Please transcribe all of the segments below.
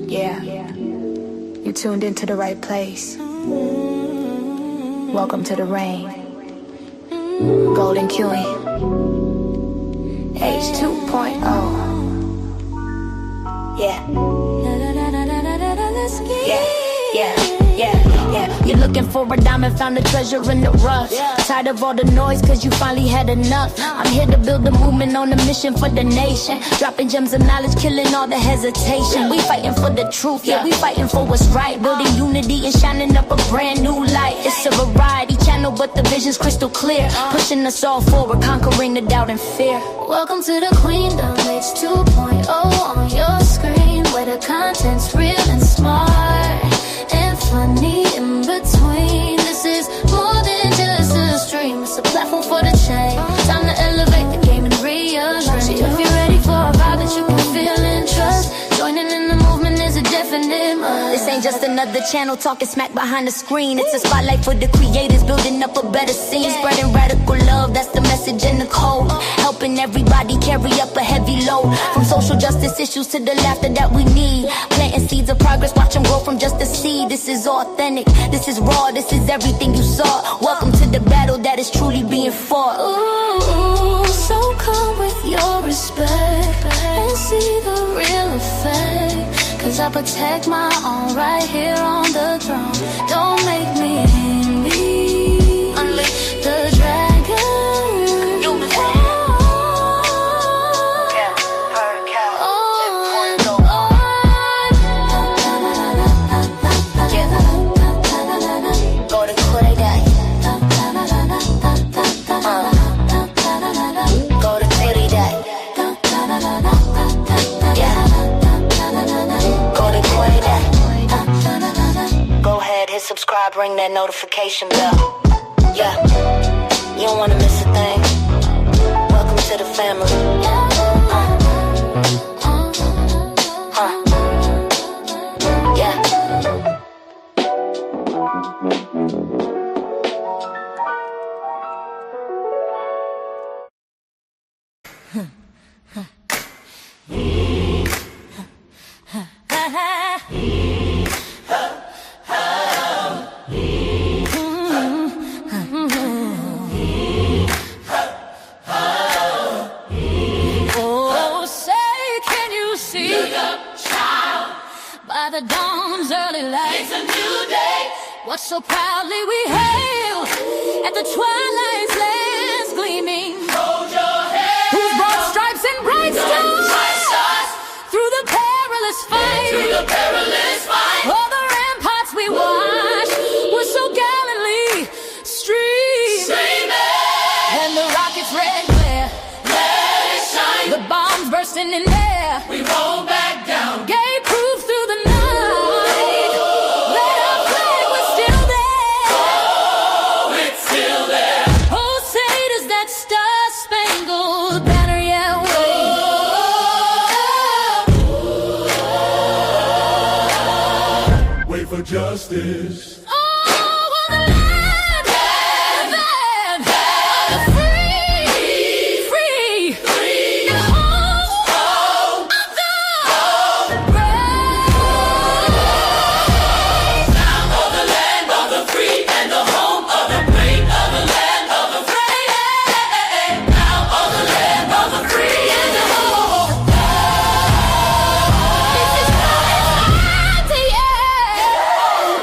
Yeah, you tuned into the right place. Welcome to the rain. Golden Queuing. H 2.0. Yeah. Yeah. You're looking for a diamond, found a treasure in the rough. Tired of all the noise, cause you finally had enough. I'm here to build a movement on a mission for the nation. Dropping gems of knowledge, killing all the hesitation. We fighting for the truth, yeah, we fighting for what's right. Building unity and shining up a brand new light. It's a variety channel, but the vision's crystal clear. Pushing us all forward, conquering the doubt and fear. Welcome to the Queendom, H 2.0 on your screen, where the content's real and smart and funny in between. This is more than just a stream, it's a platform for the change. Time to elevate the game and rearrange. If you're ready for a vibe that you can feel and trust, joining in the movement is a definite must. This ain't just another channel talking smack behind the screen. It's a spotlight for the creators, building up a better scene. Spreading radical love, that's the message in the code. Helping everybody carry up a heavy load. From social justice issues to the laughter that we need. Planting seeds of progress, watch them grow from just a seed. This is authentic, this is raw, this is everything you saw. Welcome to the battle that is truly being fought. Ooh, so come with your respect and see the real effect. Cause I protect my own right here on the throne. Don't make me envy. Unleash the dragon. Subscribe, ring that notification bell. Yeah, you don't wanna miss a thing. Welcome to the family. Yeah. The dawn's early light, it's a new day. What so proudly we hail at the twilight's last gleaming. Hold your head, whose broad stripes and bright stars through the perilous fight, all the ramparts we watched were so gallantly streaming, and the rockets' red glare, let it shine. The bombs bursting in air, we won't back down. Gave proof through the night. Justice.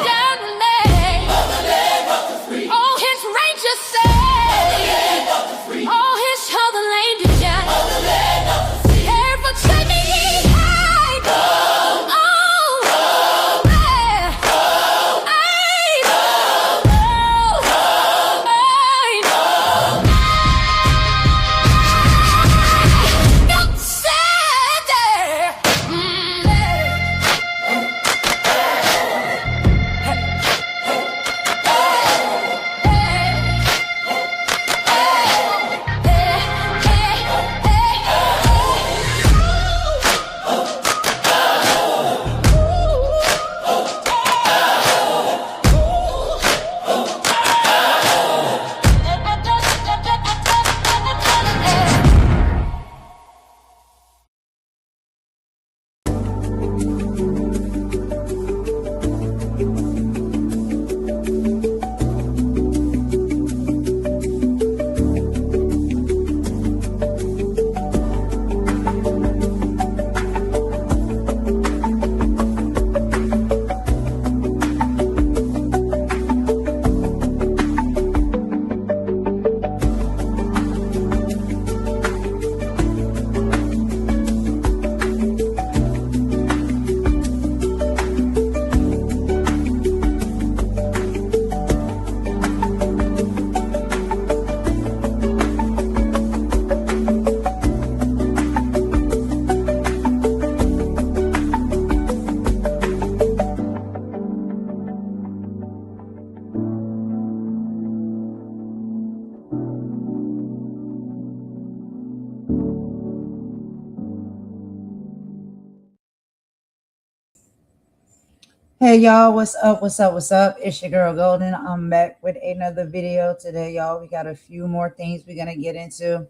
Down Hey y'all, what's up? What's up? What's up? It's your girl Golden. I'm back with another video today, y'all. We got a few more things we're gonna get into, a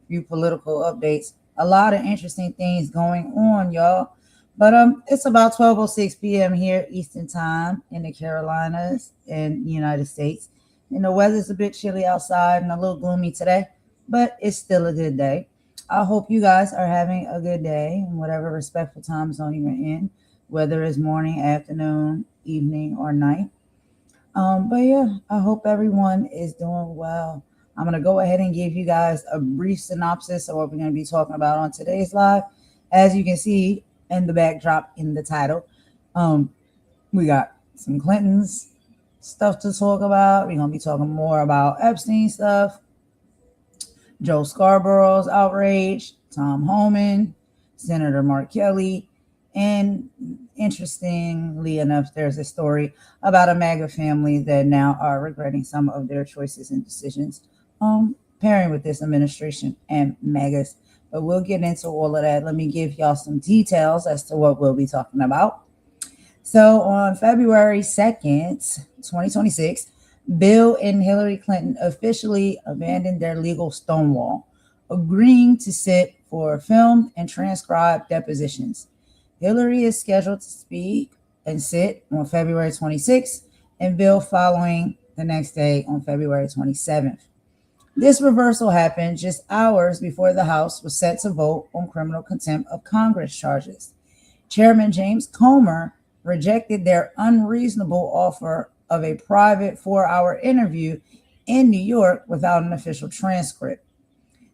few political updates, a lot of interesting things going on, y'all. But it's about 12:06 p.m. here Eastern Time in the Carolinas and United States, and the weather's a bit chilly outside and a little gloomy today, but it's still a good day. I hope you guys are having a good day in whatever respectful time zone you're in, whether it's morning, afternoon, evening, or night. But yeah, I hope everyone is doing well. I'm going to go ahead and give you guys a brief synopsis of what we're going to be talking about on today's live. As you can see in the backdrop in the title, we got some Clintons stuff to talk about. We're going to be talking more about Epstein stuff, Joe Scarborough's outrage, Tom Homan, Senator Mark Kelly, and interestingly enough, there's a story about a MAGA family that now are regretting some of their choices and decisions pairing with this administration and MAGAs. But we'll get into all of that. Let me give y'all some details as to what we'll be talking about. So on February 2nd, 2026, Bill and Hillary Clinton officially abandoned their legal stonewall, agreeing to sit for filmed and transcribed depositions. Hillary is scheduled to speak and sit on February 26th, and Bill following the next day on February 27th. This reversal happened just hours before the House was set to vote on criminal contempt of Congress charges. Chairman James Comer rejected their unreasonable offer of a private 4-hour interview in New York without an official transcript.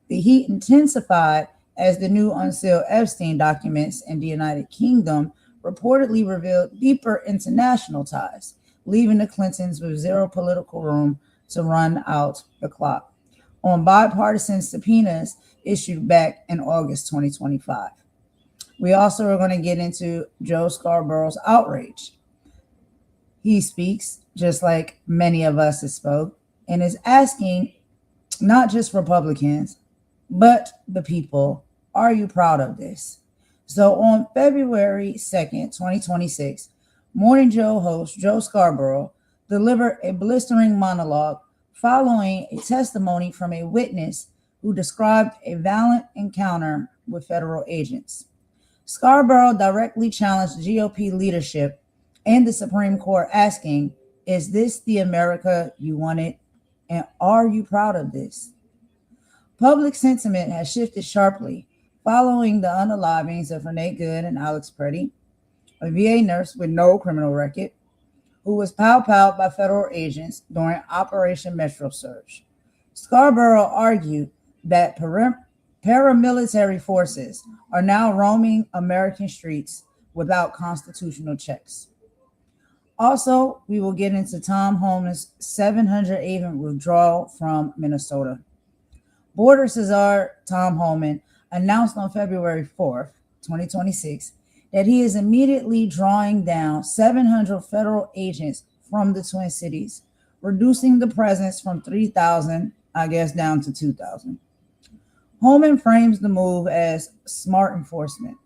The heat intensified as the new unsealed Epstein documents in the United Kingdom reportedly revealed deeper international ties, leaving the Clintons with zero political room to run out the clock on bipartisan subpoenas issued back in August 2025. We also are going to get into Joe Scarborough's outrage. He speaks just like many of us have spoke and is asking not just Republicans, but the people, are you proud of this? So on February 2nd, 2026, Morning Joe host Joe Scarborough delivered a blistering monologue following a testimony from a witness who described a violent encounter with federal agents. Scarborough directly challenged GOP leadership and the Supreme Court, asking, is this the America you wanted? And are you proud of this? Public sentiment has shifted sharply following the unalivings of Renee Good and Alex Preddy, a VA nurse with no criminal record, who was pow-powed by federal agents during Operation Metro Surge. Scarborough argued that paramilitary forces are now roaming American streets without constitutional checks. Also, we will get into Tom Homan's 700 agent withdrawal from Minnesota. Border Czar Tom Homan announced on February 4th, 2026, that he is immediately drawing down 700 federal agents from the Twin Cities, reducing the presence from 3,000, down to 2,000. Homan frames the move as smart enforcement,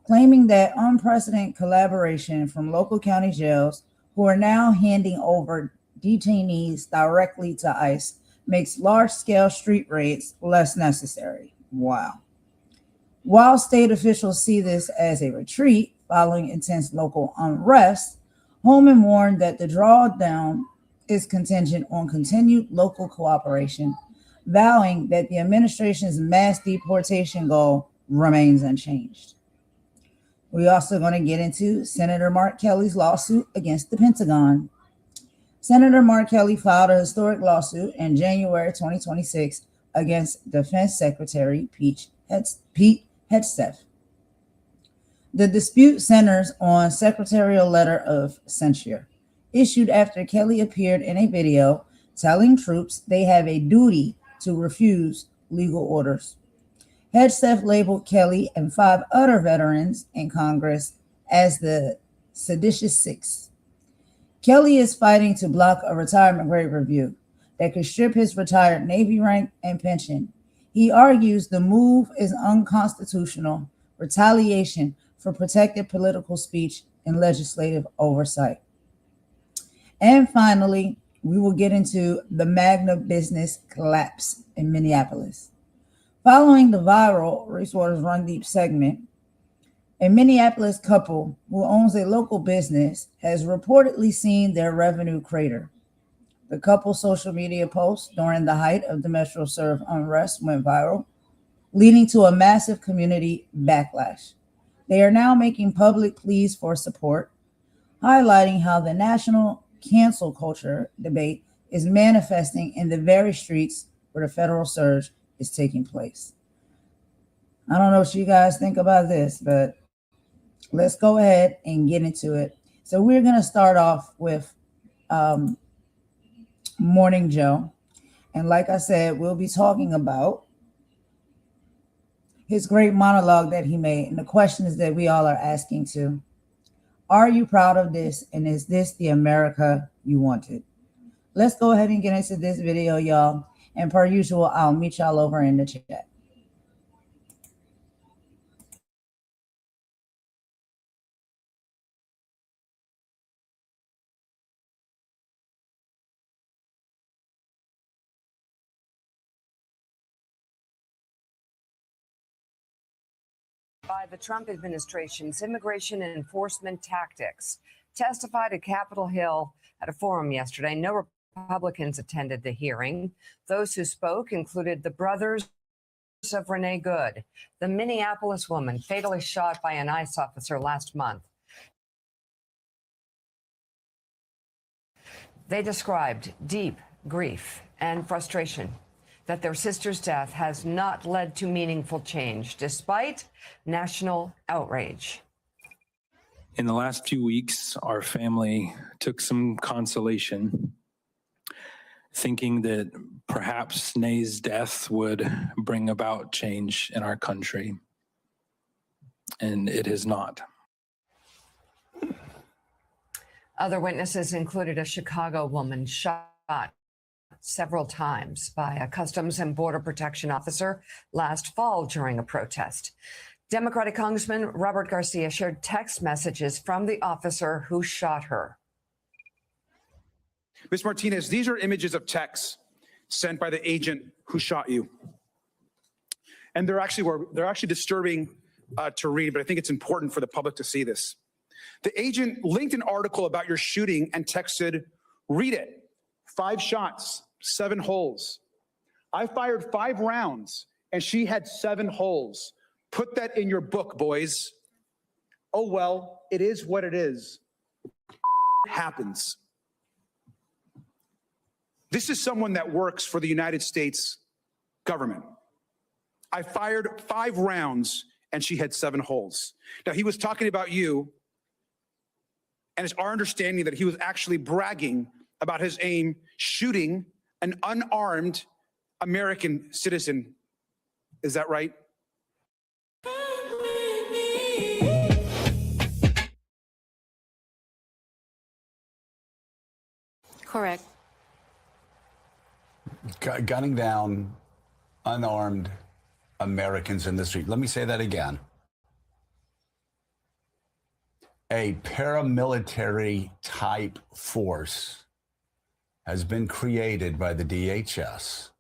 claiming that unprecedented collaboration from local county jails, who are now handing over detainees directly to ICE, makes large-scale street raids less necessary. Wow. While state officials see this as a retreat following intense local unrest, Homan warned that the drawdown is contingent on continued local cooperation, vowing that the administration's mass deportation goal remains unchanged. We're also going to get into Senator Mark Kelly's lawsuit against the Pentagon. Senator Mark Kelly filed a historic lawsuit in January 2026 against Defense Secretary Pete Hegseth. The dispute centers on secretarial letter of censure issued after Kelly appeared in a video telling troops they have a duty to refuse legal orders. Hegseth labeled Kelly and 5 other veterans in Congress as the seditious six. Kelly is fighting to block a retirement grade review that could strip his retired Navy rank and pension. He argues the move is unconstitutional retaliation for protected political speech and legislative oversight. And finally, we will get into the Magna business collapse in Minneapolis. Following the viral Reese Waters Run Deep segment, a Minneapolis couple who owns a local business has reportedly seen their revenue crater. The couple's social media posts during the height of the Metro Serve unrest went viral, leading to a massive community backlash. They are now making public pleas for support, highlighting how the national cancel culture debate is manifesting in the very streets where the federal surge is taking place. I don't know what you guys think about this, but let's go ahead and get into it. So we're going to start off with Morning Joe. And like I said, we'll be talking about his great monologue that he made and the questions that we all are asking too. Are you proud of this? And is this the America you wanted? Let's go ahead and get into this video, y'all. And per usual, I'll meet y'all over in the chat. By the Trump administration's immigration and enforcement tactics. Testified at Capitol Hill at a forum yesterday. No Republicans attended the hearing. Those who spoke included the brothers of Renee Good, the Minneapolis woman fatally shot by an ICE officer last month. They described deep grief and frustration that their sister's death has not led to meaningful change, despite national outrage. In the last few weeks, our family took some consolation, thinking that perhaps Nay's death would bring about change in our country. And it has not. Other witnesses included a Chicago woman shot several times by a Customs and Border Protection officer last fall during a protest. Democratic Congressman Robert Garcia shared text messages from the officer who shot her. Ms. Martinez, these are images of texts sent by the agent who shot you. And they're actually disturbing to read, but I think it's important for the public to see this. The agent linked an article about your shooting and texted, "Read it. 5 shots, 7 holes. I fired 5 rounds and she had 7 holes. Put that in your book, boys." Oh, well, it is what it is. Happens. This is someone that works for the United States government. I fired 5 rounds and she had 7 holes. Now, he was talking about you, and it's our understanding that he was actually bragging about his aim shooting an unarmed American citizen. Is that right? Correct. Gunning down unarmed Americans in the street. Let me say that again. A paramilitary type force has been created by the DHS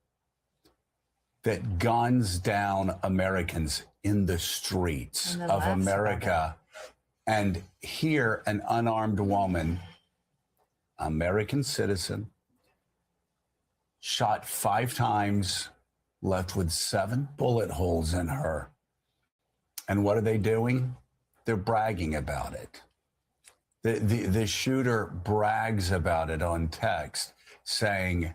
that guns down Americans in the streets of America. And here, an unarmed woman, American citizen, shot 5 times, left with 7 bullet holes in her. And what are they doing? They're bragging about it. The shooter brags about it on text, saying,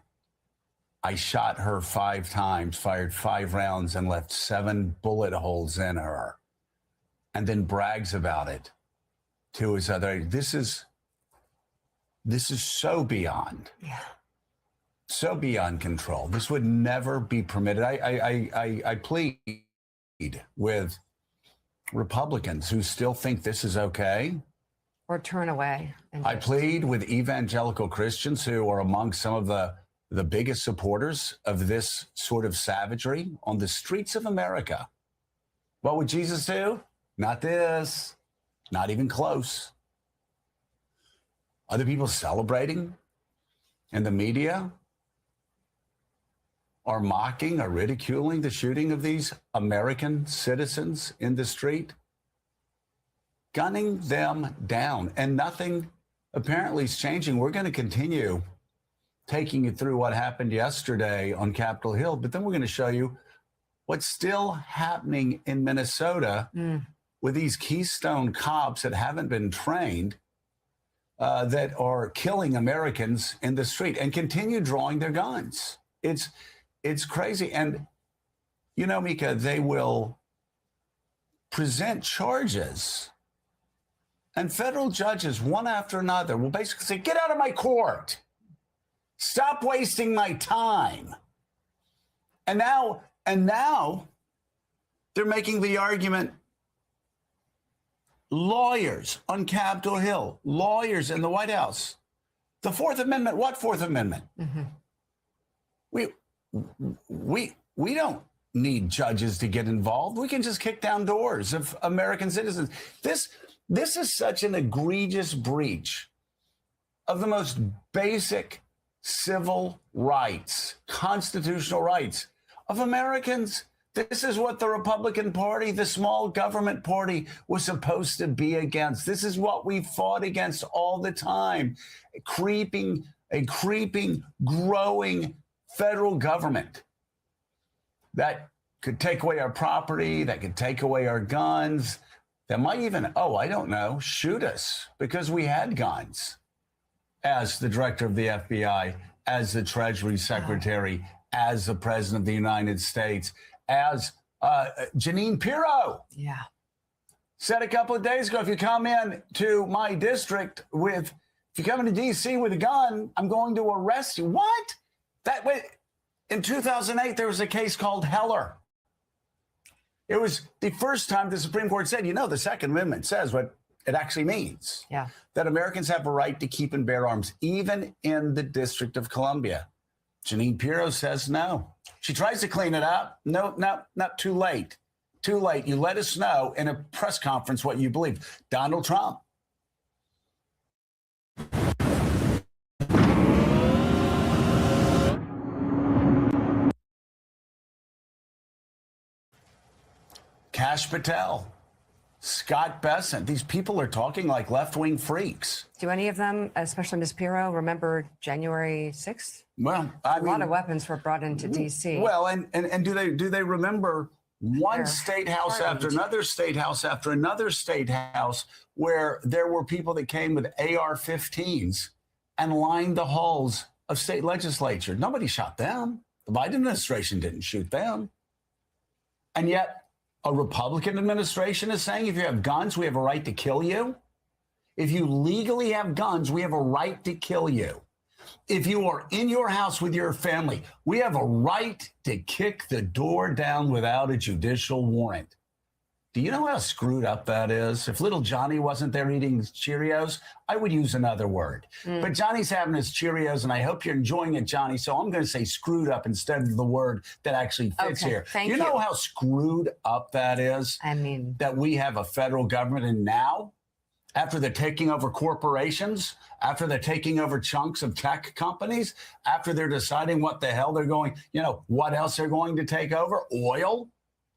"I shot her 5 times, fired 5 rounds, and left 7 bullet holes in her," and then brags about it to his other. This is so beyond. Yeah. So beyond control. This would never be permitted. I plead with Republicans who still think this is okay. Or turn away. I plead with evangelical Christians who are among some of the biggest supporters of this sort of savagery on the streets of America. What would Jesus do? Not this. Not even close. Other people celebrating in the media are mocking or ridiculing the shooting of these American citizens in the street, gunning them down. And nothing apparently is changing. We're going to continue taking you through what happened yesterday on Capitol Hill, but then we're going to show you what's still happening in Minnesota with these Keystone cops that haven't been trained, that are killing Americans in the street and continue drawing their guns. It's crazy. And, you know, Mika, they will present charges and federal judges, one after another, will basically say, get out of my court. Stop wasting my time. And now they're making the argument, lawyers on Capitol Hill, lawyers in the White House. The Fourth Amendment, what Fourth Amendment? We don't need judges to get involved. We can just kick down doors of American citizens. This is such an egregious breach of the most basic civil rights, constitutional rights of Americans. This is what the Republican Party, the small government party, was supposed to be against. This is what we fought against all the time. A creeping, growing federal government that could take away our property, that could take away our guns, that might even, I don't know, shoot us because we had guns. As the director of the FBI, as the Treasury Secretary, as the President of the United States, as Janine Pirro said a couple of days ago, if you come in to my district if you come into D.C. with a gun, I'm going to arrest you. What? In 2008, there was a case called Heller. It was the first time the Supreme Court said, the Second Amendment says what it actually means. Yeah. That Americans have a right to keep and bear arms, even in the District of Columbia. Janine Pirro says no. She tries to clean it up. No, not too late. Too late. You let us know in a press conference what you believe. Donald Trump. Kash Patel, Scott Bessent. These people are talking like left-wing freaks. Do any of them, especially Ms. Pirro, remember January 6th? Well, a lot of weapons were brought into D.C. Well, and do they remember one state house after another state house after another state house where there were people that came with AR-15s and lined the halls of state legislature? Nobody shot them. The Biden administration didn't shoot them. And yet a Republican administration is saying if you have guns, we have a right to kill you. If you legally have guns, we have a right to kill you. If you are in your house with your family, we have a right to kick the door down without a judicial warrant. Do you know how screwed up that is? If little Johnny wasn't there eating Cheerios, I would use another word. But Johnny's having his Cheerios, and I hope you're enjoying it, Johnny. So I'm going to say screwed up instead of the word that actually fits here. Thank you. You know how screwed up that is? I mean, that we have a federal government, and now, after they're taking over corporations, after they're taking over chunks of tech companies, after they're deciding what the hell they're going, what else they're going to take over, oil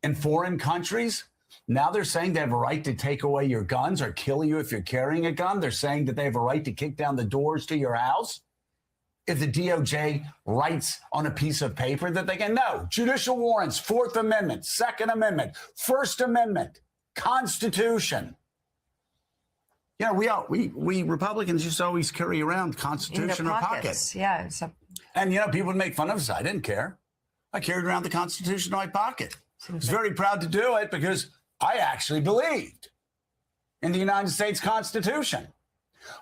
in foreign countries. Now they're saying they have a right to take away your guns or kill you if you're carrying a gun. They're saying that they have a right to kick down the doors to your house. If the DOJ writes on a piece of paper that they can, no, judicial warrants, Fourth Amendment, Second Amendment, First Amendment, Constitution. We Republicans used to always carry around Constitution in our pockets. Yeah. And, people would make fun of us. I didn't care. I carried around the Constitution in my pocket. I was very proud to do it because I actually believed in the United States Constitution.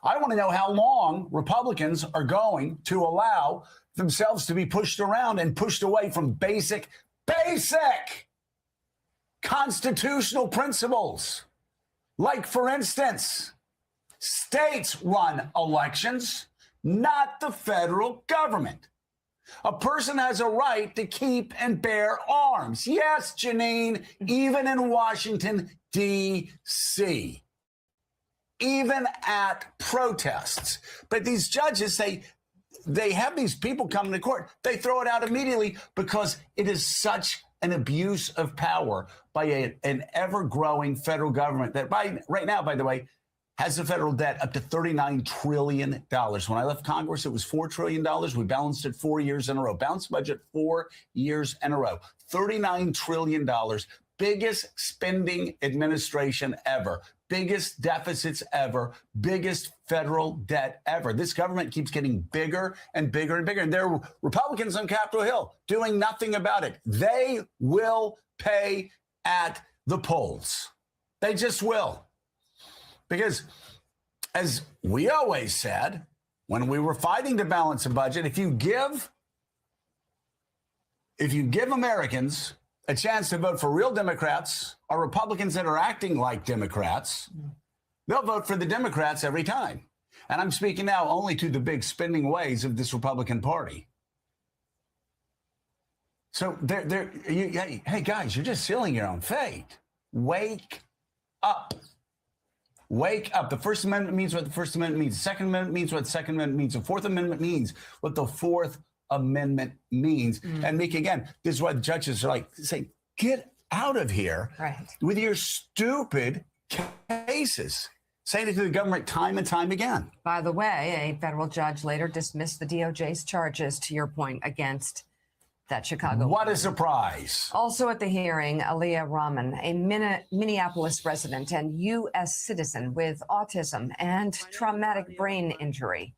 I want to know how long Republicans are going to allow themselves to be pushed around and pushed away from basic constitutional principles. Like, for instance, states run elections, not the federal government. A person has a right to keep and bear arms. Yes, Janine, even in Washington, D.C. even at protests. But these judges say they have these people coming to court. They throw it out immediately because it is such an abuse of power by an ever-growing federal government that right now, by the way, has the federal debt up to $39 trillion. When I left Congress, it was $4 trillion. We balanced it 4 years in a row. Balanced budget 4 years in a row. $39 trillion. Biggest spending administration ever. Biggest deficits ever. Biggest federal debt ever. This government keeps getting bigger and bigger and bigger. And there are Republicans on Capitol Hill doing nothing about it. They will pay at the polls. They just will. Because, as we always said, when we were fighting to balance a budget, if you give Americans a chance to vote for real Democrats or Republicans that are acting like Democrats, they'll vote for the Democrats every time. And I'm speaking now only to the big spending ways of this Republican Party. So, hey, guys, you're just sealing your own fate. Wake up. Wake up. The First Amendment means what the First Amendment means. The Second Amendment means what the Second Amendment means. The Fourth Amendment means what the Fourth Amendment means. And Meek, again, this is why the judges are like, say, get out of here with your stupid cases. Saying it to the government time and time again. By the way, a federal judge later dismissed the DOJ's charges, to your point, against that Chicago. What a surprise. Also at the hearing, Aaliyah Rahman, a Minneapolis resident and U.S. citizen with autism and traumatic brain injury.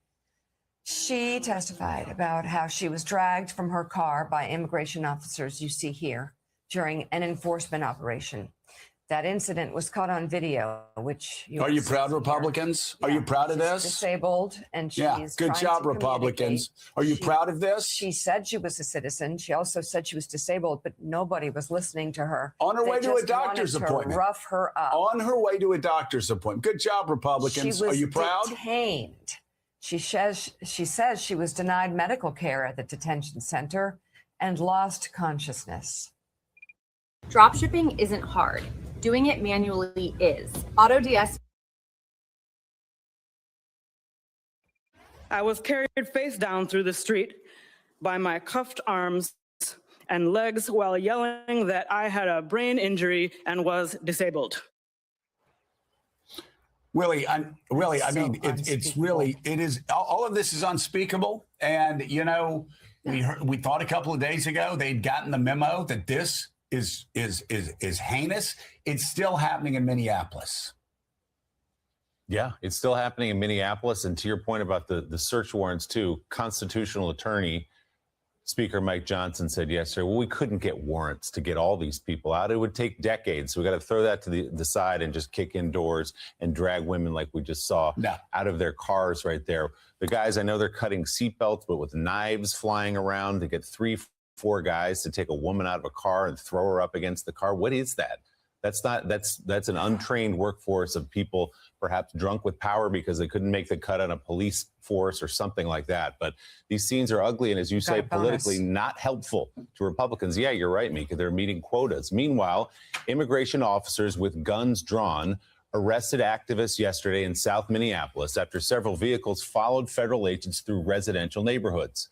She testified about how she was dragged from her car by immigration officers you see here during an enforcement operation. That incident was caught on video, which are you proud, Republicans? Yeah. Are you proud of this? Disabled, and she's good job, Republicans. Are you proud of this? She said she was a citizen. She also said she was disabled, but nobody was listening to her. On her way to a doctor's appointment. Rough her up. On her way to a doctor's appointment. Good job, Republicans. Are you proud? Detained. She says she was denied medical care at the detention center and lost consciousness. Dropshipping isn't hard. Doing it manually is. AutoDS. I was carried face down through the street by my cuffed arms and legs while yelling that I had a brain injury and was disabled. Willie, I mean, it is, all of this is unspeakable. And, you know, we thought a couple of days ago they'd gotten the memo that this is heinous. It's still happening in Minneapolis. Yeah, it's still happening in Minneapolis. And to your point about the search warrants too, constitutional attorney Speaker Mike Johnson said yesterday, well, we couldn't get warrants to get all these people out. It would take decades. So we got to throw that to the side and just kick in doors and drag women like we just saw out of their cars right there. The guys, I know they're cutting seatbelts, but with knives flying around to get 3-4 guys to take a woman out of a car and throw her up against the car. What is that? That's an untrained workforce of people perhaps drunk with power because they couldn't make the cut on a police force or something like that. But these scenes are ugly and, as you say, politically not helpful to Republicans. Yeah, you're right, Mika. They're meeting quotas. Meanwhile, immigration officers with guns drawn arrested activists yesterday in South Minneapolis after several vehicles followed federal agents through residential neighborhoods.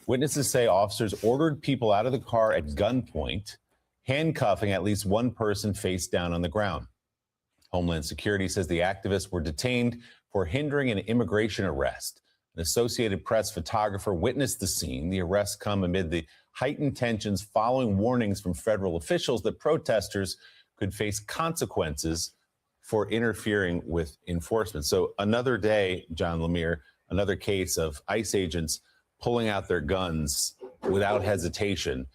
Witnesses say officers ordered people out of the car at gunpoint, handcuffing at least one person face down on the ground. Homeland Security says the activists were detained for hindering an immigration arrest. An Associated Press photographer witnessed the scene. The arrests come amid the heightened tensions following warnings from federal officials that protesters could face consequences for interfering with enforcement. So another day, John Lemire, another case of ICE agents pulling out their guns without hesitation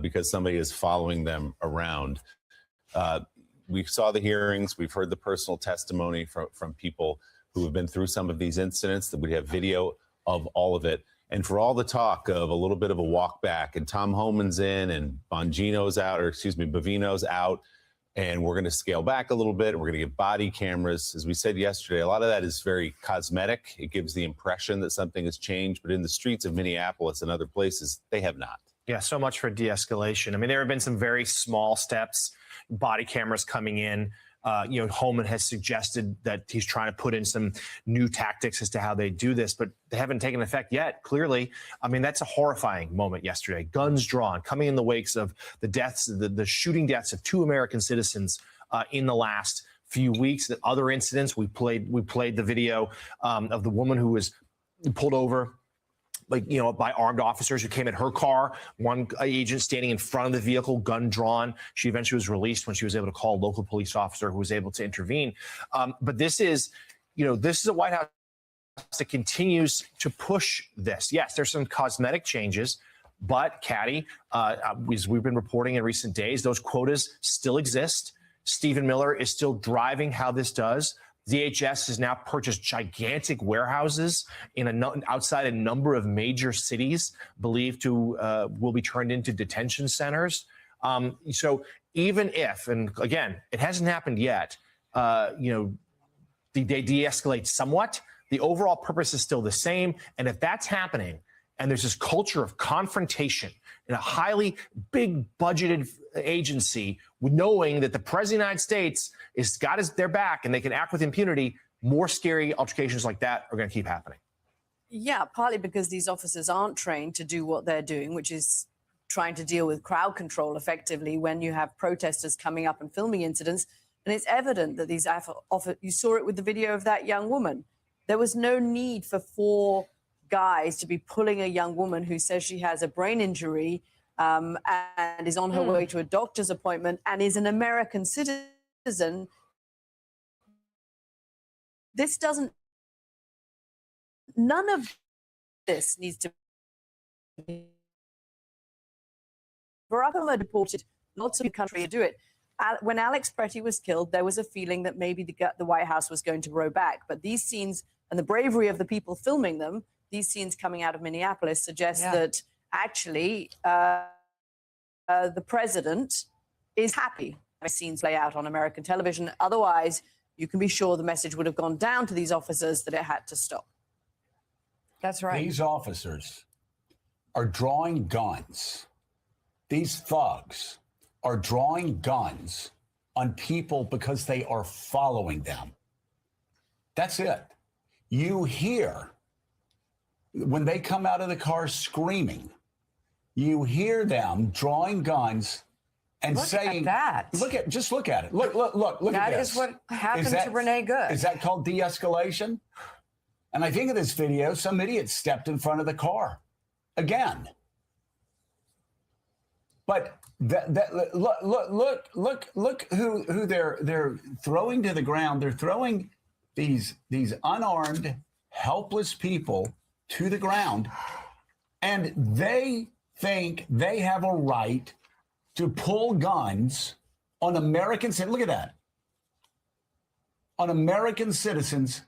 because somebody is following them around. We saw the hearings. We've heard the personal testimony from people who have been through some of these incidents, that we have video of all of it. And for all the talk of a little bit of a walk back, and Tom Homan's in and Bovino's out, and we're going to scale back a little bit, and we're going to get body cameras. As we said yesterday, a lot of that is very cosmetic. It gives the impression that something has changed, but in the streets of Minneapolis and other places, they have not. Yeah, so much for de-escalation. I mean, there have been some very small steps, body cameras coming in, Homan has suggested that he's trying to put in some new tactics as to how they do this, but they haven't taken effect yet, clearly. I mean, that's a horrifying moment yesterday. Guns drawn, coming in the wakes of the deaths, the shooting deaths of 2 American citizens in the last few weeks. The other incidents, we played the video of the woman who was pulled over by armed officers who came at her car. One agent standing in front of the vehicle, gun drawn. She eventually was released when she was able to call a local police officer who was able to intervene. But this is a White House that continues to push this. Yes, there's some cosmetic changes, but Caddy, as we've been reporting in recent days, those quotas still exist. Stephen Miller is still driving how this does. DHS has now purchased gigantic warehouses outside a number of major cities, believed to will be turned into detention centers. So even if, and again, it hasn't happened yet, they de-escalate somewhat, the overall purpose is still the same. And if that's happening, and there's this culture of confrontation in a highly big budgeted agency, knowing that the president of the United States has got their back and they can act with impunity, more scary altercations like that are going to keep happening. Yeah, partly because these officers aren't trained to do what they're doing, which is trying to deal with crowd control effectively when you have protesters coming up and filming incidents. And it's evident that these you saw it with the video of that young woman. There was no need for 4 guys to be pulling a young woman who says she has a brain injury and is on her way to a doctor's appointment and is an American citizen. None of this needs to be. Barack Obama deported lots of the country to do it. When Alex Pretty was killed, there was a feeling that maybe the White House was going to row back. But these scenes and the bravery of the people filming them, these scenes coming out of Minneapolis suggest that actually the president is happy. I've seen play out on American television. Otherwise, you can be sure the message would have gone down to these officers that it had to stop. That's right. These officers are drawing guns. These thugs are drawing guns on people because they are following them. That's it. You hear when they come out of the car screaming, you hear them drawing guns and saying, that. Just look at it. Look at this. That is what happened to Renee Good. Is that called de-escalation? And I think of this video, some idiot stepped in front of the car again. But look who they're throwing to the ground. They're throwing these unarmed, helpless people to the ground, and they think they have a right to pull guns on Americans. Look at that. On American citizens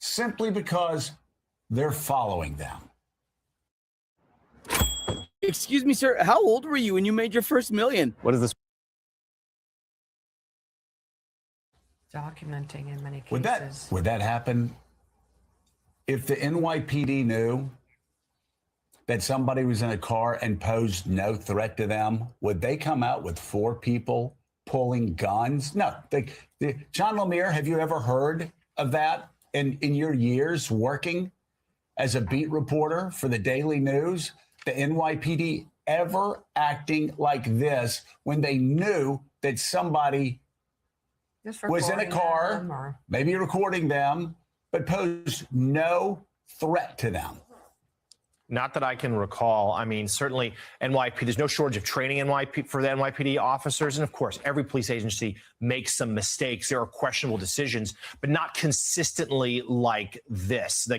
simply because they're following them. Excuse me, sir. How old were you when you made your first million? What is this? Documenting in many cases. Would that happen if the NYPD knew that somebody was in a car and posed no threat to them? Would they come out with 4 people pulling guns? No. John Lemire, have you ever heard of that in your years working as a beat reporter for the Daily News? The NYPD ever acting like this when they knew that somebody was in a car, maybe recording them, but posed no threat to them? Not that I can recall. I mean, certainly NYPD, there's no shortage of training for the NYPD officers. And of course, every police agency makes some mistakes. There are questionable decisions, but not consistently like this.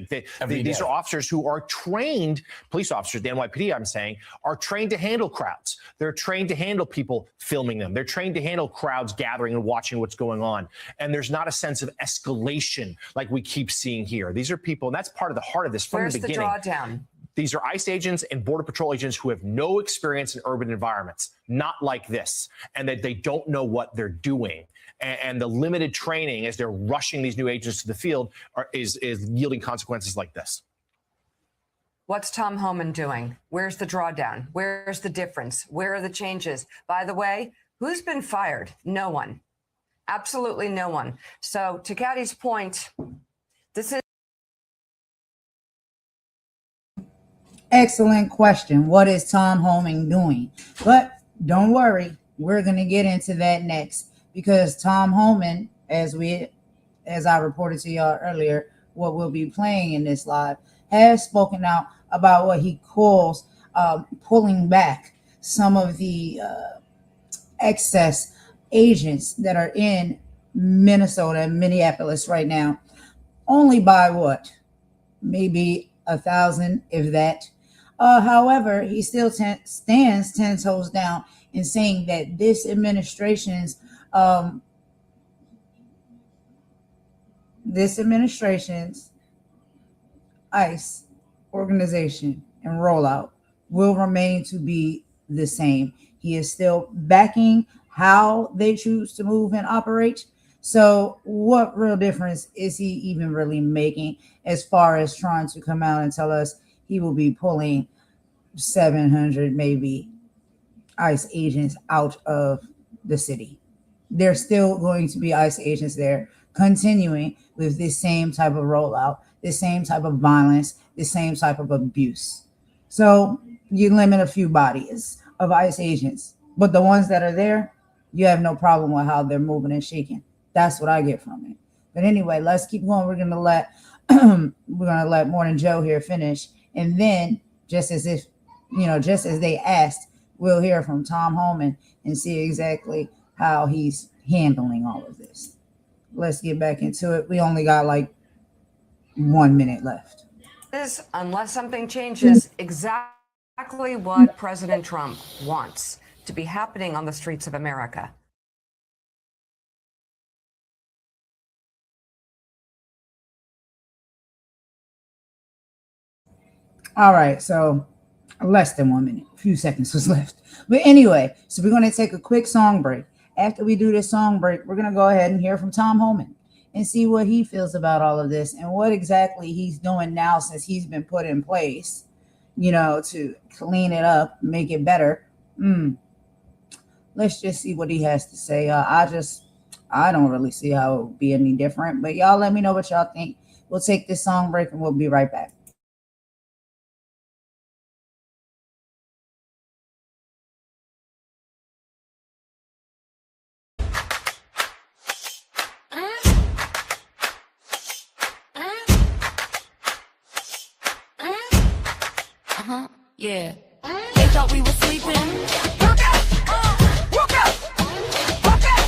These are officers who are trained, police officers, the NYPD, I'm saying, are trained to handle crowds. They're trained to handle people filming them. They're trained to handle crowds gathering and watching what's going on. And there's not a sense of escalation like we keep seeing here. These are people, and that's part of the heart of this from the beginning. Where's the drawdown? These are ICE agents and Border Patrol agents who have no experience in urban environments, not like this, and that they don't know what they're doing. And the limited training as they're rushing these new agents to the field is yielding consequences like this. What's Tom Homan doing? Where's the drawdown? Where's the difference? Where are the changes? By the way, who's been fired? No one. Absolutely no one. So to Caddy's point, this is excellent question. What is Tom Homan doing? But don't worry, we're going to get into that next, because Tom Homan, as I reported to y'all earlier, what we'll be playing in this live, has spoken out about what he calls pulling back some of the excess agents that are in Minnesota and Minneapolis right now, only by what? Maybe 1,000, if that. However, he still stands 10 toes down in saying that this administration's ICE organization and rollout will remain to be the same. He is still backing how they choose to move and operate. So what real difference is he even really making as far as trying to come out and tell us he will be pulling 700 maybe ICE agents out of the city? There's still going to be ICE agents there, continuing with this same type of rollout, this same type of violence, this same type of abuse. So you limit a few bodies of ICE agents, but the ones that are there, you have no problem with how they're moving and shaking. That's what I get from it. But anyway, let's keep going. We're gonna let Morning Joe here finish, and then just as they asked, we'll hear from Tom Homan and see exactly how he's handling all of this. Let's get back into it. We only got like 1 minute left. This, unless something changes, exactly what President Trump wants to be happening on the streets of America. All right, so less than 1 minute, a few seconds was left. But anyway, so we're going to take a quick song break. After we do this song break, we're going to go ahead and hear from Tom Homan and see what he feels about all of this and what exactly he's doing now since he's been put in place, to clean it up, make it better. Let's just see what he has to say. I don't really see how it would be any different, but y'all let me know what y'all think. We'll take this song break and we'll be right back. Yeah. They thought we were sleeping. Woke up! Woke up! Woke up!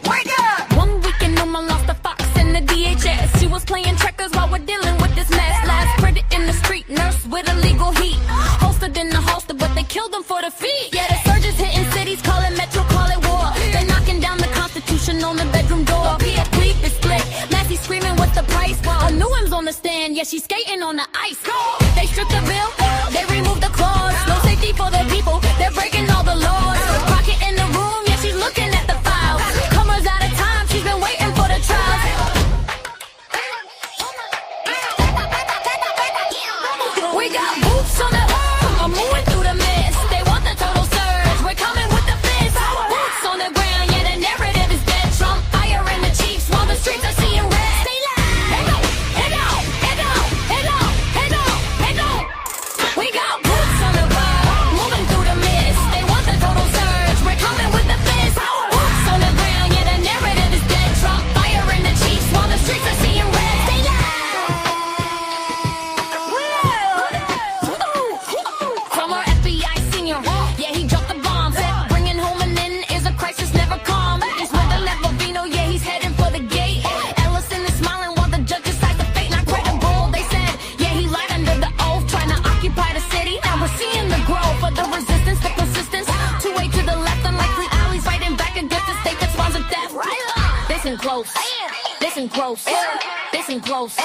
Wake up! 1 weekend, no one lost the Fox and the DHS. She was playing checkers while we're dealing with this mess. Last credit in the street, nurse with illegal heat. Holstered in the holster, but they killed them for the feet. Yeah, the surges hitting cities, call it metro, call it war. They're knocking down the Constitution on the bedroom door. Bleep is split. Massey screaming, what's the price? A new one's on the stand, yeah, she's skating on the ice. They stripped the bill, they removed the clause. No safety for the people, they're breaking all the laws. Rocket in the room, yeah, she's looking at the files. Comers out of time, she's been waiting for the trial. We got boots on the earth, I'm moving through the mist. They want the total surge, we're coming with the fist. Boots on the ground, yeah, the narrative is dead. Trump firing the chiefs while the streets are seeing red. We got boots on the ground, moving through the mist. They want the total surge, we're coming with the fist. Boots on the ground, yeah, the narrative is dead. Trump firing the chiefs while the streets are seeing red. Stay from our FBI senior, yeah, he dropped the bomb. Said bringing Homan in is a crisis never calm. It's with the Levovino, yeah, he's heading for the gate. Ellison is smiling while the judge decides the fate. Not credible, they said, yeah, he lied under the oath, trying to occupy the city. Now we're seeing the growth of the resistance, the persistence. 2-way to the left, unlikely alleys fighting back against the state that spawns a death. Listen close, listen close, listen close,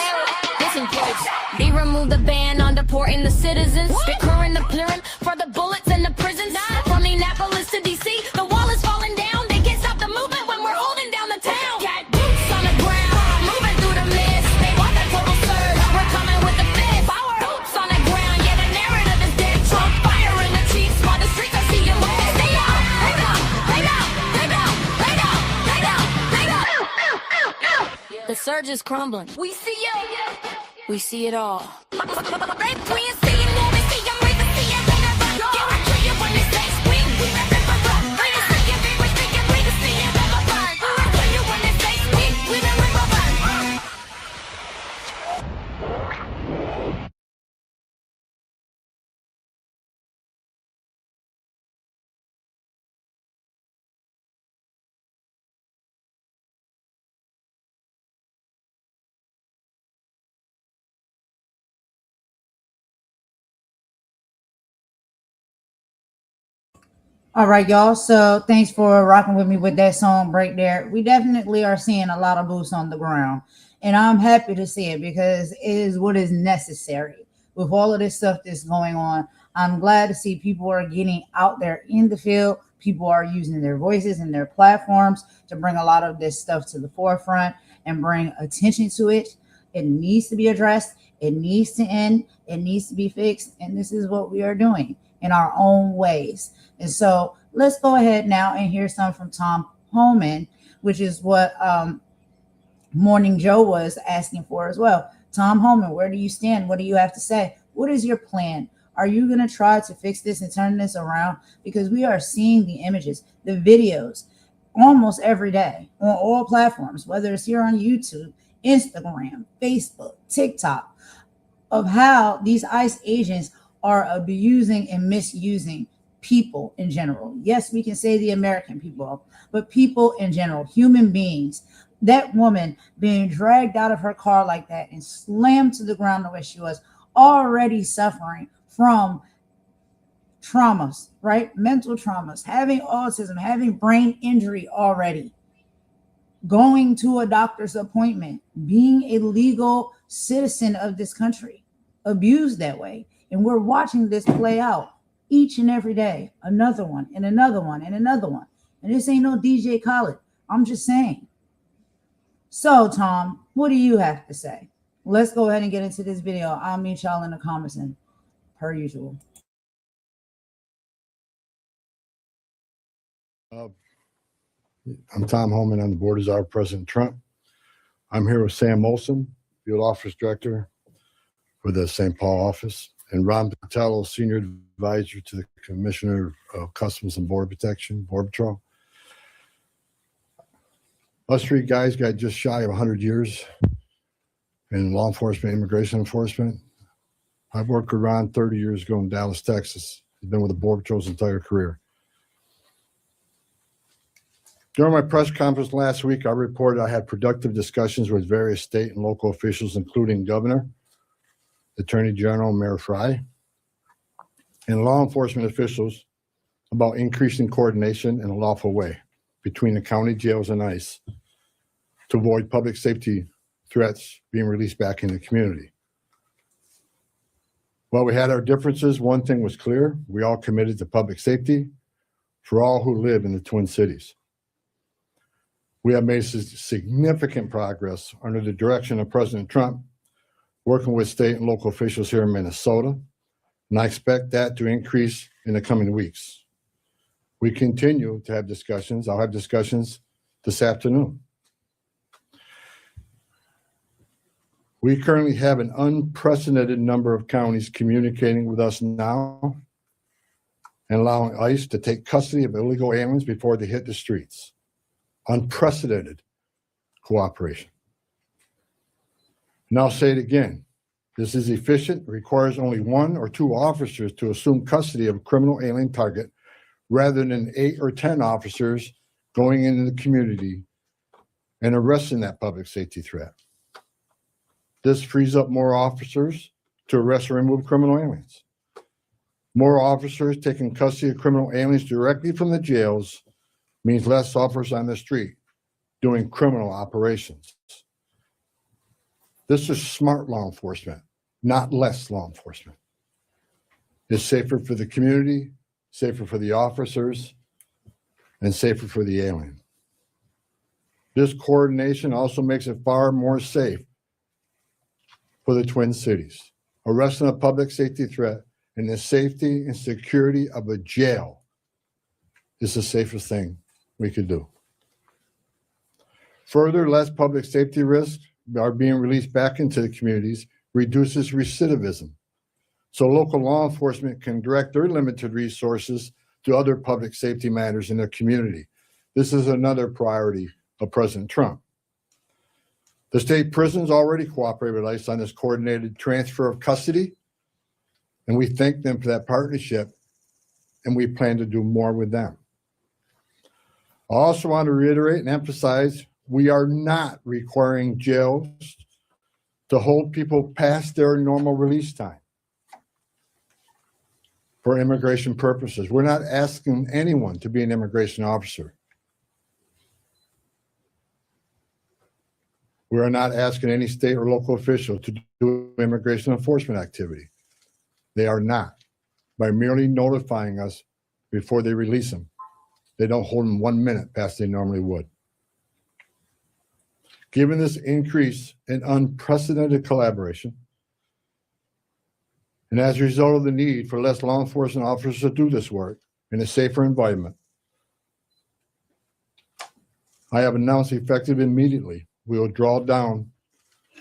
listen close. They removed the ban on deporting the citizens. They're current appearing for the bullets in the prisons. From Minneapolis to DC, the wall is falling down. They can't stop the movement when we're holding down the town. Got boots on the ground, moving through the mist. They want the total surge, we're coming with the fist. Boots on the ground, yeah, the narrative is dead. Trump firing the chiefs while the streets are seeing verge is crumbling. We see it. We see it all. We see it, moving, see it, breathing, see it, moving. Can I kill you when they say swing? We never run. Breathe, see it, breathe, see it, never burn. I kill you when they say swing. We never run. All right, y'all. So thanks for rocking with me with that song break there. We definitely are seeing a lot of boots on the ground. And I'm happy to see it because it is what is necessary. With all of this stuff that's going on, I'm glad to see people are getting out there in the field. People are using their voices and their platforms to bring a lot of this stuff to the forefront and bring attention to it. It needs to be addressed. It needs to end. It needs to be fixed. And this is what we are doing in our own ways. And so let's go ahead now and hear some from Tom Homan, which is what Morning Joe was asking for as well. Tom Homan, where do you stand? What do you have to say? What is your plan? Are you going to try to fix this and turn this around? Because we are seeing the images, the videos almost every day on all platforms, whether it's here on YouTube, Instagram, Facebook, TikTok, of how these ICE agents are abusing and misusing people in general. Yes, we can say the American people, but people in general, human beings. That woman being dragged out of her car like that and slammed to the ground the way she was, already suffering from traumas, right? Mental traumas, having autism, having brain injury already, going to a doctor's appointment, being a legal citizen of this country, abused that way. And we're watching this play out each and every day. Another one and another one and another one. And this ain't no DJ Khaled. I'm just saying. So, Tom, what do you have to say? Let's go ahead and get into this video. I'll meet y'all in the comments and per usual. I'm Tom Homan. I'm the board of President Trump. I'm here with Sam Olson, Field Office Director for the St. Paul office, and Ron Patello, Senior Advisor to the Commissioner of Customs and Border Protection, Border Patrol. Us three guys got just shy of 100 years in law enforcement, immigration enforcement. I've worked with Ron 30 years ago in Dallas, Texas. He's been with the Border Patrol's entire career. During my press conference last week, I reported I had productive discussions with various state and local officials, including Governor, Attorney General, Mayor Fry, and law enforcement officials about increasing coordination in a lawful way between the county jails and ICE to avoid public safety threats being released back in the community. While we had our differences, one thing was clear: we all committed to public safety for all who live in the Twin Cities. We have made significant progress under the direction of President Trump, working with state and local officials here in Minnesota, and I expect that to increase in the coming weeks. We continue to have discussions. I'll have discussions this afternoon. We currently have an unprecedented number of counties communicating with us now and allowing ICE to take custody of illegal aliens before they hit the streets. Unprecedented cooperation. And I'll say it again. This is efficient, requires only 1 or 2 officers to assume custody of a criminal alien target rather than 8 or 10 officers going into the community and arresting that public safety threat. This frees up more officers to arrest or remove criminal aliens. More officers taking custody of criminal aliens directly from the jails means less officers on the street doing criminal operations. This is smart law enforcement, not less law enforcement. It's safer for the community, safer for the officers, and safer for the alien. This coordination also makes it far more safe for the Twin Cities. Arresting a public safety threat and the safety and security of a jail is the safest thing we could do. Further, less public safety risk are being released back into the communities reduces recidivism. So local law enforcement can direct their limited resources to other public safety matters in their community. This is another priority of President Trump. The state prisons already cooperate with ICE on this coordinated transfer of custody, and we thank them for that partnership, and we plan to do more with them. I also want to reiterate and emphasize, we are not requiring jails to hold people past their normal release time for immigration purposes. We're not asking anyone to be an immigration officer. We are not asking any state or local official to do immigration enforcement activity. They are not. By merely notifying us before they release them, they don't hold them 1 minute past they normally would. Given this increase in unprecedented collaboration, and as a result of the need for less law enforcement officers to do this work in a safer environment, I have announced effective immediately, we will draw down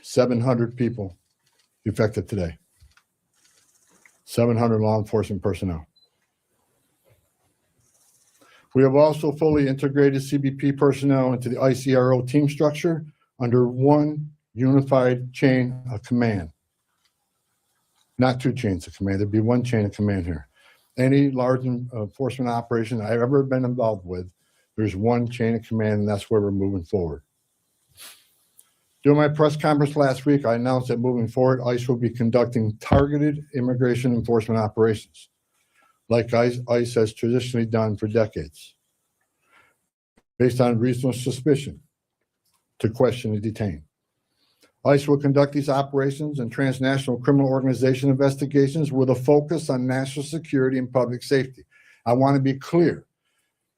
700 people effective today. 700 law enforcement personnel. We have also fully integrated CBP personnel into the ICRO team structure under one unified chain of command. Not two chains of command, there'd be one chain of command here. Any large enforcement operation I've ever been involved with, there's one chain of command, and that's where we're moving forward. During my press conference last week, I announced that moving forward, ICE will be conducting targeted immigration enforcement operations, like ICE has traditionally done for decades, based on reasonable suspicion to question and detain. ICE will conduct these operations and transnational criminal organization investigations with a focus on national security and public safety. I want to be clear.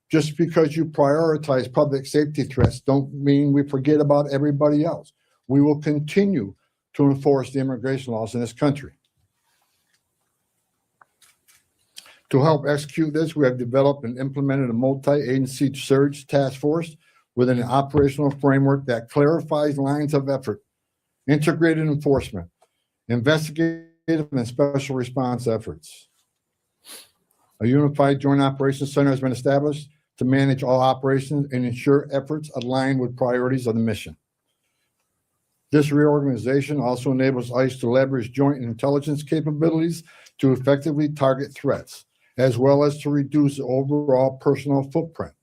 Just because you prioritize public safety threats don't mean we forget about everybody else. We will continue to enforce the immigration laws in this country. To help execute this, we have developed and implemented a multi-agency surge task force with an operational framework that clarifies lines of effort, integrated enforcement, investigative and special response efforts. A unified joint operations center has been established to manage all operations and ensure efforts align with priorities of the mission. This reorganization also enables ICE to leverage joint intelligence capabilities to effectively target threats, as well as to reduce the overall personal footprint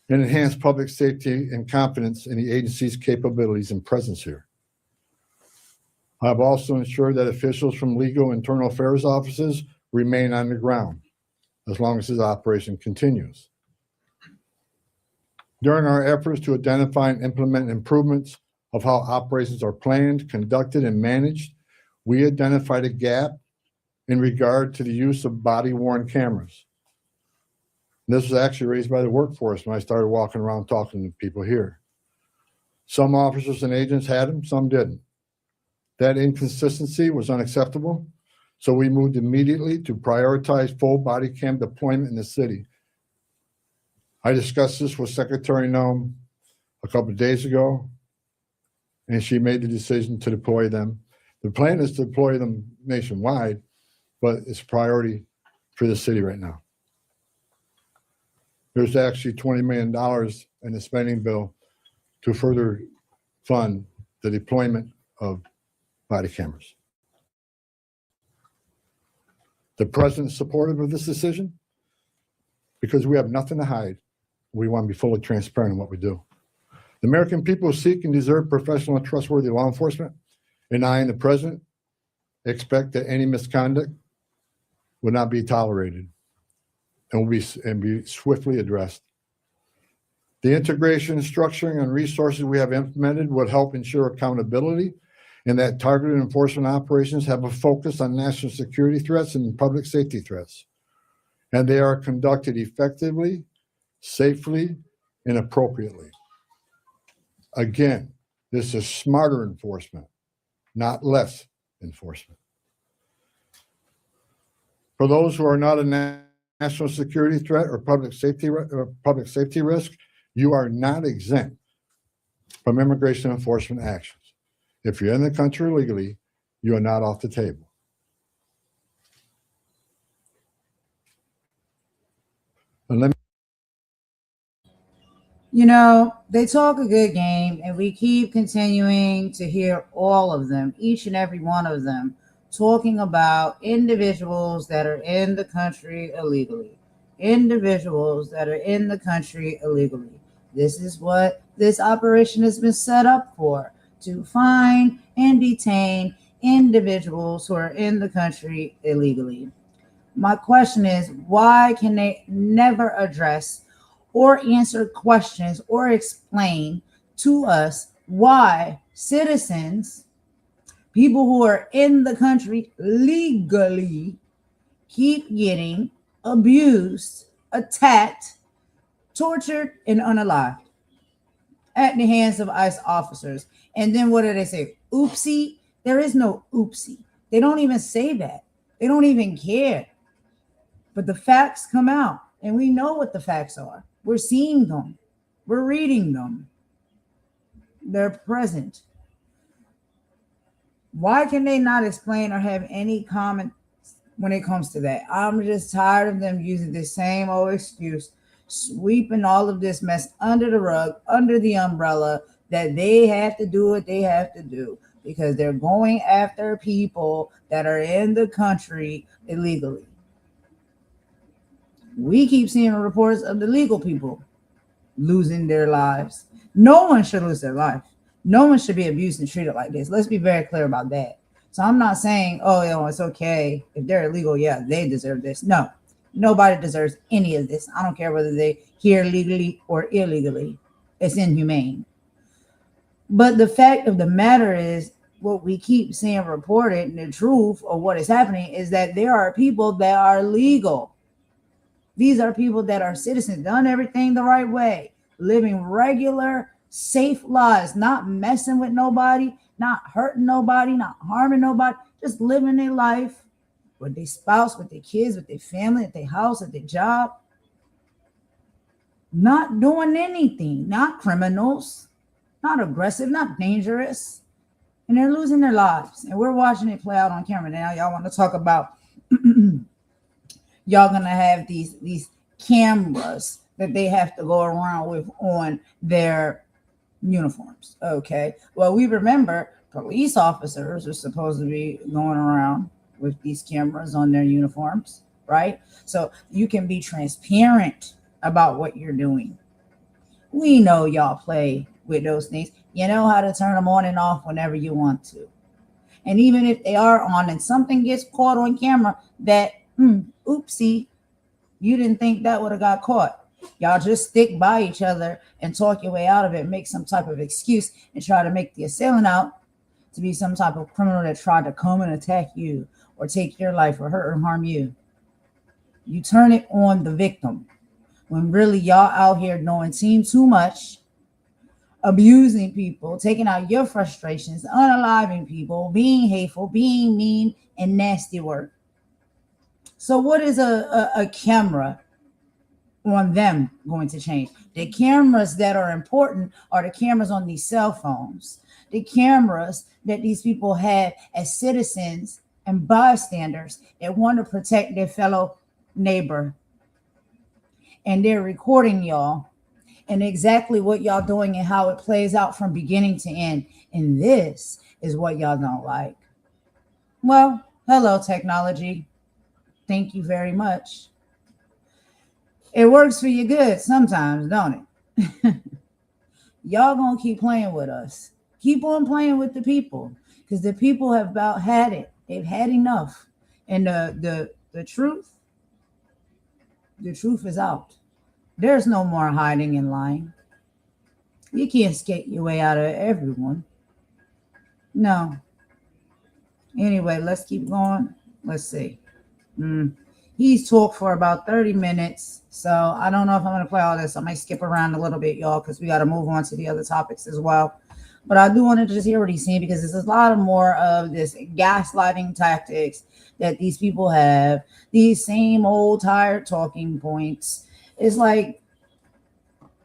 and enhance public safety and confidence in the agency's capabilities and presence here. I've also ensured that officials from legal internal affairs offices remain on the ground as long as this operation continues. During our efforts to identify and implement improvements of how operations are planned, conducted, and managed, we identified a gap in regard to the use of body-worn cameras. This was actually raised by the workforce when I started walking around talking to people here. Some officers and agents had them, some didn't. That inconsistency was unacceptable, so we moved immediately to prioritize full body cam deployment in the city. I discussed this with Secretary Noem a couple of days ago, and she made the decision to deploy them. The plan is to deploy them nationwide, but it's a priority for the city right now. There's actually $20 million in the spending bill to further fund the deployment of body cameras. The president is supportive of this decision because we have nothing to hide. We want to be fully transparent in what we do. The American people seek and deserve professional and trustworthy law enforcement, and I and the president expect that any misconduct will not be tolerated and will be swiftly addressed. The integration, structuring, and resources we have implemented would help ensure accountability and that targeted enforcement operations have a focus on national security threats and public safety threats, and they are conducted effectively, safely, and appropriately. Again, this is smarter enforcement, not less enforcement. For those who are not a national security threat or public safety risk, you are not exempt from immigration enforcement actions. If you're in the country illegally, you are not off the table. And let me You know, they talk a good game, and we keep continuing to hear all of them, each and every one of them, talking about individuals that are in the country illegally. Individuals that are in the country illegally. This is what this operation has been set up for, to find and detain individuals who are in the country illegally. My question is, why can they never address or answer questions or explain to us why citizens, people who are in the country legally, keep getting abused, attacked, tortured, and unalived at the hands of ICE officers? And then what do they say? Oopsie. There is no oopsie. They don't even say that. They don't even care. But the facts come out, and we know what the facts are. We're seeing them. We're reading them. They're present. Why can they not explain or have any comment when it comes to that? I'm just tired of them using the same old excuse, sweeping all of this mess under the rug, under the umbrella, that they have to do what they have to do because they're going after people that are in the country illegally. We keep seeing reports of the legal people losing their lives. No one should lose their life. No one should be abused and treated like this. Let's be very clear about that. So I'm not saying, oh, you know, it's okay. If they're illegal, yeah, they deserve this. No, nobody deserves any of this. I don't care whether they're here legally or illegally. It's inhumane. But the fact of the matter is, what we keep seeing reported, and the truth of what is happening is that there are people that are legal. These are people that are citizens, done everything the right way, living regular, safe lives, not messing with nobody, not hurting nobody, not harming nobody, just living their life with their spouse, with their kids, with their family, at their house, at their job. Not doing anything, not criminals, not aggressive, not dangerous. And they're losing their lives. And we're watching it play out on camera. Now y'all want to talk about y'all gonna have these cameras that they have to go around with on their uniforms. Okay. Well, we remember police officers are supposed to be going around with these cameras on their uniforms, right? So you can be transparent about what you're doing. We know y'all play with those things. You know how to turn them on and off whenever you want to. And even if they are on and something gets caught on camera that oopsie, you didn't think that would have got caught. Y'all just stick by each other and talk your way out of it, make some type of excuse and try to make the assailant out to be some type of criminal that tried to come and attack you or take your life or hurt or harm you. You turn it on the victim when really y'all out here doing too much, abusing people, taking out your frustrations, unaliving people, being hateful, being mean, and nasty work. So what is a camera on them going to change? The cameras that are important are the cameras on these cell phones. The cameras that these people have as citizens and bystanders that want to protect their fellow neighbor. And they're recording y'all and exactly what y'all doing and how it plays out from beginning to end. And this is what y'all don't like. Well, hello, technology. Thank you very much. It works for your good sometimes, don't it? Y'all gonna keep playing with us. Keep on playing with the people because the people have about had it. They've had enough. And the truth is out. There's no more hiding and lying. You can't skate your way out of everyone. No. Anyway, let's keep going. Let's see. He's talked for about 30 minutes. So I don't know if I'm going to play all this. I might skip around a little bit, y'all, because we got to move on to the other topics as well. But I do want to just hear what he's saying because there's a lot more of this gaslighting tactics that these people have. These same old tired talking points. It's like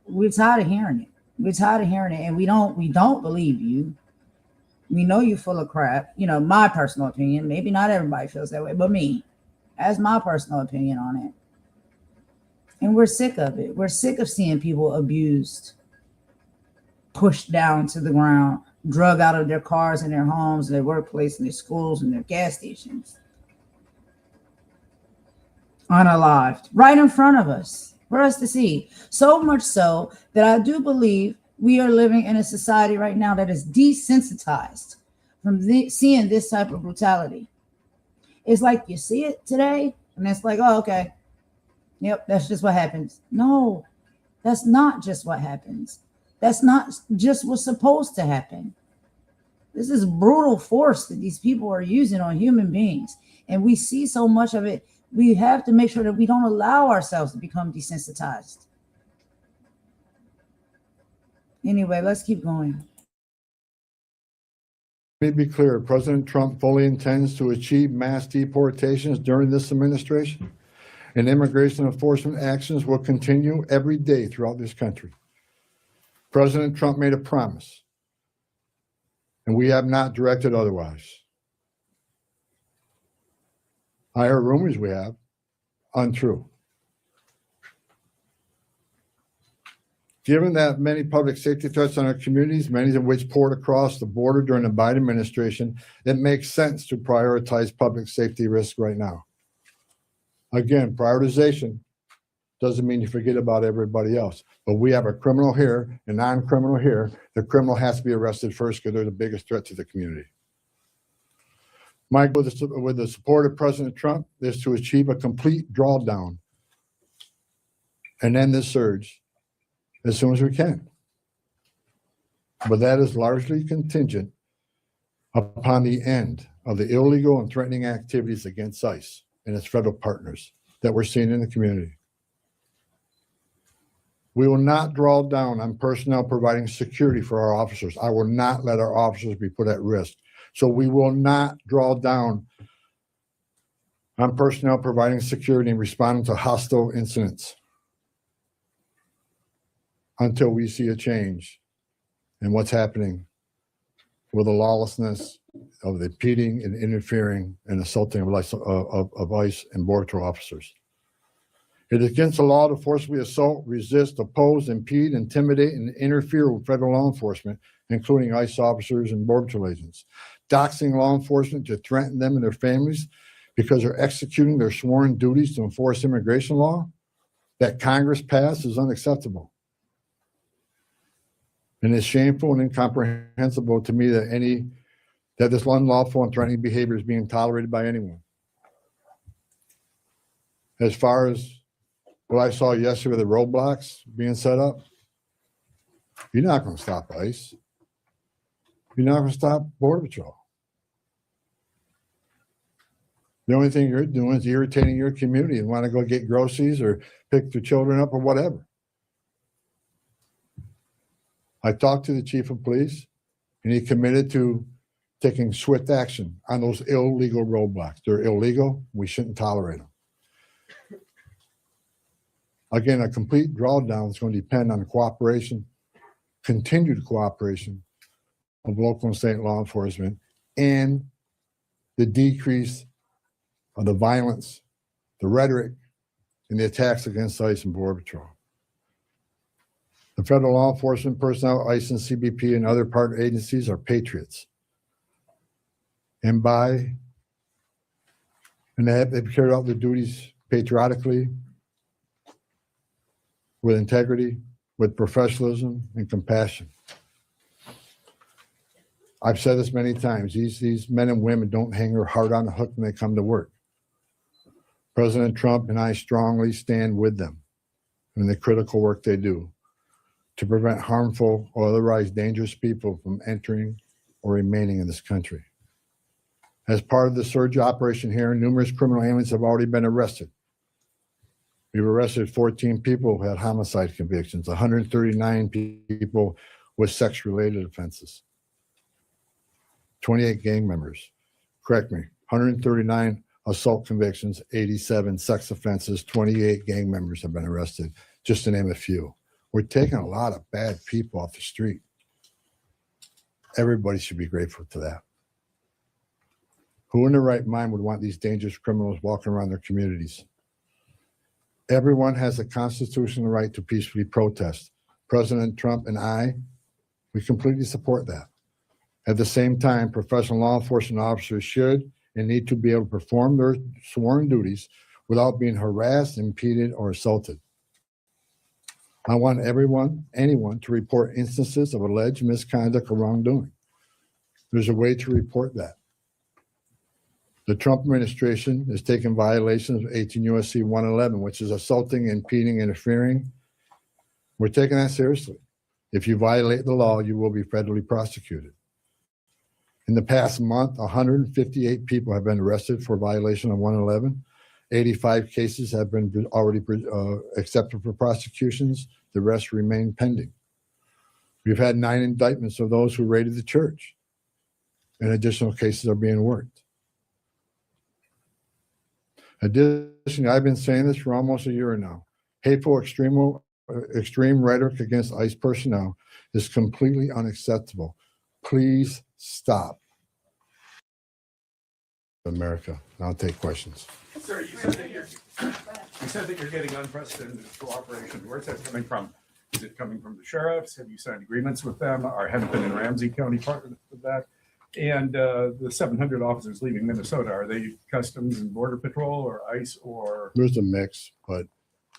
we're tired of hearing it. We're tired of hearing it, and we don't believe you. We know you're full of crap. You know, my personal opinion. Maybe not everybody feels that way, but me, as my personal opinion on it. And we're sick of it. We're sick of seeing people abused, pushed down to the ground, drug out of their cars and their homes, and their workplace, and their schools, and their gas stations. Unalived, right in front of us, for us to see. So much so that I do believe we are living in a society right now that is desensitized from seeing this type of brutality. It's like you see it today, and it's like, oh, okay. Yep, that's just what happens. No, that's not just what happens. That's not just what's supposed to happen. This is brutal force that these people are using on human beings. And we see so much of it. We have to make sure that we don't allow ourselves to become desensitized. Anyway, let's keep going. Let me be clear, President Trump fully intends to achieve mass deportations during this administration, and immigration enforcement actions will continue every day throughout this country. President Trump made a promise, and we have not directed otherwise. I heard rumors we have, untrue. Given that many public safety threats on our communities, many of which poured across the border during the Biden administration, it makes sense to prioritize public safety risks right now. Again, prioritization doesn't mean you forget about everybody else. But we have a criminal here, a non-criminal here. The criminal has to be arrested first because they're the biggest threat to the community. My goal with the support of President Trump is to achieve a complete drawdown and end this surge as soon as we can. But that is largely contingent upon the end of the illegal and threatening activities against ICE and its federal partners that we're seeing in the community. We will not draw down on personnel providing security for our officers. I will not let our officers be put at risk. So we will not draw down on personnel providing security and responding to hostile incidents until we see a change in what's happening with the lawlessness of the impeding and interfering and assaulting of ICE and Border Patrol officers. It is against the law to forcibly assault, resist, oppose, impede, intimidate, and interfere with federal law enforcement, including ICE officers and Border Patrol agents. Doxing law enforcement to threaten them and their families because they're executing their sworn duties to enforce immigration law that Congress passed is unacceptable. And it's shameful and incomprehensible to me that this unlawful and threatening behavior is being tolerated by anyone. As far as what I saw yesterday, the roadblocks being set up, you're not going to stop ICE. You're not going to stop Border Patrol. The only thing you're doing is irritating your community and want to go get groceries or pick their children up or whatever. I talked to the chief of police, and he committed to taking swift action on those illegal roadblocks. They're illegal. We shouldn't tolerate them. Again, a complete drawdown is going to depend on the cooperation, continued cooperation of local and state law enforcement and the decrease of the violence, the rhetoric, and the attacks against ICE and Border Patrol. The federal law enforcement personnel, ICE and CBP and other partner agencies are patriots. And they've carried out their duties patriotically, with integrity, with professionalism and compassion. I've said this many times, these men and women don't hang their heart on the hook when they come to work. President Trump and I strongly stand with them in the critical work they do to prevent harmful or otherwise dangerous people from entering or remaining in this country. As part of the surge operation here, numerous criminal aliens have already been arrested. We've arrested 14 people who had homicide convictions, 139 people with sex-related offenses, 28 gang members, 139 assault convictions, 87 sex offenses, 28 gang members have been arrested, just to name a few. We're taking a lot of bad people off the street. Everybody should be grateful to that. Who in their right mind would want these dangerous criminals walking around their communities? Everyone has a constitutional right to peacefully protest. President Trump and I, we completely support that. At the same time, professional law enforcement officers should and need to be able to perform their sworn duties without being harassed, impeded, or assaulted. I want anyone to report instances of alleged misconduct or wrongdoing. There's a way to report that. The Trump administration is taking violations of 18 U.S.C. 111, which is assaulting, impeding, interfering. We're taking that seriously. If you violate the law, you will be federally prosecuted. In the past month, 158 people have been arrested for violation of 111. 85 cases have been already accepted for prosecutions. The rest remain pending. We've had 9 indictments of those who raided the church, and additional cases are being worked. Additionally, I've been saying this for almost a year now. Hateful, extreme rhetoric against ICE personnel is completely unacceptable. Please stop. America. I'll take questions. Sir, you said that you're getting unprecedented cooperation. Where's that coming from? Is it coming from the sheriffs? Have you signed agreements with them? Are Hennepin and Ramsey County part of that? And the 700 officers leaving Minnesota, are they Customs and Border Patrol or ICE or? There's a mix, but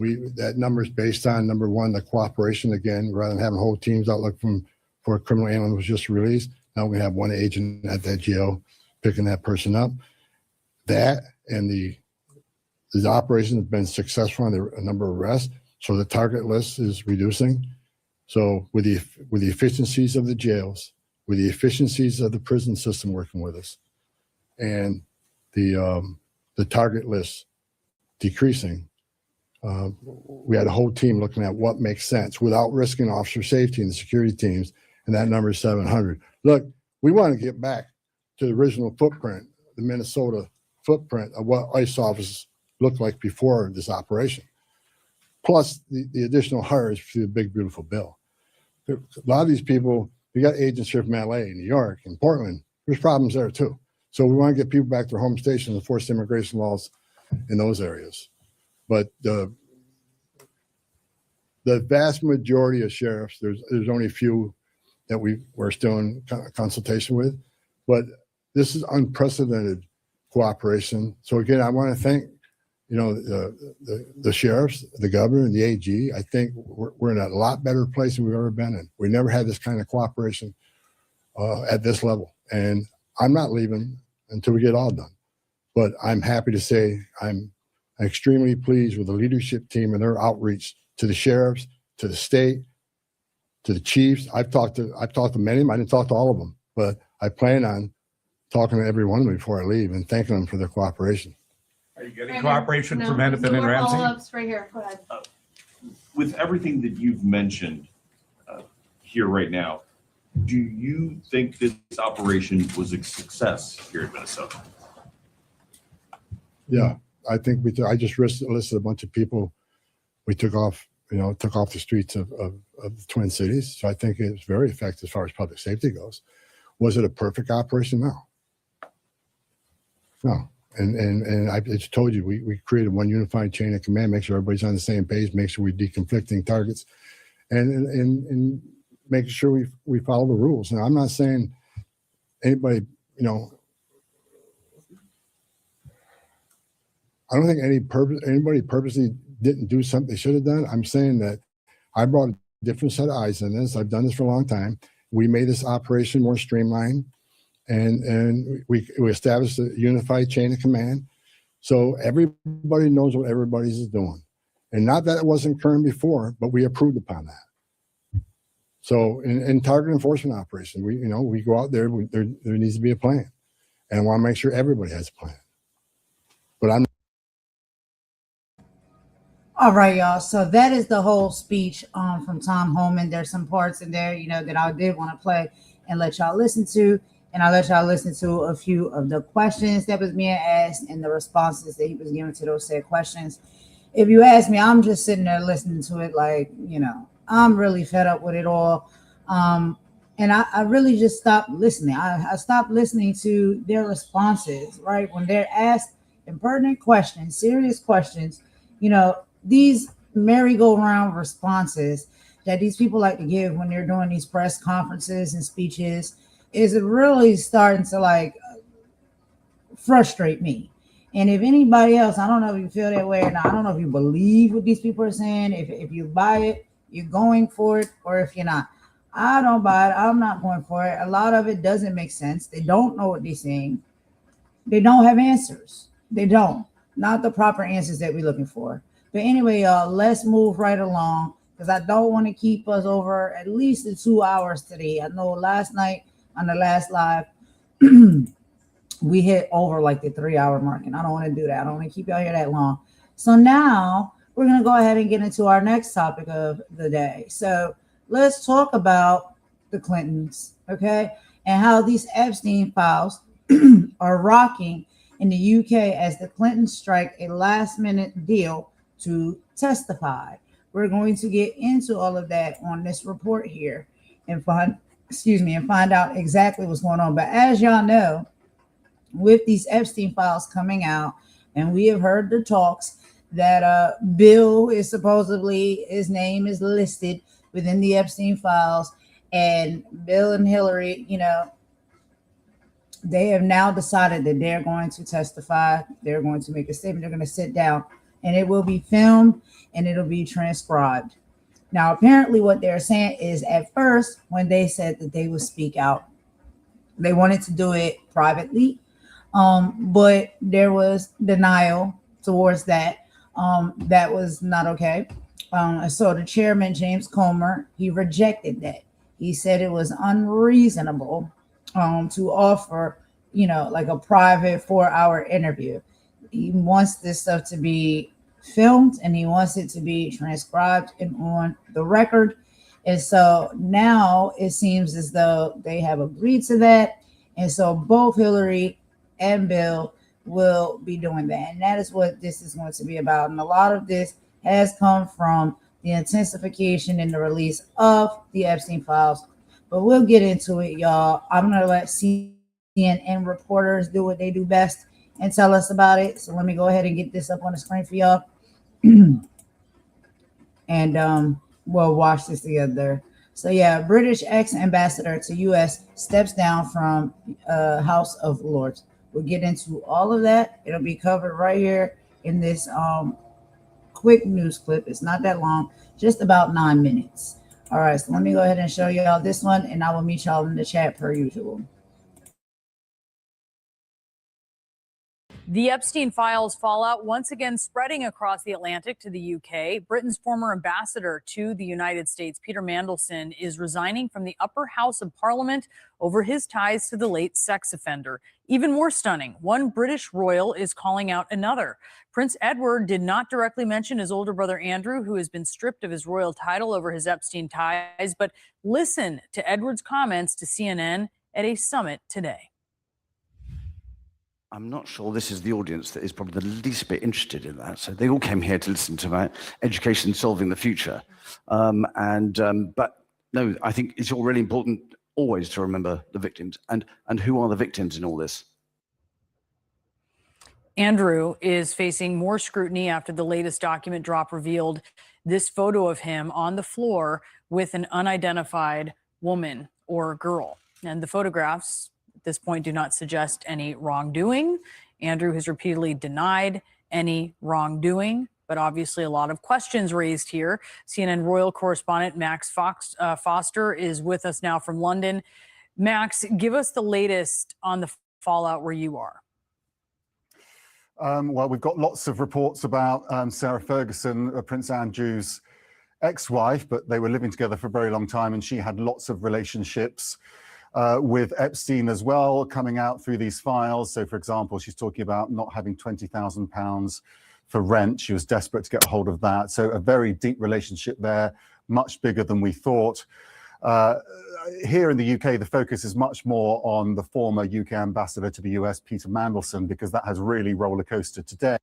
that number is based on, number one, the cooperation again, rather than having whole teams out looking for a criminal alien was just released. Now we have one agent at that jail picking that person up. That and the operation has been successful on a number of arrests, so the target list is reducing. So with the efficiencies of the jails, with the efficiencies of the prison system working with us, and the target list decreasing, we had a whole team looking at what makes sense without risking officer safety and the security teams, and that number is 700. Look, we want to get back to the original footprint, the Minnesota footprint of what ICE officers looked like before this operation, plus the additional hires through the big, beautiful bill. A lot of these people, we got agents here from LA, New York, and Portland. There's problems there too. So we want to get people back to their home stations and force immigration laws in those areas. But the vast majority of sheriffs, there's only a few that we're still in consultation with, but this is unprecedented cooperation. So again, I want to thank, the sheriffs, the governor, and the AG. I think we're in a lot better place than we've ever been in. We never had this kind of cooperation at this level, and I'm not leaving until we get all done. But I'm happy to say I'm extremely pleased with the leadership team and their outreach to the sheriffs, to the state, to the chiefs. I've talked to many of them. I didn't talk to all of them, but I plan on talking to every one of them before I leave and thanking them for their cooperation. Are you getting cooperation from Hennepin and Ramsey? Follow-ups right here. Go ahead. With everything that you've mentioned here right now, do you think this operation was a success here in Minnesota? Yeah, I think I just listed a bunch of people we took off the streets of the Twin Cities. So I think it was very effective as far as public safety goes. Was it a perfect operation? No. And I just told you, we created one unified chain of command, make sure everybody's on the same page, make sure we deconflicting targets, and make sure we follow the rules. Now, I'm not saying anybody, I don't think anybody purposely didn't do something they should have done. I'm saying that I brought a different set of eyes in this. I've done this for a long time. We made this operation more streamlined. And we established a unified chain of command, so everybody knows what everybody's doing. And not that it wasn't current before, but we approved upon that. So in target enforcement operation, we go out there. There needs to be a plan, and I want to make sure everybody has a plan. But I'm. All right, y'all. So that is the whole speech from Tom Homan. There's some parts in there, that I did want to play and let y'all listen to. And I'll let y'all listen to a few of the questions that was being asked and the responses that he was giving to those said questions. If you ask me, I'm just sitting there listening to it like, I'm really fed up with it all. And I really just stopped listening. I stopped listening to their responses, right? When they're asked impertinent questions, serious questions, these merry-go-round responses that these people like to give when they're doing these press conferences and speeches is really starting to like frustrate me. And if anybody else, I don't know if you feel that way or not. I don't know if you believe what these people are saying. If you buy it, you're going for it, or if you're not. I don't buy it. I'm not going for it. A lot of it doesn't make sense. They don't know what they're saying. They don't have answers. They don't. Not the proper answers that we're looking for. But anyway, y'all, let's move right along because I don't want to keep us over at least the 2 hours today. I know last night on the last live, we hit over like the 3 hour mark, and I don't want to do that. I don't want to keep y'all here that long. So now we're going to go ahead and get into our next topic of the day. So let's talk about the Clintons, okay, and how these Epstein files are rocking in the UK as the Clintons strike a last-minute deal to testify. We're going to get into all of that on this report here and find out exactly what's going on. But as y'all know, with these Epstein files coming out, and we have heard the talks that Bill is supposedly, his name is listed within the Epstein files, and Bill and Hillary, they have now decided that they're going to testify. They're going to make a statement. They're going to sit down, and it will be filmed and it'll be transcribed. Now, apparently what they're saying is at first, when they said that they would speak out, they wanted to do it privately, but there was denial towards that. That was not okay. So the chairman, James Comer, he rejected that. He said it was unreasonable to offer, like a private 4-hour interview. He wants this stuff to be filmed and he wants it to be transcribed and on the record. And so now it seems as though they have agreed to that. And so both Hillary and Bill will be doing that. And that is what this is going to be about. And a lot of this has come from the intensification in the release of the Epstein files. But we'll get into it, y'all. I'm going to let CNN reporters do what they do best and tell us about it. So let me go ahead and get this up on the screen for y'all. And we'll watch this together. So yeah, British ex-ambassador to U.S. steps down from House of Lords. We'll get into all of that. It'll be covered right here in this quick news clip. It's not that long, just about 9 minutes. All right, so let me go ahead and show y'all this one, and I will meet y'all in the chat per usual. The Epstein files fallout once again spreading across the Atlantic to the UK. Britain's former ambassador to the United States, Peter Mandelson, is resigning from the upper house of Parliament over his ties to the late sex offender. Even more stunning, one British royal is calling out another. Prince Edward did not directly mention his older brother Andrew, who has been stripped of his royal title over his Epstein ties. But listen to Edward's comments to CNN at a summit today. I'm not sure this is the audience that is probably the least bit interested in that. So they all came here to listen to about education solving the future. But no, I think it's all really important always to remember the victims and who are the victims in all this. Andrew is facing more scrutiny after the latest document drop revealed this photo of him on the floor with an unidentified woman or girl. And the photographs at this point do not suggest any wrongdoing. Andrew has repeatedly denied any wrongdoing, but obviously a lot of questions raised here. CNN royal correspondent Max Foster is with us now from London. Max, give us the latest on the fallout where you are. Well, we've got lots of reports about Sarah Ferguson, Prince Andrew's ex-wife, but they were living together for a very long time, and she had lots of relationships with Epstein as well, coming out through these files. So, for example, she's talking about not having £20,000 for rent. She was desperate to get a hold of that. So a very deep relationship there, much bigger than we thought. Here in the UK, the focus is much more on the former UK ambassador to the US, Peter Mandelson, because that has really roller coastered today.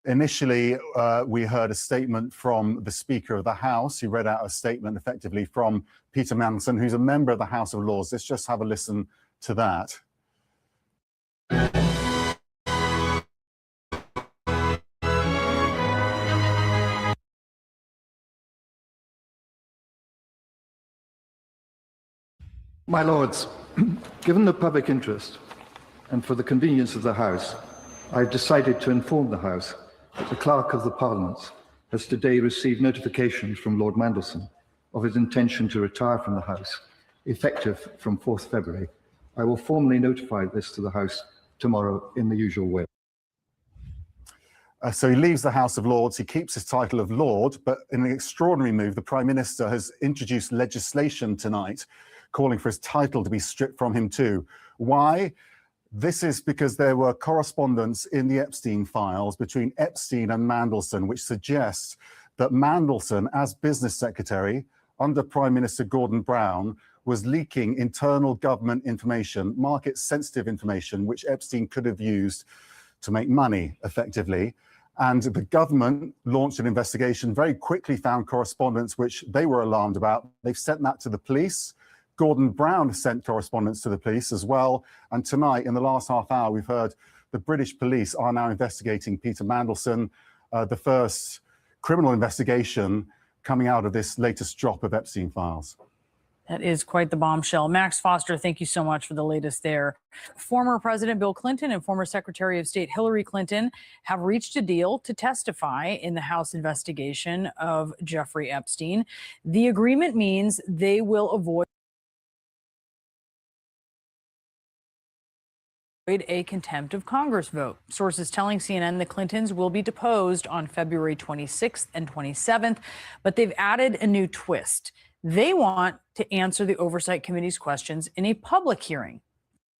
Initially, we heard a statement from the Speaker of the House. He read out a statement effectively from Peter Mandelson, who's a member of the House of Lords. Let's just have a listen to that. My Lords, given the public interest and for the convenience of the House, I've decided to inform the House that the Clerk of the Parliament has today received notifications from Lord Mandelson of his intention to retire from the House, effective from 4th February. I will formally notify this to the House tomorrow in the usual way. So he leaves the House of Lords, he keeps his title of Lord, but in an extraordinary move, the Prime Minister has introduced legislation tonight calling for his title to be stripped from him too. Why? This is because there were correspondence in the Epstein files between Epstein and Mandelson, which suggests that Mandelson, as business secretary under Prime Minister Gordon Brown, was leaking internal government information, market-sensitive information, which Epstein could have used to make money, effectively. And the government launched an investigation, very quickly found correspondence which they were alarmed about. They've sent that to the police. Gordon Brown sent correspondence to the police as well. And tonight, in the last half hour, we've heard the British police are now investigating Peter Mandelson, the first criminal investigation coming out of this latest drop of Epstein files. That is quite the bombshell. Max Foster, thank you so much for the latest there. Former President Bill Clinton and former Secretary of State Hillary Clinton have reached a deal to testify in the House investigation of Jeffrey Epstein. The agreement means they will avoid a contempt of Congress vote. Sources telling CNN the Clintons will be deposed on February 26th and 27th, but they've added a new twist. They want to answer the Oversight Committee's questions in a public hearing.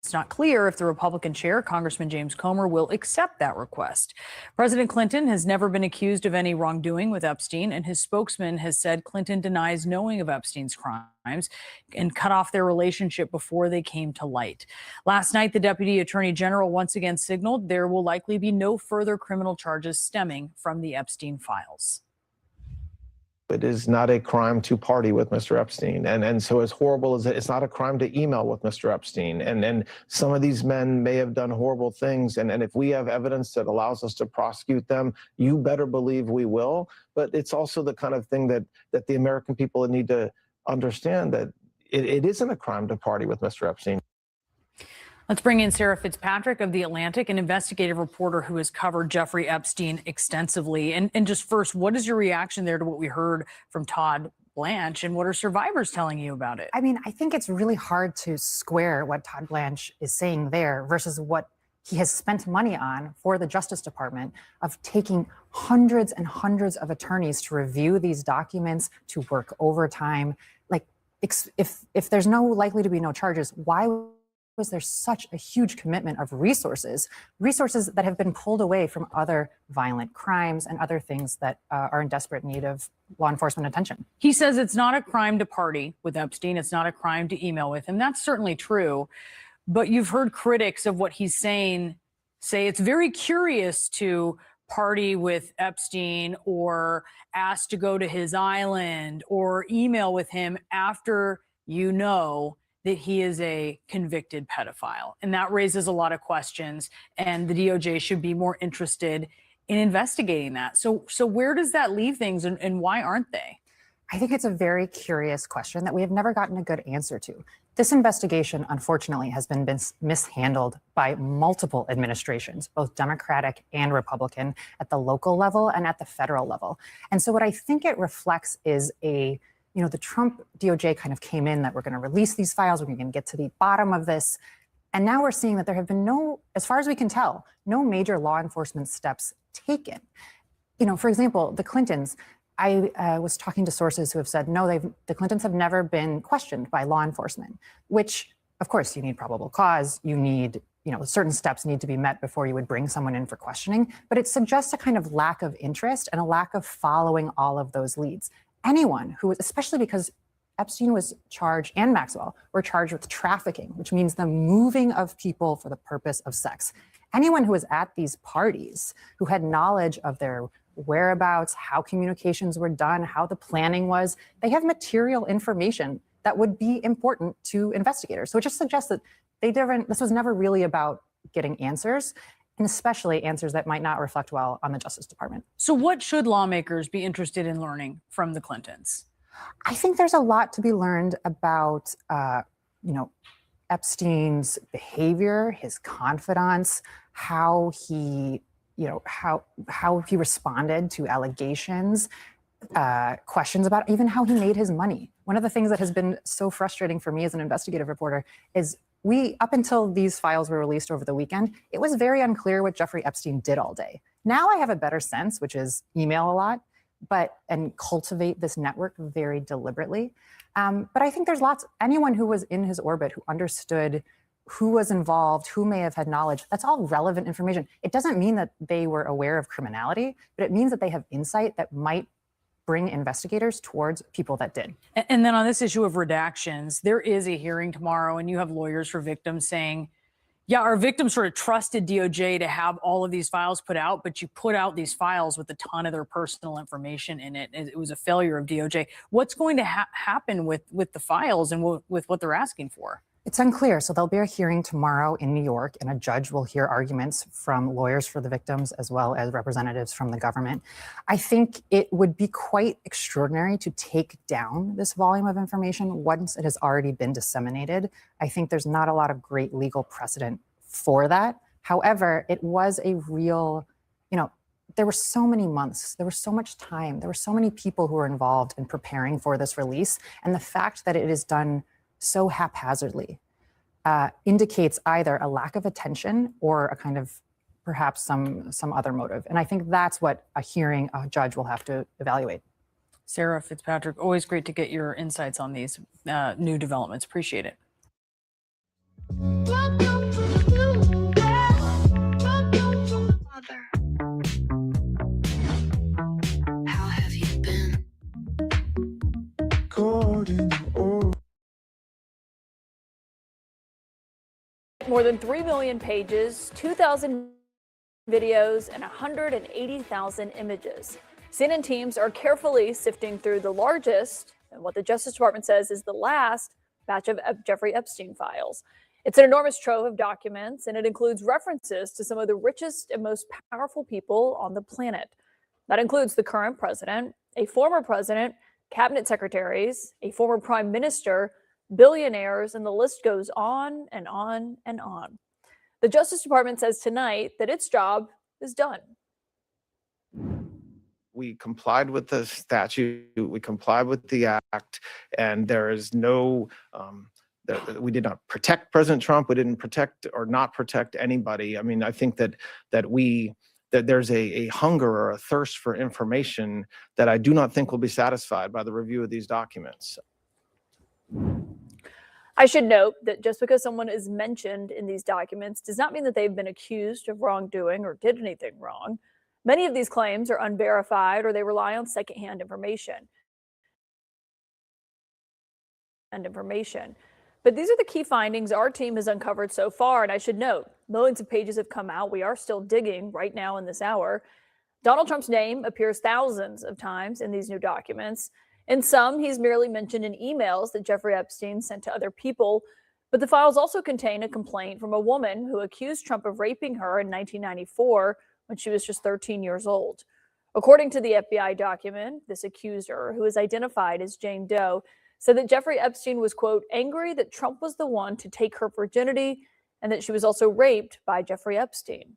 It's not clear if the Republican chair, Congressman James Comer, will accept that request. President Clinton has never been accused of any wrongdoing with Epstein, and his spokesman has said Clinton denies knowing of Epstein's crimes and cut off their relationship before they came to light. Last night, the Deputy Attorney General once again signaled there will likely be no further criminal charges stemming from the Epstein files. It is not a crime to party with Mr. Epstein. And so as horrible as it's not a crime to email with Mr. Epstein. And some of these men may have done horrible things. And if we have evidence that allows us to prosecute them, you better believe we will. But it's also the kind of thing that the American people need to understand, that it isn't a crime to party with Mr. Epstein. Let's bring in Sarah Fitzpatrick of The Atlantic, an investigative reporter who has covered Jeffrey Epstein extensively. And just first, what is your reaction there to what we heard from Todd Blanche, and what are survivors telling you about it? I mean, I think it's really hard to square what Todd Blanche is saying there versus what he has spent money on for the Justice Department, of taking hundreds and hundreds of attorneys to review these documents, to work overtime. Like, if there's likely to be no charges, why was there such a huge commitment of resources that have been pulled away from other violent crimes and other things that are in desperate need of law enforcement attention? He says it's not a crime to party with Epstein. It's not a crime to email with him. That's certainly true. But you've heard critics of what he's saying say it's very curious to party with Epstein or ask to go to his island or email with him after you know that he is a convicted pedophile. And that raises a lot of questions, and the DOJ should be more interested in investigating that. So where does that leave things, and why aren't they? I think it's a very curious question that we have never gotten a good answer to. This investigation, unfortunately, has been mishandled by multiple administrations, both Democratic and Republican, at the local level and at the federal level. And so what I think it reflects is the Trump DOJ kind of came in that we're going to release these files, we're going to get to the bottom of this. And now we're seeing that there have been no, as far as we can tell, no major law enforcement steps taken. For example, the Clintons, I was talking to sources who have said, no, the Clintons have never been questioned by law enforcement, which, of course, you need probable cause, you need, certain steps need to be met before you would bring someone in for questioning, but it suggests a kind of lack of interest and a lack of following all of those leads. Anyone who, especially because Epstein was charged, and Maxwell were charged with trafficking, which means the moving of people for the purpose of sex. anyone who was at these parties, who had knowledge of their whereabouts, how communications were done, how the planning was, they have material information that would be important to investigators. So it just suggests that this was never really about getting answers, and especially answers that might not reflect well on the Justice Department. So what should lawmakers be interested in learning from the Clintons? I think there's a lot to be learned about, Epstein's behavior, his confidants, how he responded to allegations, questions about even how he made his money. One of the things that has been so frustrating for me as an investigative reporter is up until these files were released over the weekend, it was very unclear what Jeffrey Epstein did all day. Now I have a better sense, which is email a lot, and cultivate this network very deliberately. But I think there's anyone who was in his orbit, who understood who was involved, who may have had knowledge, that's all relevant information. It doesn't mean that they were aware of criminality, but it means that they have insight that might bring investigators towards people that did. And then on this issue of redactions, there is a hearing tomorrow, and you have lawyers for victims saying, yeah, our victims sort of trusted DOJ to have all of these files put out, but you put out these files with a ton of their personal information in it. It was a failure of DOJ. What's going to happen with the files and with what they're asking for? It's unclear. So there'll be a hearing tomorrow in New York, and a judge will hear arguments from lawyers for the victims as well as representatives from the government. I think it would be quite extraordinary to take down this volume of information once it has already been disseminated. I think there's not a lot of great legal precedent for that. However, it was a real, there were so many months, there was so much time, there were so many people who were involved in preparing for this release. And the fact that it is done so haphazardly indicates either a lack of attention or a kind of perhaps some other motive. And I think that's what a judge will have to evaluate. Sarah Fitzpatrick, always great to get your insights on these new developments. Appreciate it. How have you been? More than 3 million pages, 2,000 videos, and 180,000 images. CNN teams are carefully sifting through the largest, and what the Justice Department says is the last, batch of Jeffrey Epstein files. It's an enormous trove of documents, and it includes references to some of the richest and most powerful people on the planet. That includes the current president, a former president, cabinet secretaries, a former prime minister, billionaires, and the list goes on and on and on. The Justice Department says tonight that its job is done. We complied with the statute, we complied with the act, and there is no, we did not protect President Trump, we didn't protect or not protect anybody. I mean, I think that there's a hunger or a thirst for information that I do not think will be satisfied by the review of these documents. I should note that just because someone is mentioned in these documents does not mean that they've been accused of wrongdoing or did anything wrong. Many of these claims are unverified or they rely on secondhand information. But these are the key findings our team has uncovered so far, and I should note, millions of pages have come out. We are still digging right now in this hour. Donald Trump's name appears thousands of times in these new documents. In some, he's merely mentioned in emails that Jeffrey Epstein sent to other people, but the files also contain a complaint from a woman who accused Trump of raping her in 1994 when she was just 13 years old. According to the FBI document, this accuser, who is identified as Jane Doe, said that Jeffrey Epstein was, quote, angry that Trump was the one to take her virginity and that she was also raped by Jeffrey Epstein.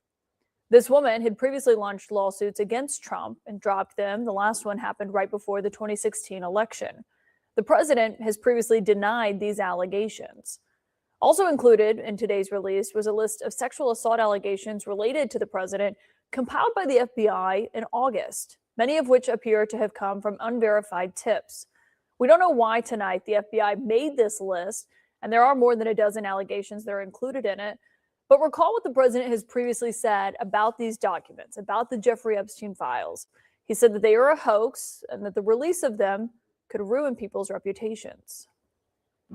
This woman had previously launched lawsuits against Trump and dropped them. The last one happened right before the 2016 election. The president has previously denied these allegations. Also included in today's release was a list of sexual assault allegations related to the president compiled by the FBI in August, many of which appear to have come from unverified tips. We don't know why tonight the FBI made this list, and there are more than a dozen allegations that are included in it. But recall what the president has previously said about these documents, about the Jeffrey Epstein files. He said that they are a hoax and that the release of them could ruin people's reputations.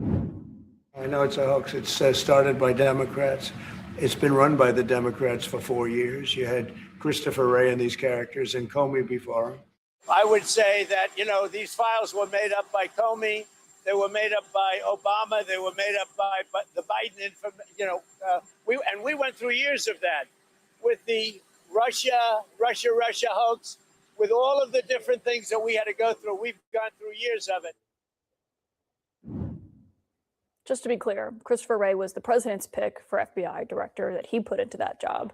I know it's a hoax. It's started by Democrats. It's been run by the Democrats for 4 years. You had Christopher Wray and these characters and Comey before him. I would say that, these files were made up by Comey. They were made up by Obama. They were made up by the Biden, we went through years of that with the Russia hoax, with all of the different things that we had to go through. We've gone through years of it. Just to be clear, Christopher Wray was the president's pick for FBI director that he put into that job.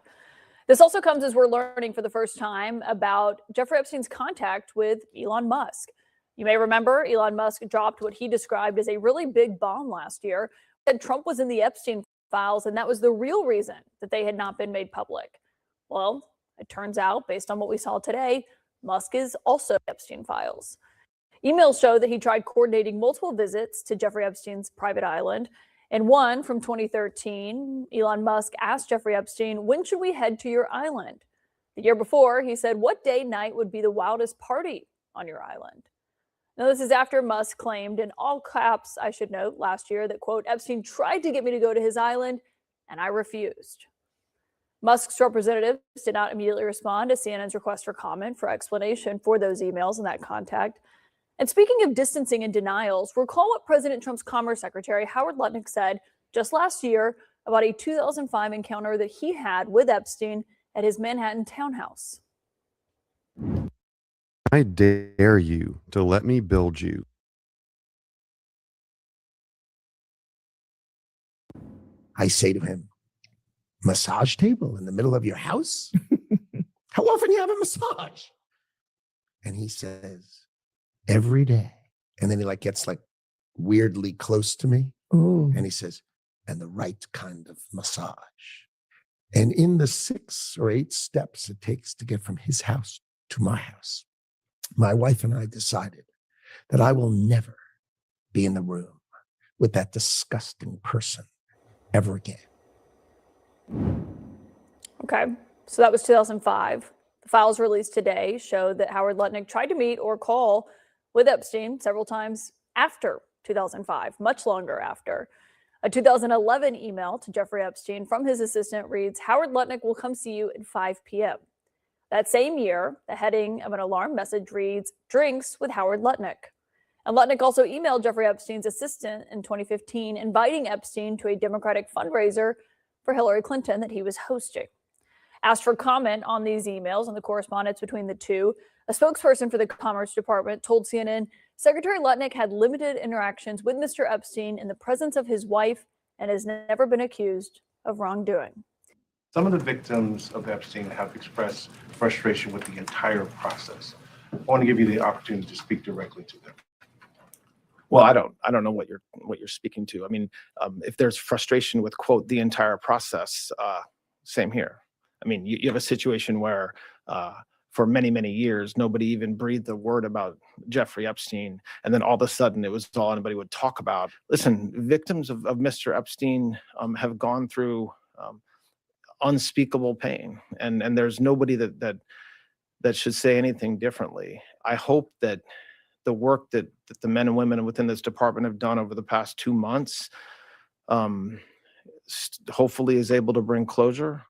This also comes as we're learning for the first time about Jeffrey Epstein's contact with Elon Musk. You may remember Elon Musk dropped what he described as a really big bomb last year. Said Trump was in the Epstein files, and that was the real reason that they had not been made public. Well, it turns out, based on what we saw today, Musk is also in the Epstein files. Emails show that he tried coordinating multiple visits to Jeffrey Epstein's private island. In one from 2013, Elon Musk asked Jeffrey Epstein, "When should we head to your island?" The year before, he said, "What day night would be the wildest party on your island?" Now, this is after Musk claimed, in all caps, I should note, last year that, quote, "Epstein tried to get me to go to his island, and I refused." Musk's representatives did not immediately respond to CNN's request for comment for explanation for those emails and that contact. And speaking of distancing and denials, recall what President Trump's Commerce Secretary Howard Lutnick said just last year about a 2005 encounter that he had with Epstein at his Manhattan townhouse. I dare you to let me build you. I say to him, "Massage table in the middle of your house? How often do you have a massage?" And he says, "Every day." And then he gets weirdly close to me. Ooh. And he says, "And the right kind of massage." And in the 6 or 8 steps it takes to get from his house to my house, my wife and I decided that I will never be in the room with that disgusting person ever again. Okay, so that was 2005. The files released today show that Howard Lutnick tried to meet or call with Epstein several times after 2005, much longer after. A 2011 email to Jeffrey Epstein from his assistant reads, "Howard Lutnick will come see you at 5 p.m. That same year, the heading of an alarm message reads, "Drinks with Howard Lutnick." And Lutnick also emailed Jeffrey Epstein's assistant in 2015, inviting Epstein to a Democratic fundraiser for Hillary Clinton that he was hosting. Asked for comment on these emails and the correspondence between the two, a spokesperson for the Commerce Department told CNN Secretary Lutnick had limited interactions with Mr. Epstein in the presence of his wife and has never been accused of wrongdoing. Some of the victims of Epstein have expressed frustration with the entire process. I want to give you the opportunity to speak directly to them. Well, I don't know what you're speaking to. I mean, if there's frustration with, quote, the entire process, same here. I mean, you have a situation where for many, many years, nobody even breathed a word about Jeffrey Epstein. And then all of a sudden, it was all anybody would talk about. Listen, victims of Mr. Epstein have gone through unspeakable pain. And there's nobody that should say anything differently. I hope that the work that the men and women within this department have done over the past 2 months hopefully is able to bring closure.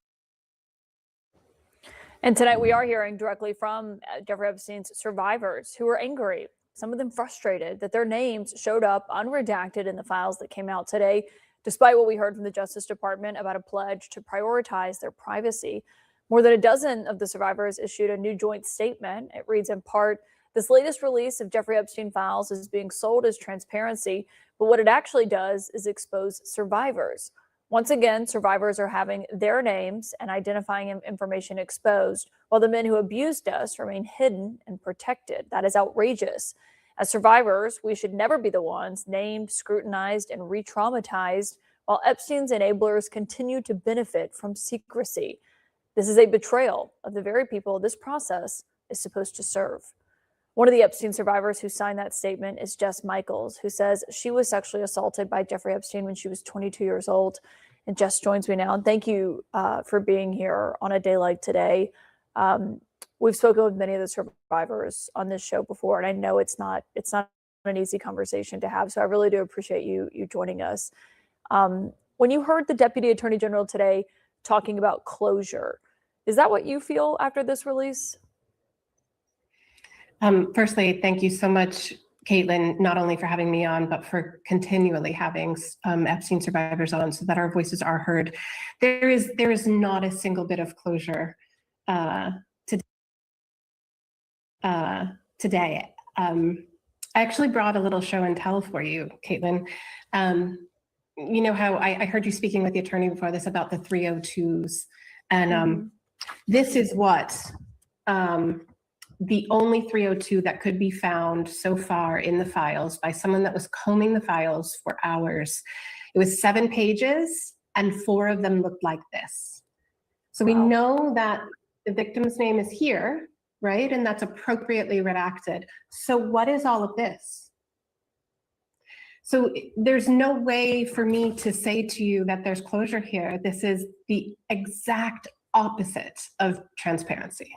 And tonight we are hearing directly from Jeffrey Epstein's survivors who are angry, some of them frustrated that their names showed up unredacted in the files that came out today, despite what we heard from the Justice Department about a pledge to prioritize their privacy. More than a dozen of the survivors issued a new joint statement. It reads in part, "This latest release of Jeffrey Epstein files is being sold as transparency, but what it actually does is expose survivors. Once again, survivors are having their names and identifying information exposed, while the men who abused us remain hidden and protected. That is outrageous. As survivors, we should never be the ones named, scrutinized, and re-traumatized, while Epstein's enablers continue to benefit from secrecy. This is a betrayal of the very people this process is supposed to serve." One of the Epstein survivors who signed that statement is Jess Michaels, who says she was sexually assaulted by Jeffrey Epstein when she was 22 years old. And Jess joins me now. And thank you for being here on a day like today. We've spoken with many of the survivors on this show before, and I know it's not an easy conversation to have. So I really do appreciate you joining us. When you heard the Deputy Attorney General today talking about closure. Is that what you feel after this release? Firstly, thank you so much, Caitlin, not only for having me on, but for continually having Epstein survivors on so that our voices are heard. There is not a single bit of closure today. I actually brought a little show and tell for you, Caitlin. You know how I heard you speaking with the attorney before this about the 302s, and this is what the only 302 that could be found so far in the files by someone that was combing the files for hours. It was 7 pages, and 4 of them looked like this. So we know that the victim's name is here, right? And that's appropriately redacted. So what is all of this? So there's no way for me to say to you that there's closure here. This is the exact opposite of transparency.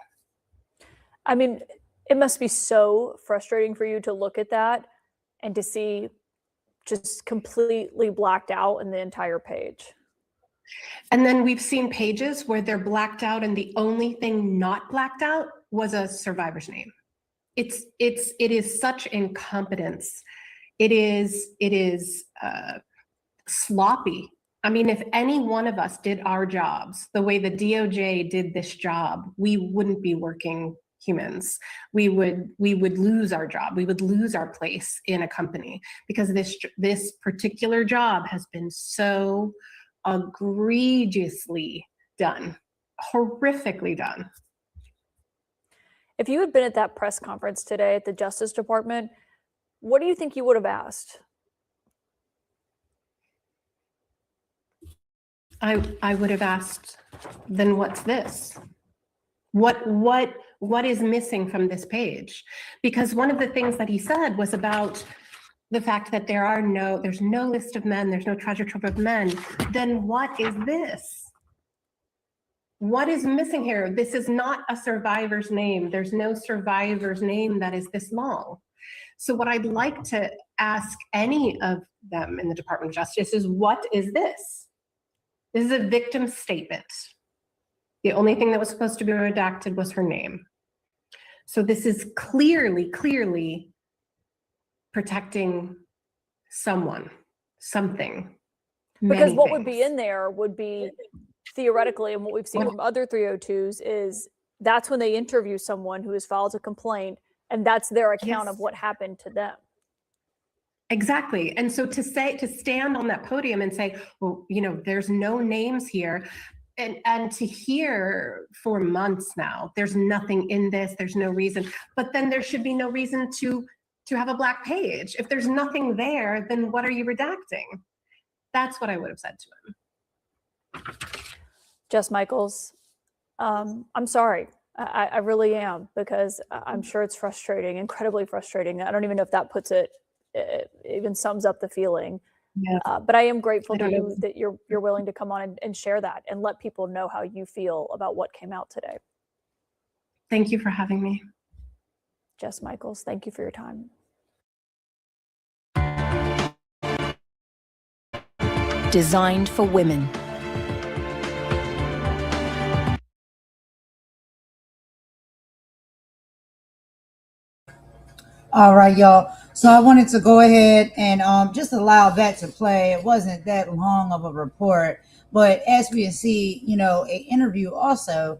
I mean, it must be so frustrating for you to look at that and to see just completely blacked out in the entire page. And then we've seen pages where they're blacked out and the only thing not blacked out was a survivor's name. It is such incompetence. It is sloppy. I mean, if any one of us did our jobs the way the DOJ did this job, we wouldn't be working humans. We would lose our job. We would lose our place in a company because this particular job has been so egregiously done, horrifically done. If you had been at that press conference today at the Justice Department, what do you think you would have asked? I would have asked, then what's this? What is missing from this page? Because one of the things that he said was about the fact that there's no list of men, there's no treasure trove of men. Then what is this? What is missing here? This is not a survivor's name. There's no survivor's name that is this long. So what I'd like to ask any of them in the Department of Justice is, what is this? This is a victim statement. The only thing that was supposed to be redacted was her name. So this is clearly protecting someone, something. Because what would be in there would be theoretically, and what we've seen from other 302s is that's when they interview someone who has filed a complaint, and that's their account of what happened to them. Exactly. And so to stand on that podium and say, well, there's no names here, and to hear for months now, there's nothing in this, there's no reason, but then there should be no reason to have a black page. If there's nothing there, then what are you redacting? That's what I would have said to him. Jess Michaels, I'm sorry. I really am, because I'm sure it's frustrating, incredibly frustrating. I don't even know if that puts it even sums up the feeling. Yeah. But I am grateful to you that you're willing to come on and share that and let people know how you feel about what came out today. Thank you for having me. Jess Michaels, thank you for your time. Designed for women. All right, y'all. So I wanted to go ahead and just allow that to play. It wasn't that long of a report, but as we can see, an interview also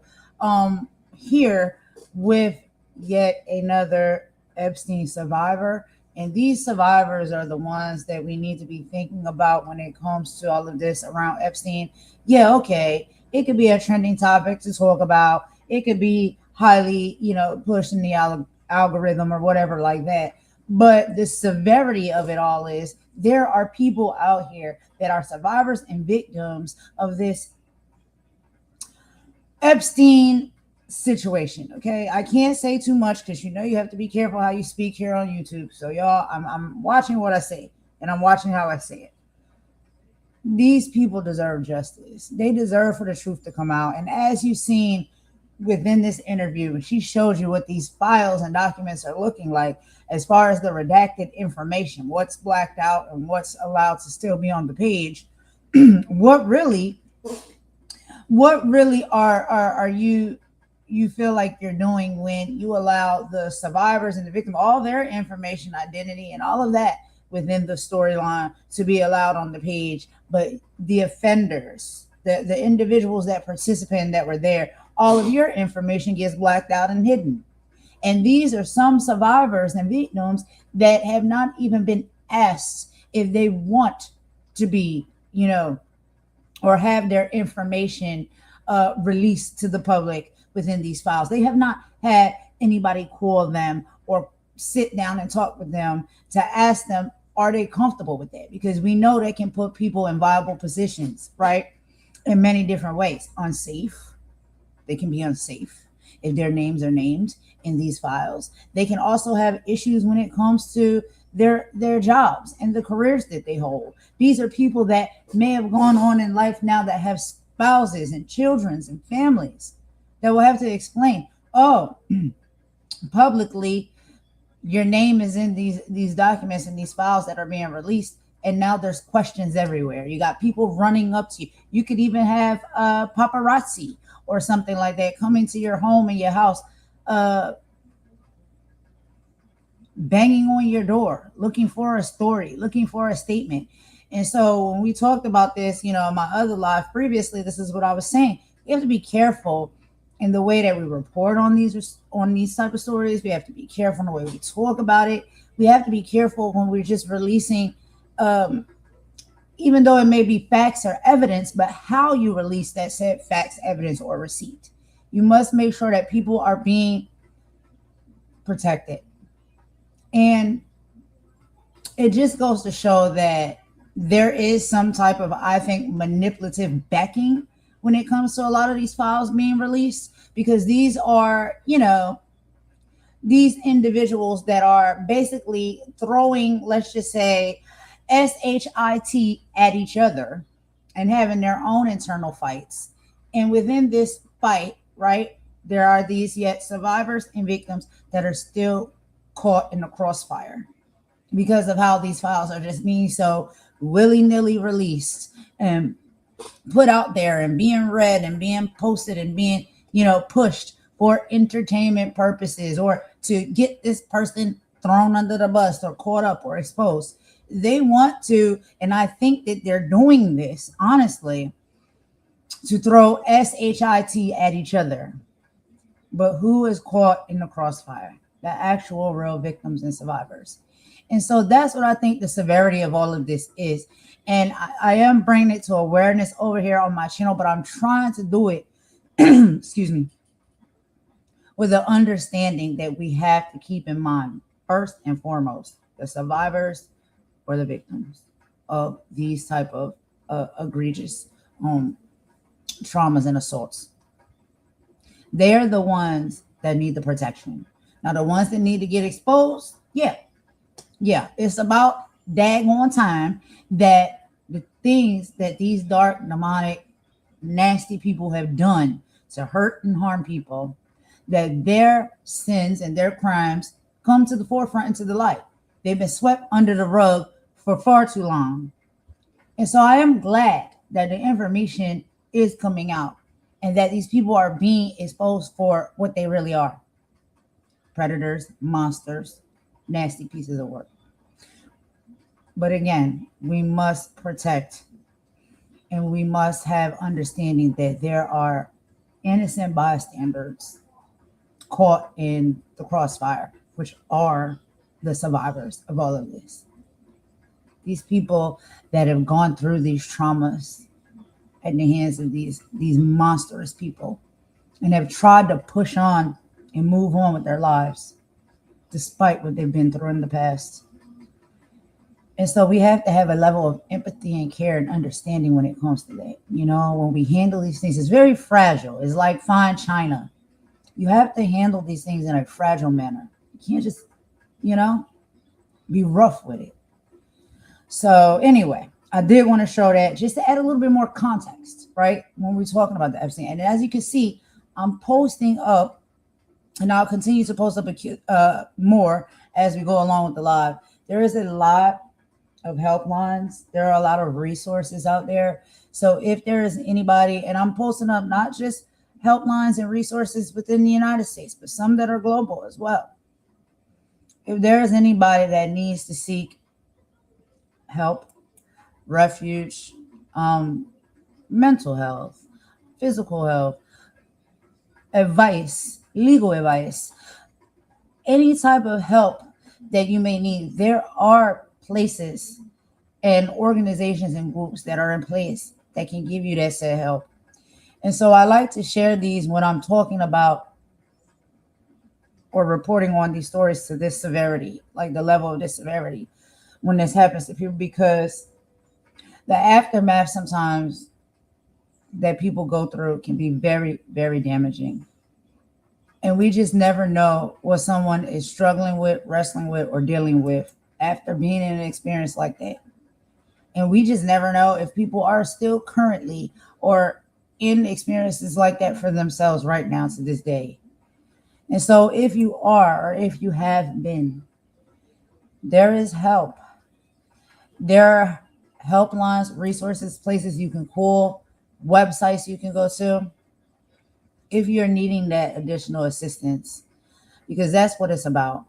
here with yet another Epstein survivor. And these survivors are the ones that we need to be thinking about when it comes to all of this around Epstein. Yeah, okay. It could be a trending topic to talk about. It could be highly, pushed in the algorithm or whatever like that. But the severity of it all is there are people out here that are survivors and victims of this Epstein situation. Okay, I can't say too much because you have to be careful how you speak here on YouTube. So y'all, I'm watching what I say and I'm watching how I say it. These people deserve justice. They deserve for the truth to come out. And as you've seen within this interview, she showed you what these files and documents are looking like as far as the redacted information, what's blacked out and what's allowed to still be on the page. What really what really are you feel like you're doing when you allow the survivors and the victim all their information, identity, and all of that within the storyline to be allowed on the page, but the offenders, the individuals that participated that were there, all of your information gets blacked out and hidden. And these are some survivors and victims that have not even been asked if they want to be, or have their information released to the public within these files. They have not had anybody call them or sit down and talk with them to ask them, are they comfortable with that? Because we know they can put people in viable positions, right? In many different ways. Unsafe. They can be unsafe if their names are named in these files. They can also have issues when it comes to their jobs and the careers that they hold. These are people that may have gone on in life now that have spouses and children and families that will have to explain, publicly, your name is in these documents and these files that are being released, and now there's questions everywhere. You got people running up to you. You could even have paparazzi or something like that come into your home and your house, banging on your door, looking for a story, looking for a statement. And so when we talked about this, in my other live previously, this is what I was saying. We have to be careful in the way that we report on these type of stories. We have to be careful in the way we talk about it. We have to be careful when we're just releasing, even though it may be facts or evidence, but how you release that said facts, evidence, or receipt. You must make sure that people are being protected. And it just goes to show that there is some type of, I think, manipulative backing when it comes to a lot of these files being released, because these are, these individuals that are basically throwing, let's just say, shit at each other and having their own internal fights. And within this fight, right, there are these yet survivors and victims that are still caught in the crossfire because of how these files are just being so willy-nilly released and put out there and being read and being posted and being, pushed for entertainment purposes or to get this person thrown under the bus or caught up or exposed. They want to, and I think that they're doing this, honestly, to throw shit at each other. But who is caught in the crossfire? The actual real victims and survivors. And so that's what I think the severity of all of this is. And I am bringing it to awareness over here on my channel, but I'm trying to do it, excuse me, with the understanding that we have to keep in mind, first and foremost, the survivors or the victims of these type of egregious traumas and assaults. They're the ones that need the protection. Now, the ones that need to get exposed, yeah, it's about daggone time that the things that these dark, demonic, nasty people have done to hurt and harm people, that their sins and their crimes come to the forefront into the light. They've been swept under the rug for far too long. And so I am glad that the information is coming out and that these people are being exposed for what they really are. Predators, monsters, nasty pieces of work. But again, we must protect and we must have understanding that there are innocent bystanders caught in the crossfire, which are the survivors of all of this. These people that have gone through these traumas at the hands of these monstrous people and have tried to push on and move on with their lives despite what they've been through in the past. And so we have to have a level of empathy and care and understanding when it comes to that. When we handle these things, it's very fragile. It's like fine china. You have to handle these things in a fragile manner. You can't just, be rough with it. So anyway, I did want to show that just to add a little bit more context, right? When we're talking about the Epstein. And as you can see, I'm posting up, and I'll continue to post up more as we go along with the live. There is a lot of helplines. There are a lot of resources out there. So if there is anybody, and I'm posting up not just helplines and resources within the United States, but some that are global as well. If there is anybody that needs to seek help, refuge, mental health, physical health, advice, legal advice, any type of help that you may need, there are places and organizations and groups that are in place that can give you that said help. And so I like to share these when I'm talking about or reporting on these stories to this severity, like the level of this severity when this happens to people, because the aftermath sometimes that people go through can be very, very damaging. And we just never know what someone is struggling with, wrestling with, or dealing with after being in an experience like that. And we just never know if people are still currently or in experiences like that for themselves right now to this day. And so if you are, or if you have been, there is help. There are helplines, resources, places you can call, websites you can go to if you're needing that additional assistance, because that's what it's about.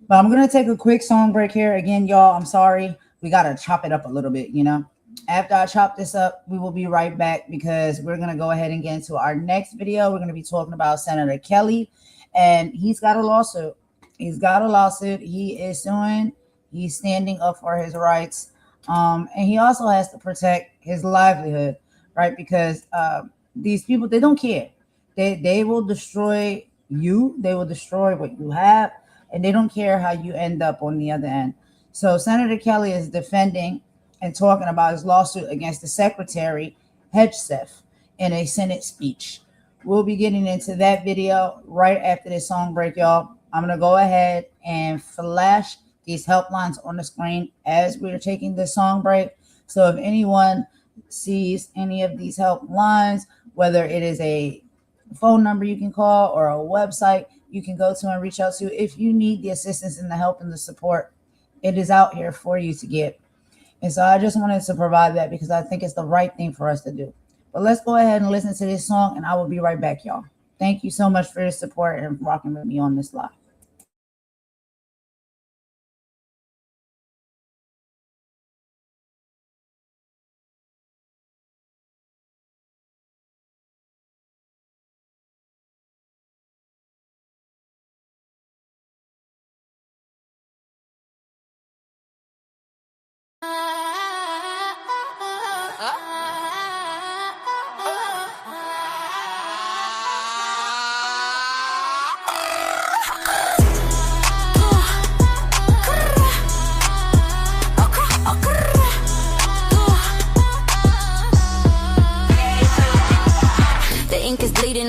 But I'm going to take a quick song break here. Again, y'all, I'm sorry. We got to chop it up a little bit, you know. After I chop this up, we will be right back because we're going to go ahead and get into our next video. We're going to be talking about Senator Kelly, and he's got a lawsuit. He's got a lawsuit. He is suing. He's standing up for his rights. And he also has to protect his livelihood, right? Because these people, they don't care. They will destroy you. They will destroy what you have, and they don't care how you end up on the other end. So Senator Kelly is defending and talking about his lawsuit against the Secretary Hedgeseth in a Senate speech. We'll be getting into that video right after this song break, y'all. I'm going to go ahead and flash these helplines on the screen as we're taking this song break. So if anyone sees any of these helplines, whether it is a phone number you can call or a website you can go to and reach out to, if you need the assistance and the help and the support, it is out here for you to get. And so I just wanted to provide that because I think it's the right thing for us to do. But let's go ahead and listen to this song, and I will be right back, y'all. Thank you so much for your support and rocking with me on this live.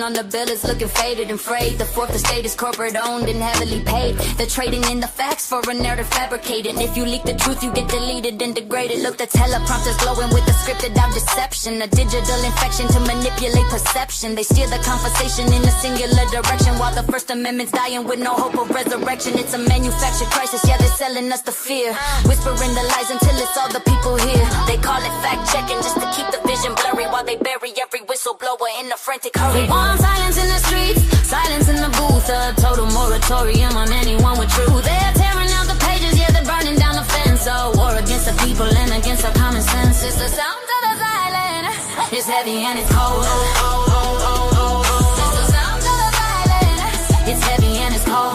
On the bill is looking faded and frayed. The fourth estate is corporate owned and heavily paid. They're trading in the facts for a narrative fabricated. If you leak the truth, you get deleted and degraded. Look, the teleprompter's glowing with the scripted out deception. A digital infection to manipulate perception. They steer the conversation in a singular direction while the First Amendment's dying with no hope of resurrection. It's a manufactured crisis, yeah, they're selling us the fear. Whispering the lies until it's all the people here. They call it fact checking just to keep the vision blurry while they bury every whistleblower in a frantic hurry. Silence in the streets, silence in the booth. A total moratorium on anyone with truth. They're tearing out the pages, yeah, they're burning down the fence. A war against the people and against our common sense. It's the sound of the silence. It's heavy and it's cold. It's the sound of the silence. It's heavy and it's cold.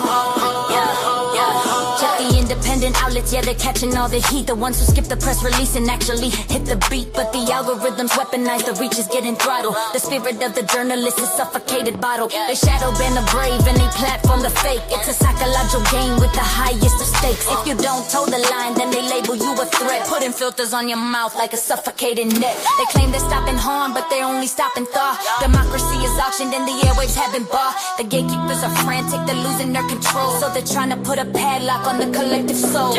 Check the independent outlets, yeah, they're catching all the heat. The ones who skip the press release and actually hit the beat. But the algorithms weaponize, the reach is getting throttled. The spirit of the journalist is suffocated bottle. They shadow ban the brave and they platform the fake. It's a psychological game with the highest of stakes. If you don't toe the line, then they label you a threat. Putting filters on your mouth like a suffocating net. They claim they're stopping harm, but they're only stopping thought. Democracy is auctioned and the airwaves have been bought. The gatekeepers are frantic, they're losing their control. So they're trying to put a padlock on the collective soul.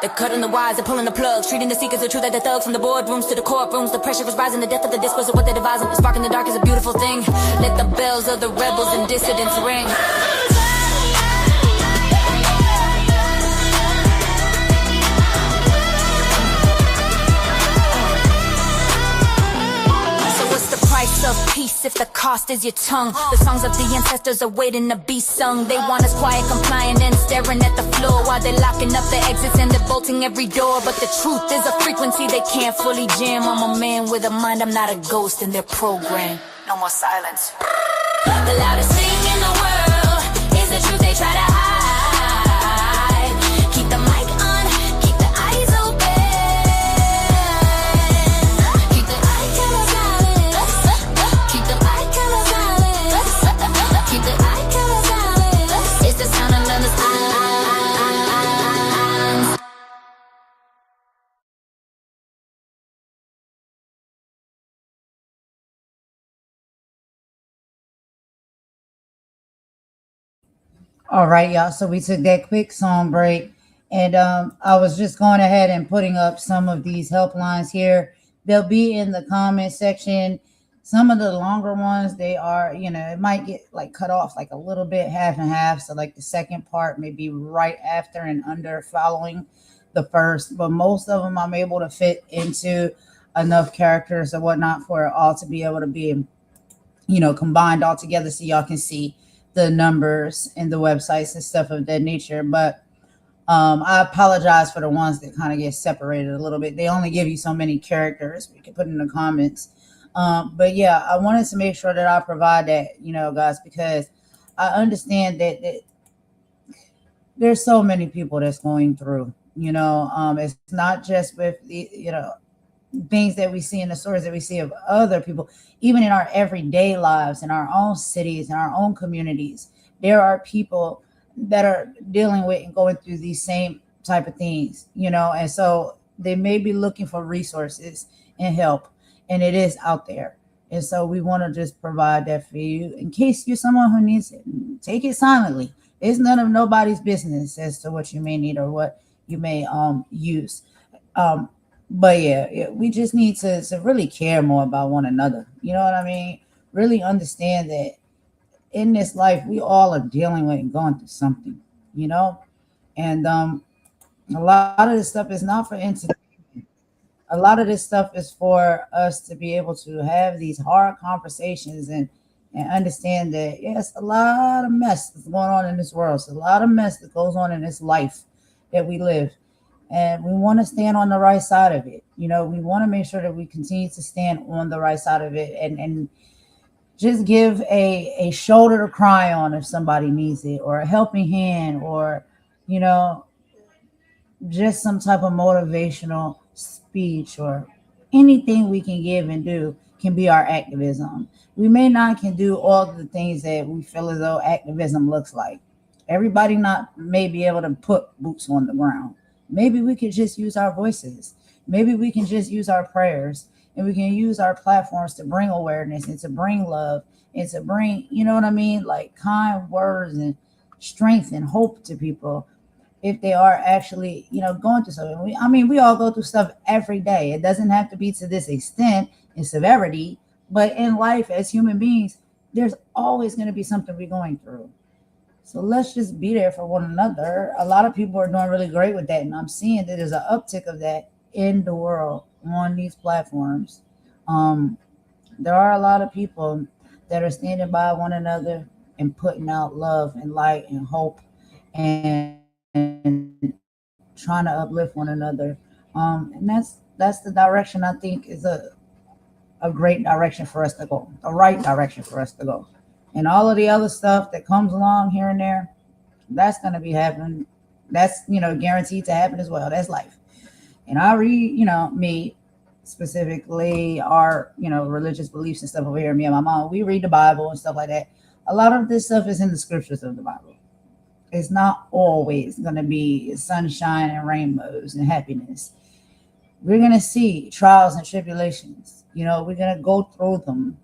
They're cutting the wires, they're pulling the plugs, treating the seekers of truth like the thugs. From the boardrooms to the courtrooms, the pressure is rising. The death of the discourse of what they're devising. The spark in the dark is a beautiful thing. Let the bells of the rebels and dissidents ring. price of peace if the cost is your tongue? The songs of the ancestors are waiting to be sung. They want us quiet, compliant, and staring at the floor while they're locking up the exits and they're bolting every door. But the truth is a frequency they can't fully jam. I'm a man with a mind, I'm not a ghost in their program. No more silence. The loudest thing in the world is the truth they try to hide. Keep the mic on, keep the eyes open. Keep the eye camera silent. Keep the eye camera silent. Keep the eye camera silent. It's the sound of numbers. All right, y'all. So we took that quick song break, and I was just going ahead and putting up some of these helplines here. They'll be in the comment section. Some of the longer ones, they are, it might get like cut off like a little bit, half and half. So like the second part may be right after and under following the first, but most of them I'm able to fit into enough characters and whatnot for it all to be able to be, combined all together so y'all can see the numbers and the websites and stuff of that nature. But I apologize for the ones that kind of get separated a little bit. They only give you so many characters we can put in the comments. But yeah, I wanted to make sure that I provide that, guys, because I understand that there's so many people that's going through, it's not just with the, things that we see in the stories that we see of other people, even in our everyday lives, in our own cities, in our own communities, there are people that are dealing with and going through these same type of things, and so they may be looking for resources and help, and it is out there. And so we want to just provide that for you in case you're someone who needs it. Take it silently. It's none of nobody's business as to what you may need or what you may use. But yeah, we just need to really care more about one another. You know what I mean? Really understand that in this life, we all are dealing with and going through something, and a lot of this stuff is not for entertainment. A lot of this stuff is for us to be able to have these hard conversations and understand that, yes, a lot of mess is going on in this world. It's a lot of mess that goes on in this life that we live. And we want to stand on the right side of it. We want to make sure that we continue to stand on the right side of it and just give a shoulder to cry on if somebody needs it, or a helping hand, or, just some type of motivational speech, or anything we can give and do can be our activism. We may not can do all the things that we feel as though activism looks like. Everybody may be able to put boots on the ground. Maybe we could just use our voices. Maybe we can just use our prayers, and we can use our platforms to bring awareness and to bring love and to bring, like kind words and strength and hope to people if they are actually, going through something. We all go through stuff every day. It doesn't have to be to this extent and severity, but in life as human beings, there's always going to be something we're going through. So let's just be there for one another. A lot of people are doing really great with that, and I'm seeing that there's an uptick of that in the world on these platforms. There are a lot of people that are standing by one another and putting out love and light and hope and trying to uplift one another. And that's the direction I think is a great direction for us to go, the right direction for us to go. And all of the other stuff that comes along here and there, that's going to be happening. That's, guaranteed to happen as well. That's life. And I read, me specifically, our, religious beliefs and stuff over here, me and my mom, we read the Bible and stuff like that. A lot of this stuff is in the scriptures of the Bible. It's not always going to be sunshine and rainbows and happiness. We're going to see trials and tribulations. We're going to go through them.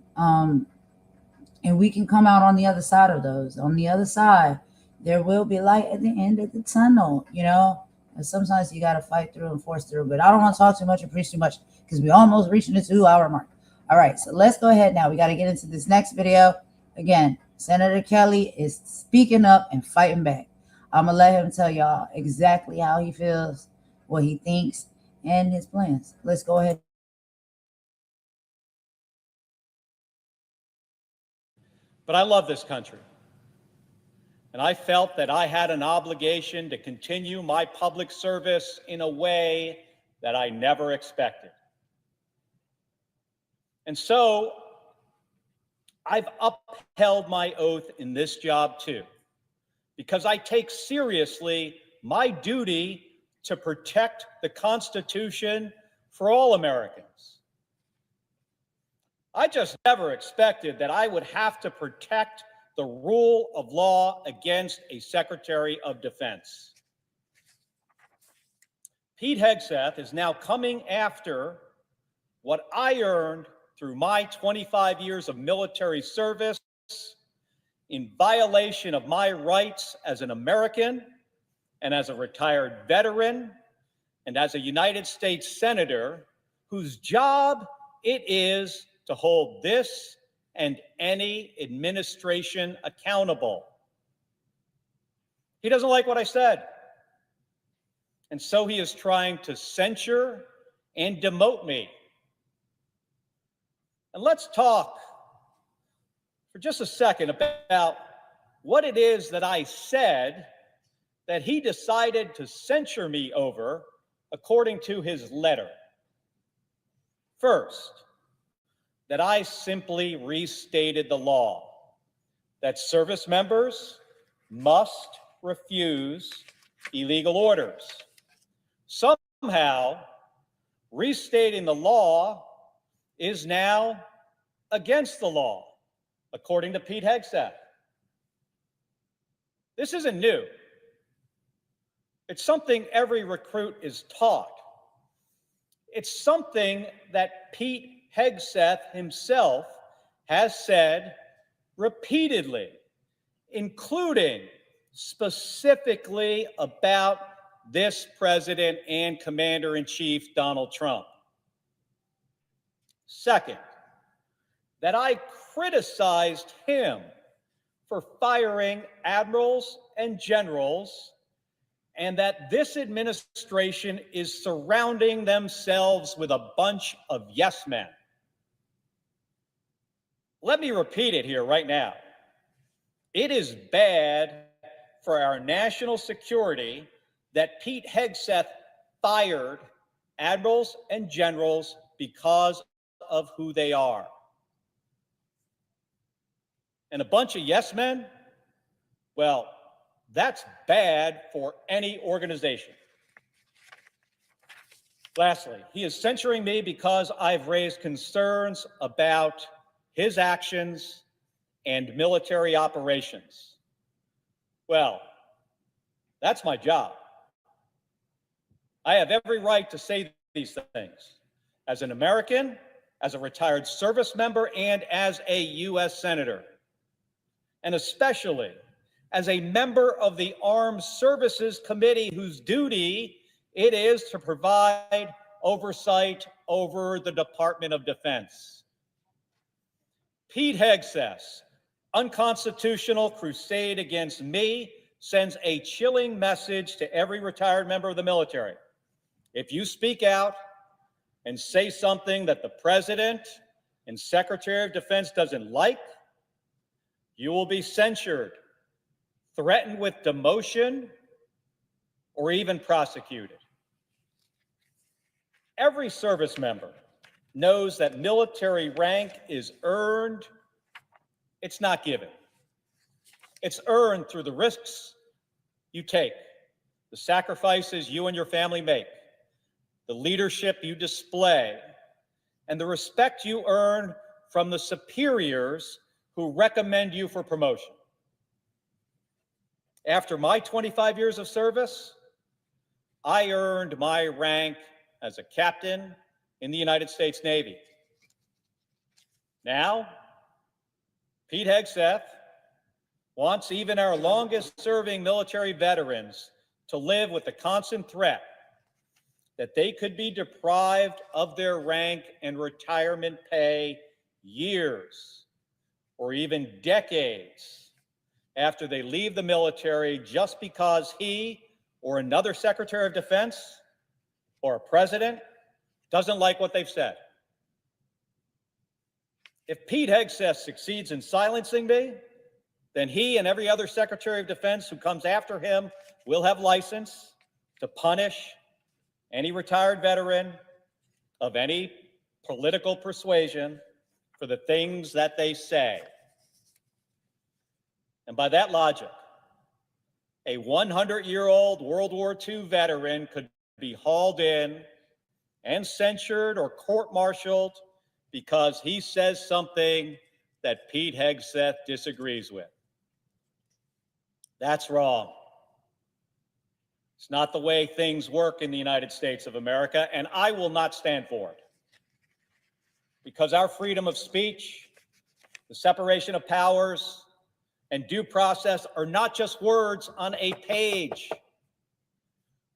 And we can come out on the other side of those. On the other side, there will be light at the end of the tunnel, And sometimes you got to fight through and force through. But I don't want to talk too much and preach too much because we're almost reaching the 2-hour mark. All right, so let's go ahead now. We got to get into this next video. Again, Senator Kelly is speaking up and fighting back. I'm going to let him tell y'all exactly how he feels, what he thinks, and his plans. Let's go ahead. But I love this country, and I felt that I had an obligation to continue my public service in a way that I never expected. And so I've upheld my oath in this job too, because I take seriously my duty to protect the Constitution for all Americans. I just never expected that I would have to protect the rule of law against a Secretary of Defense. Pete Hegseth is now coming after what I earned through my 25 years of military service in violation of my rights as an American and as a retired veteran and as a United States Senator whose job it is to hold this and any administration accountable. He doesn't like what I said, and so he is trying to censure and demote me. And let's talk for just a second about what it is that I said that he decided to censure me over, according to his letter. First, that I simply restated the law that service members must refuse illegal orders. Somehow, restating the law is now against the law, according to Pete Hegseth. This isn't new. It's something every recruit is taught. It's something that Pete Hegseth himself has said repeatedly, including specifically about this president and Commander-in-Chief Donald Trump. Second, that I criticized him for firing admirals and generals, and that this administration is surrounding themselves with a bunch of yes men. Let me repeat it here right now. It is bad for our national security that Pete Hegseth fired admirals and generals because of who they are. And a bunch of yes men, well, that's bad for any organization. Lastly, he is censuring me because I've raised concerns about his actions and military operations. Well, that's my job. I have every right to say these things as an American, as a retired service member, and as a U.S. Senator, and especially as a member of the Armed Services Committee whose duty it is to provide oversight over the Department of Defense. Pete Hegseth's unconstitutional crusade against me sends a chilling message to every retired member of the military. If you speak out and say something that the President and Secretary of Defense doesn't like, you will be censured, threatened with demotion, or even prosecuted. Every service member knows that military rank is earned, it's not given. It's earned through the risks you take, the sacrifices you and your family make, the leadership you display, and the respect you earn from the superiors who recommend you for promotion. After my 25 years of service, I earned my rank as a captain in the United States Navy. Now, Pete Hegseth wants even our longest serving military veterans to live with the constant threat that they could be deprived of their rank and retirement pay years or even decades after they leave the military just because he or another Secretary of Defense or a president doesn't like what they've said. If Pete Hegseth succeeds in silencing me, then he and every other Secretary of Defense who comes after him will have license to punish any retired veteran of any political persuasion for the things that they say. And by that logic, a 100-year-old World War II veteran could be hauled in and censured or court-martialed because he says something that Pete Hegseth disagrees with. That's wrong. It's not the way things work in the United States of America, and I will not stand for it. Because our freedom of speech, the separation of powers, and due process are not just words on a page.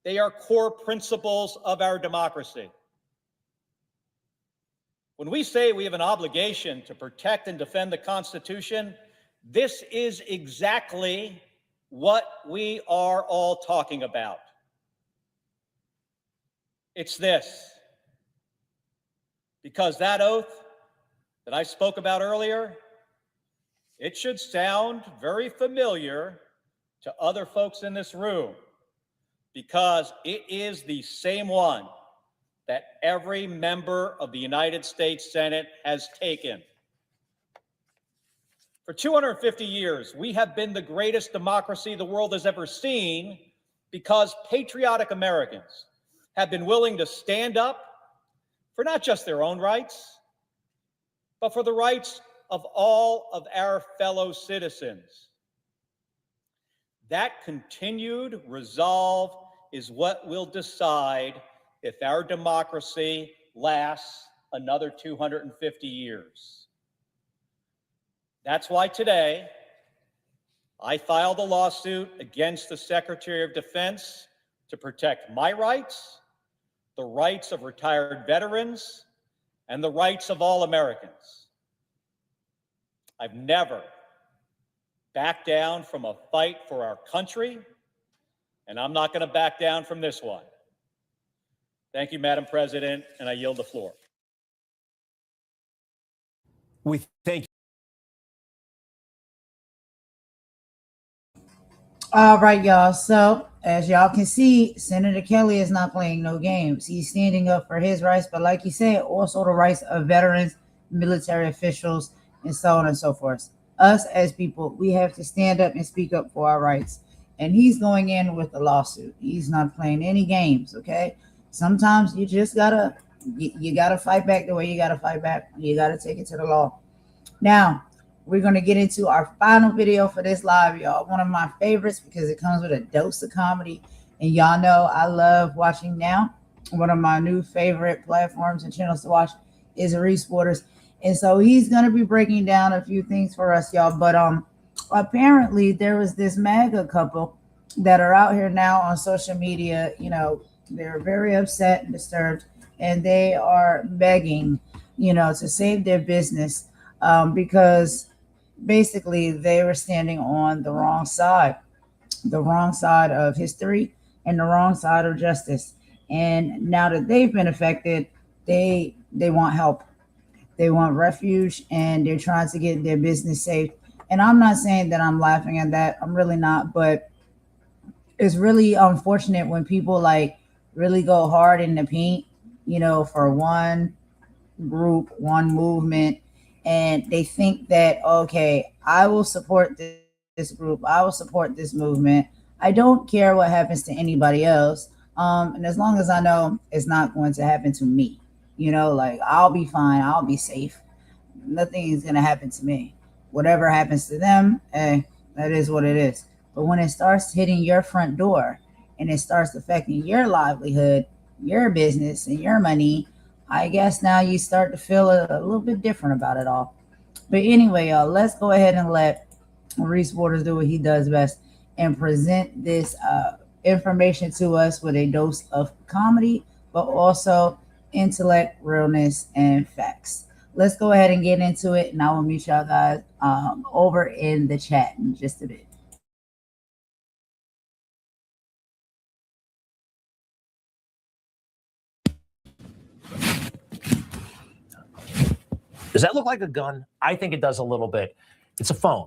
They are core principles of our democracy. When we say we have an obligation to protect and defend the Constitution, this is exactly what we are all talking about. It's this. Because that oath that I spoke about earlier, it should sound very familiar to other folks in this room, because it is the same one that every member of the United States Senate has taken. For 250 years, we have been the greatest democracy the world has ever seen because patriotic Americans have been willing to stand up for not just their own rights, but for the rights of all of our fellow citizens. That continued resolve is what will decide if our democracy lasts another 250 years. That's why today I filed a lawsuit against the Secretary of Defense to protect my rights, the rights of retired veterans, and the rights of all Americans. I've never backed down from a fight for our country, and I'm not going to back down from this one. Thank you, Madam President, and I yield the floor. We thank you. All right, y'all. So, as y'all can see, Senator Kelly is not playing no games. He's standing up for his rights, but like he said, also the rights of veterans, military officials, and so on and so forth. Us as people, we have to stand up and speak up for our rights. And he's going in with a lawsuit. He's not playing any games, okay? Sometimes you just gotta fight back the way you gotta fight back. You gotta take it to the law. Now, we're going to get into our final video for this live, y'all. One of my favorites because it comes with a dose of comedy. And y'all know I love watching now. One of my new favorite platforms and channels to watch is Reese Waters. And so he's going to be breaking down a few things for us, y'all. But apparently there was this MAGA couple that are out here now on social media. You know, they're very upset and disturbed. And they are begging, you know, to save their business because basically they were standing on the wrong side of history and the wrong side of justice. And now that they've been affected, they want help. They want refuge, and they're trying to get their business saved. And I'm not saying that I'm laughing at that. I'm really not, but it's really unfortunate when people like really go hard in the paint, you know, for one group, one movement, and they think that, okay, I will support this group, I will support this movement. I don't care what happens to anybody else. And as long as I know it's not going to happen to me, you know, like I'll be fine, I'll be safe. Nothing is going to happen to me. Whatever happens to them, that is what it is. But when it starts hitting your front door and it starts affecting your livelihood, your business, and your money, I guess now you start to feel a little bit different about it all. But anyway, y'all, let's go ahead and let Reese Waters do what he does best and present this information to us with a dose of comedy, but also intellect, realness, and facts. Let's go ahead and get into it, and I will meet y'all guys over in the chat in just a bit. Does that look like a gun? I think it does a little bit. It's a phone.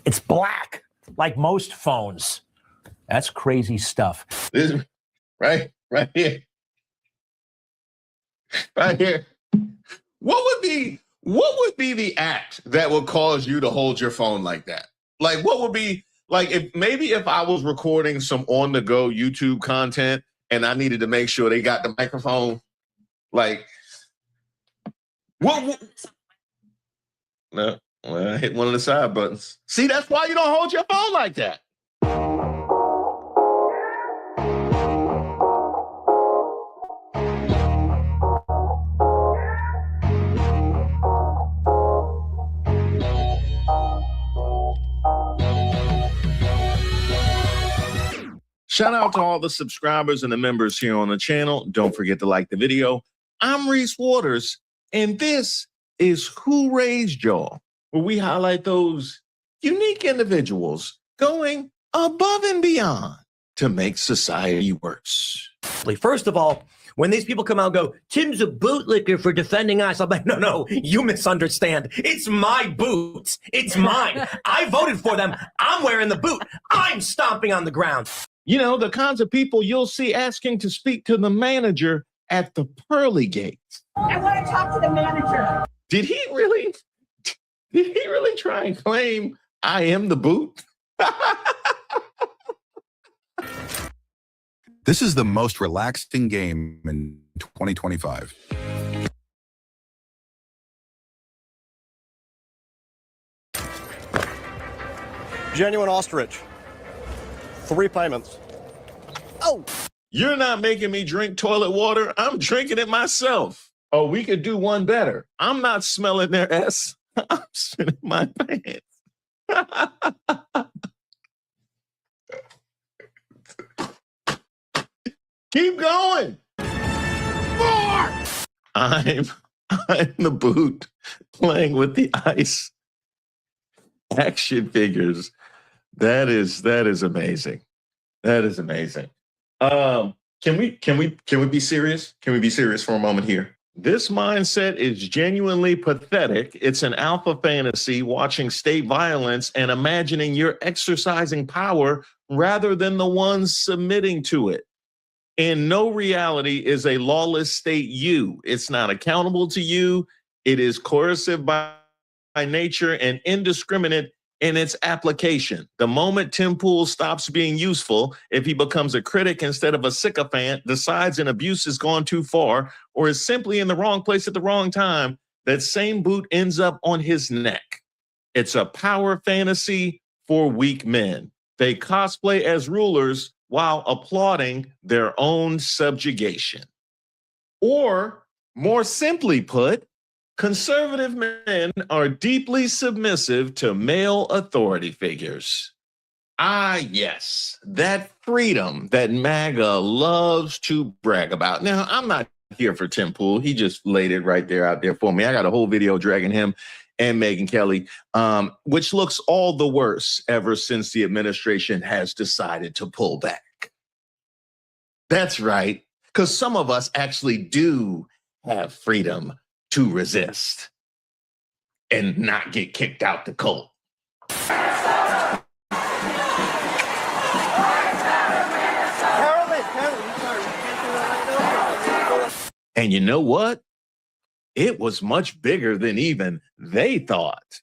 It's black, like most phones. That's crazy stuff. This, right here. Right here. What would be the act that would cause you to hold your phone like that? Like, what would be, like, if I was recording some on-the-go YouTube content and I needed to make sure they got the microphone, like, what? No, well, I hit one of the side buttons. See, that's why you don't hold your phone like that. Shout out to all the subscribers and the members here on the channel. Don't forget to like the video. I'm Reese Waters, and this is Who Raised Y'all, where we highlight those unique individuals going above and beyond to make society worse. First of all, when these people come out and go, Tim's a bootlicker for defending us, I'm like, no, you misunderstand. It's my boots. It's mine. I voted for them. I'm wearing the boot. I'm stomping on the ground. You know, the kinds of people you'll see asking to speak to the manager at the pearly gates. I want to talk to the manager. Did he really try and claim I am the boot? This is the most relaxing game in 2025. Genuine ostrich. 3 payments. Oh! You're not making me drink toilet water. I'm drinking it myself. Oh, we could do one better. I'm not smelling their S. I'm spitting my pants. Keep going. More. I'm the boot playing with the ice action figures. That is amazing. That is amazing. Can we be serious? Can we be serious for a moment here? This mindset is genuinely pathetic. It's an alpha fantasy watching state violence and imagining you're exercising power rather than the ones submitting to it. And no reality is a lawless state you. It's not accountable to you. It is coercive by nature and indiscriminate in its application. The moment Tim Pool stops being useful, if he becomes a critic instead of a sycophant, decides an abuse has gone too far, or is simply in the wrong place at the wrong time, that same boot ends up on his neck. It's a power fantasy for weak men. They cosplay as rulers while applauding their own subjugation. Or, more simply put, conservative men are deeply submissive to male authority figures. Ah, yes, that freedom that MAGA loves to brag about. Now, I'm not here for Tim Pool. He just laid it right there out there for me. I got a whole video dragging him and Megyn Kelly, which looks all the worse ever since the administration has decided to pull back. That's right, because some of us actually do have freedom to resist and not get kicked out the cult. And you know what? It was much bigger than even they thought.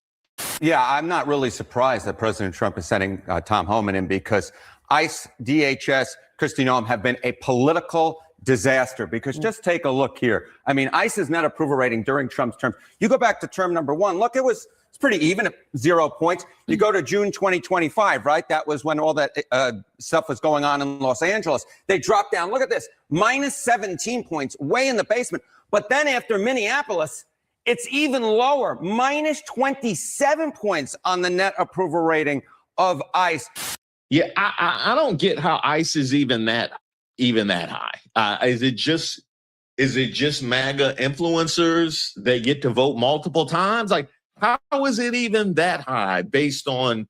Yeah, I'm not really surprised that President Trump is sending Tom Homan in, because ICE, DHS, Kristi Noem have been a political disaster. Because just take a look here. I mean, ICE's net approval rating during Trump's term, you go back to term number one, look, it's pretty even at 0 points. You go to June 2025, right? That was when all that stuff was going on in Los Angeles. They dropped down. Look at this, minus 17 points, way in the basement. But then after Minneapolis, it's even lower, minus 27 points on the net approval rating of ICE. Yeah, I don't get how ICE is even that high. Is it just MAGA influencers that get to vote multiple times? Like, how is it even that high based on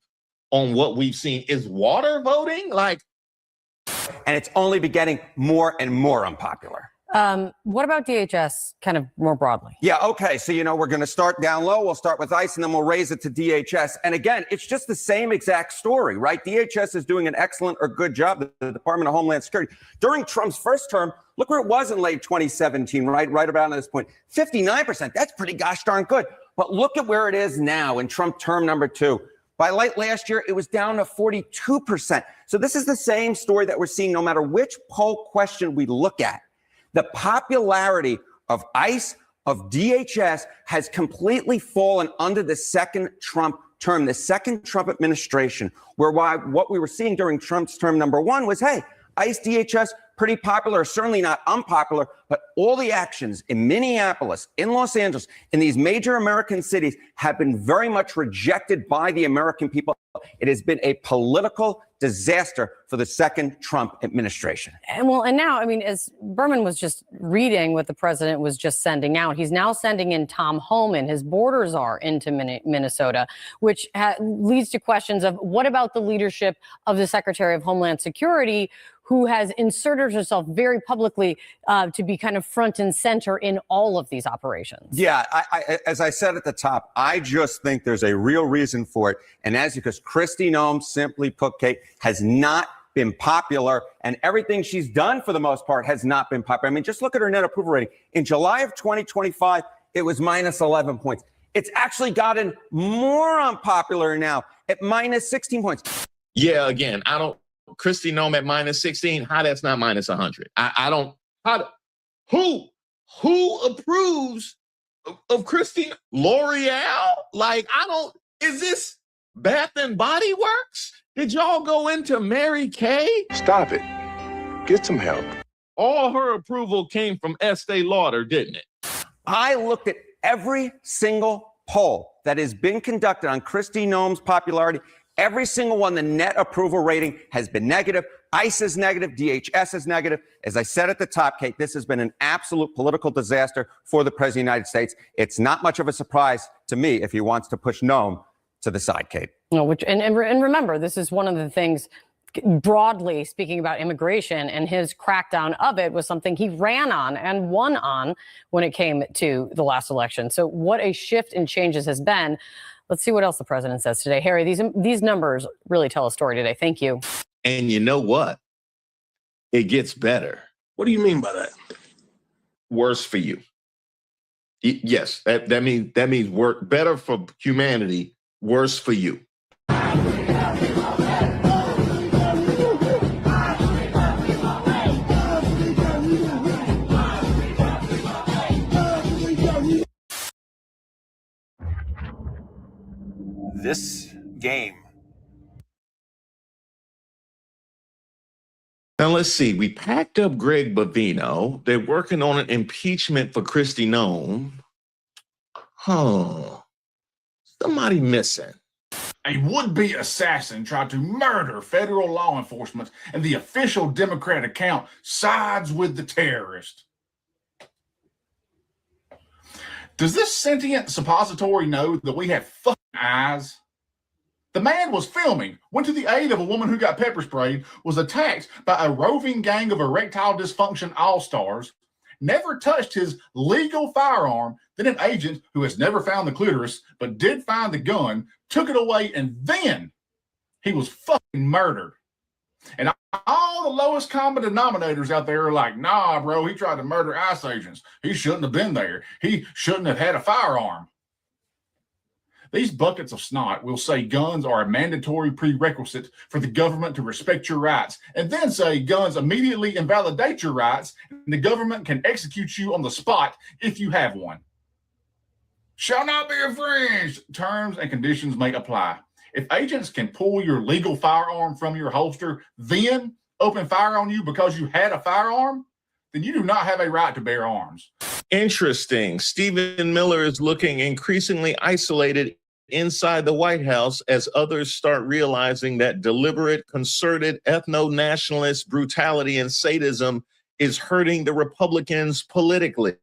what we've seen? Is water voting? Like, and it's only been getting more and more unpopular. What about DHS kind of more broadly? Yeah, okay. So, we're going to start down low. We'll start with ICE and then we'll raise it to DHS. And again, it's just the same exact story, right? DHS is doing an excellent or good job, the Department of Homeland Security. During Trump's first term, look where it was in late 2017, right around this point, 59%. That's pretty gosh darn good. But look at where it is now in Trump term number 2. By late last year, it was down to 42%. So this is the same story that we're seeing no matter which poll question we look at. The popularity of ICE, of DHS, has completely fallen under the second Trump term, the second Trump administration, where what we were seeing during Trump's term number 1 was, hey, ICE, DHS, pretty popular, certainly not unpopular, but all the actions in Minneapolis, in Los Angeles, in these major American cities have been very much rejected by the American people. It has been a political disaster for the second Trump administration. And now, as Berman was just reading what the president was just sending out, he's now sending in Tom Homan, his border czar, into Minnesota, which leads to questions of what about the leadership of the Secretary of Homeland Security, who has inserted herself very publicly to be kind of front and center in all of these operations. Yeah, as I said at the top, I just think there's a real reason for it. And that's because Kristi Noem, simply put, Kate, has not been popular. And everything she's done, for the most part, has not been popular. Just look at her net approval rating. In July of 2025, it was minus 11 points. It's actually gotten more unpopular now at minus 16 points. Yeah, again, Kristi Noem at minus 16, how that's not minus 100? Who approves of Kristi? L'Oreal? Is this Bath and Body Works? Did y'all go into Mary Kay? Stop it. Get some help. All her approval came from Estee Lauder, didn't it? I looked at every single poll that has been conducted on Kristi Noem's popularity. Every single one, the net approval rating has been negative. ICE is negative. DHS is negative. As I said at the top, Kate, this has been an absolute political disaster for the President of the United States. It's not much of a surprise to me if he wants to push Noem to the side, Kate. And remember, this is one of the things, broadly speaking about immigration, and his crackdown of it was something he ran on and won on when it came to the last election. So what a shift in changes has been. Let's see what else the president says today. Harry, these numbers really tell a story today. Thank you. And you know what? It gets better. What do you mean by that? Worse for you. Yes, that means better for humanity, worse for you. This game. Now, let's see. We packed up Greg Bovino. They're working on an impeachment for Kristi Noem. Somebody missing. A would-be assassin tried to murder federal law enforcement, and the official Democrat account sides with the terrorist. Does this sentient suppository know that we have fucking eyes? The man was filming, went to the aid of a woman who got pepper sprayed, was attacked by a roving gang of erectile dysfunction all-stars, never touched his legal firearm, then an agent who has never found the clitoris but did find the gun, took it away, and then he was fucking murdered. And all the lowest common denominators out there are like, nah, bro, he tried to murder ICE agents. He shouldn't have been there. He shouldn't have had a firearm. These buckets of snot will say guns are a mandatory prerequisite for the government to respect your rights, and then say guns immediately invalidate your rights, and the government can execute you on the spot if you have one. Shall not be infringed. Terms and conditions may apply. If agents can pull your legal firearm from your holster, then open fire on you because you had a firearm, then you do not have a right to bear arms. Interesting. Stephen Miller is looking increasingly isolated inside the White House as others start realizing that deliberate, concerted, ethno-nationalist brutality and sadism is hurting the Republicans politically.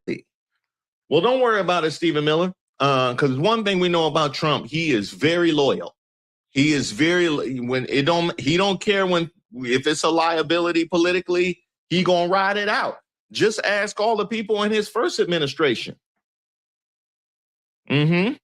Well, don't worry about it, Stephen Miller, because one thing we know about Trump, he is very loyal. He is he don't care if it's a liability politically, he gonna ride it out. Just ask all the people in his first administration. Mm-hmm.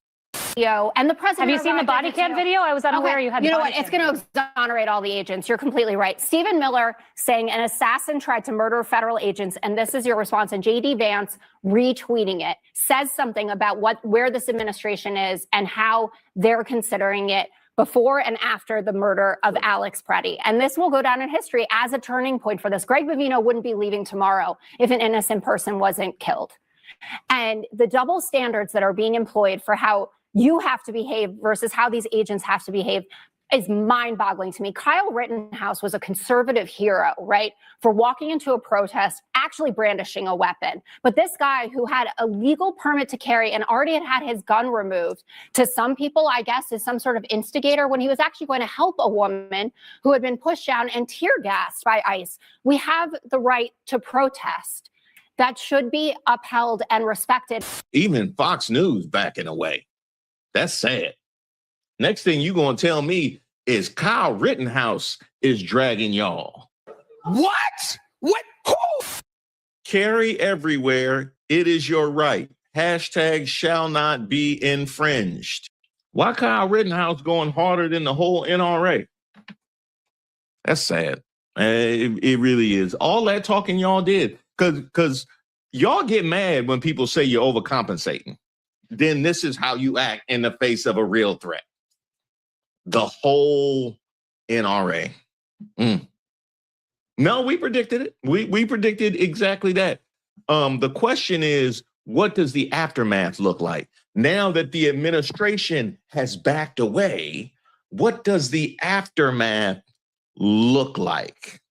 And the president. Have you seen the body cam video? I was unaware you had. You know what? It's going to exonerate all the agents. You're completely right. Stephen Miller saying an assassin tried to murder federal agents, and this is your response. And J.D. Vance retweeting it says something about where this administration is and how they're considering it before and after the murder of Alex Preddy. And this will go down in history as a turning point for this. Greg Bovino wouldn't be leaving tomorrow if an innocent person wasn't killed. And the double standards that are being employed for how you have to behave versus how these agents have to behave is mind-boggling to me. Kyle Rittenhouse was a conservative hero, right, for walking into a protest, actually brandishing a weapon. But this guy who had a legal permit to carry and already had his gun removed, to some people, I guess, is some sort of instigator when he was actually going to help a woman who had been pushed down and tear gassed by ICE. We have the right to protest. That should be upheld and respected. Even Fox News backing away. That's sad. Next thing you gonna tell me is Kyle Rittenhouse is dragging y'all. What? What? Who? Carry everywhere. It is your right. Hashtag shall not be infringed. Why Kyle Rittenhouse going harder than the whole NRA? That's sad. It really is. All that talking y'all did, because y'all get mad when people say you're overcompensating. Then this is how you act in the face of a real threat. The whole NRA. No, we predicted it. We predicted exactly that. The question is, what does the aftermath look like? Now that the administration has backed away, what does the aftermath look like?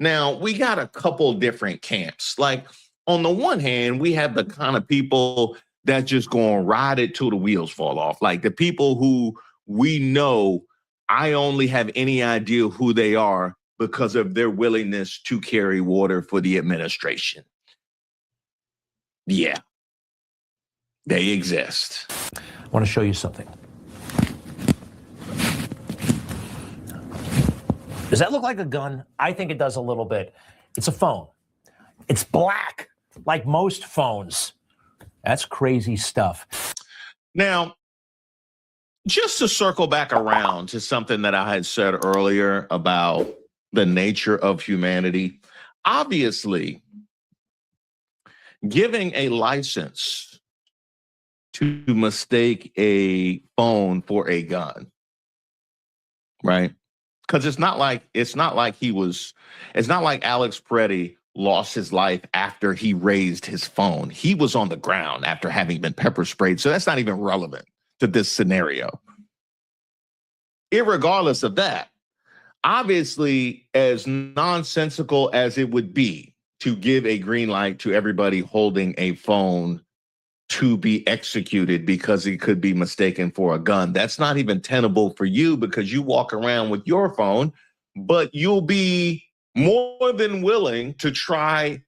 Now, we got a couple different camps. Like, on the one hand, we have the kind of people that just gonna ride it till the wheels fall off. Like the people who we know, I only have any idea who they are because of their willingness to carry water for the administration. Yeah, they exist. I want to show you something. Does that look like a gun? I think it does a little bit. It's a phone. It's black, like most phones. That's crazy stuff. Now, just to circle back around to something that I had said earlier about the nature of humanity, obviously, giving a license to mistake a phone for a gun, right? Because it's not like Alex Preddy lost his life after he raised his phone. He was on the ground after having been pepper sprayed. So that's not even relevant to this scenario. Irregardless of that, obviously, as nonsensical as it would be to give a green light to everybody holding a phone to be executed because it could be mistaken for a gun, that's not even tenable for you because you walk around with your phone, but you'll be more than willing to try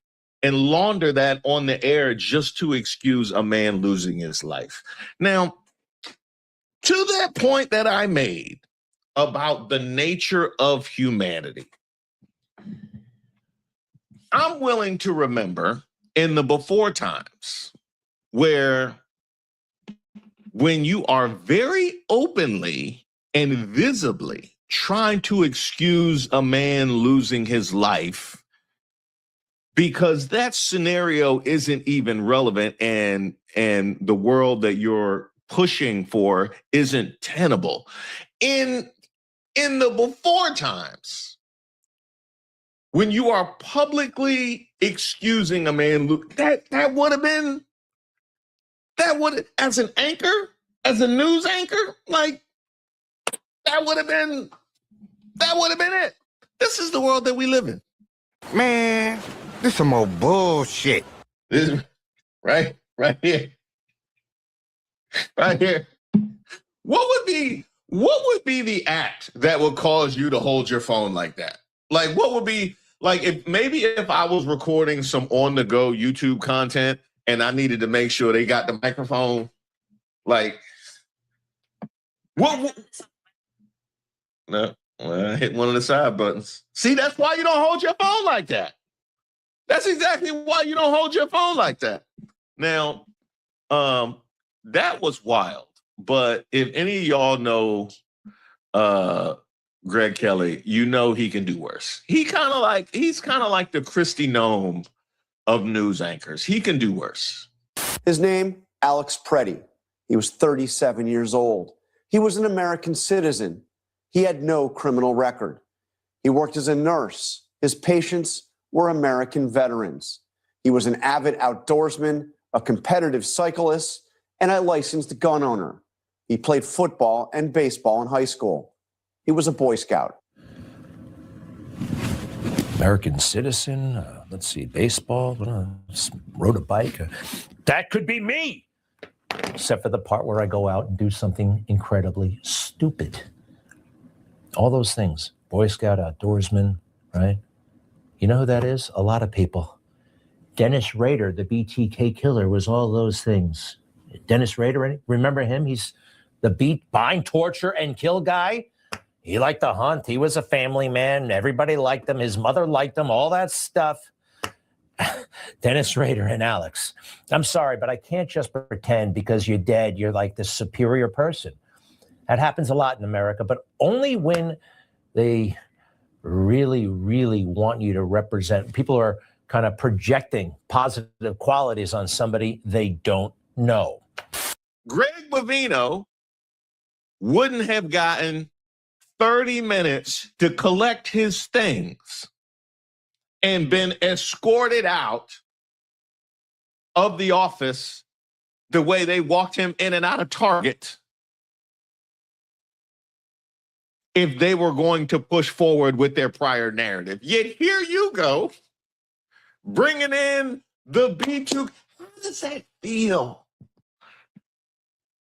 and launder that on the air just to excuse a man losing his life. Now, to that point that I made about the nature of humanity, I'm willing to remember in the before times where when you are very openly and visibly trying to excuse a man losing his life because that scenario isn't even relevant and the world that you're pushing for isn't tenable. In the before times, when you are publicly excusing a man, that would have been, as an anchor, as a news anchor, like, that would have been it. This is the world that we live in. Man, this some more bullshit. This, right here. Right here. What would be the act that would cause you to hold your phone like that? Like, what would be, like, if I was recording some on-the-go YouTube content and I needed to make sure they got the microphone, like, what? No, well, I hit one of the side buttons. See, that's why you don't hold your phone like that. That's exactly why you don't hold your phone like that. Now, that was wild. But if any of y'all know Greg Kelly, you know he can do worse. He's kind of like the Kristi Noem of news anchors. He can do worse. His name, Alex Preddy. He was 37 years old. He was an American citizen. He had no criminal record. He worked as a nurse. His patients were American veterans. He was an avid outdoorsman, a competitive cyclist, and a licensed gun owner. He played football and baseball in high school. He was a Boy Scout. American citizen, let's see, baseball, rode a bike. That could be me, except for the part where I go out and do something incredibly stupid. All those things, Boy Scout, outdoorsman, right? You know who that is? A lot of people. Dennis Rader, the BTK killer, was all those things. Dennis Rader, remember him? He's the bind, torture, and kill guy. He liked to hunt. He was a family man. Everybody liked him. His mother liked him, all that stuff. Dennis Rader and Alex. I'm sorry, but I can't just pretend because you're dead, you're like the superior person. That happens a lot in America, but only when they really, really want you to represent. People are kind of projecting positive qualities on somebody they don't know. Greg Bovino wouldn't have gotten 30 minutes to collect his things and been escorted out of the office the way they walked him in and out of Target if they were going to push forward with their prior narrative. Yet here you go, bringing in the B2. How does that feel?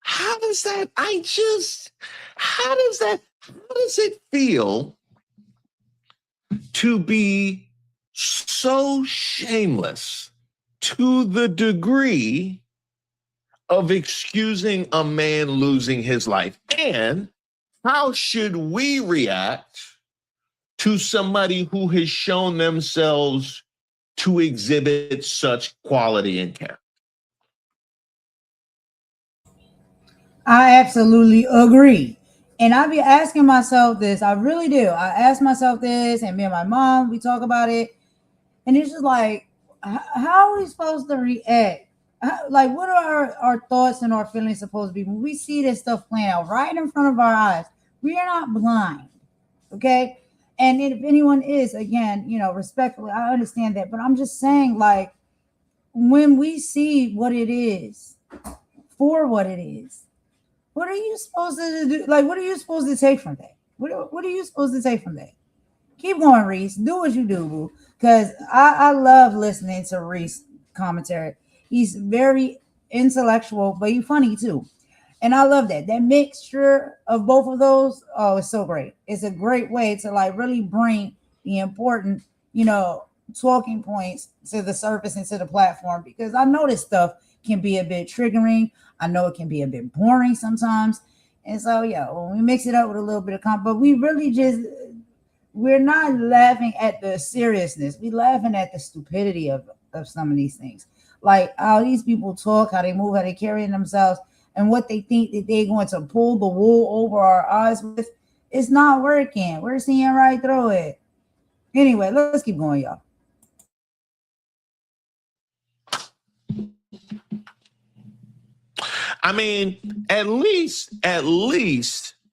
How does it feel to be so shameless to the degree of excusing a man losing his life? And how should we react to somebody who has shown themselves to exhibit such quality and character? I absolutely agree. And I be asking myself this. I really do. I ask myself this, and me and my mom, we talk about it. And it's just like, how are we supposed to react? Like, what are our thoughts and our feelings supposed to be when we see this stuff playing out right in front of our eyes? We are not blind, okay? And if anyone is, again, respectfully, I understand that. But I'm just saying, like, when we see what it is, for what it is, what are you supposed to do? Like, what are you supposed to take from that? What are you supposed to take from that? Keep going, Reese. Do what you do, boo. Because I love listening to Reese commentary. He's very intellectual, but he's funny too. And I love that. That mixture of both of those, oh, it's so great. It's a great way to like really bring the important, talking points to the surface and to the platform, because I know this stuff can be a bit triggering. I know it can be a bit boring sometimes. And so, yeah, when we mix it up with a little bit of but we really we're not laughing at the seriousness. We're laughing at the stupidity of some of these things. Like how these people talk, how they move, how they carry themselves, and what they think that they're going to pull the wool over our eyes with. It's not working. We're seeing right through it. Anyway, let's keep going, y'all. I mean, at least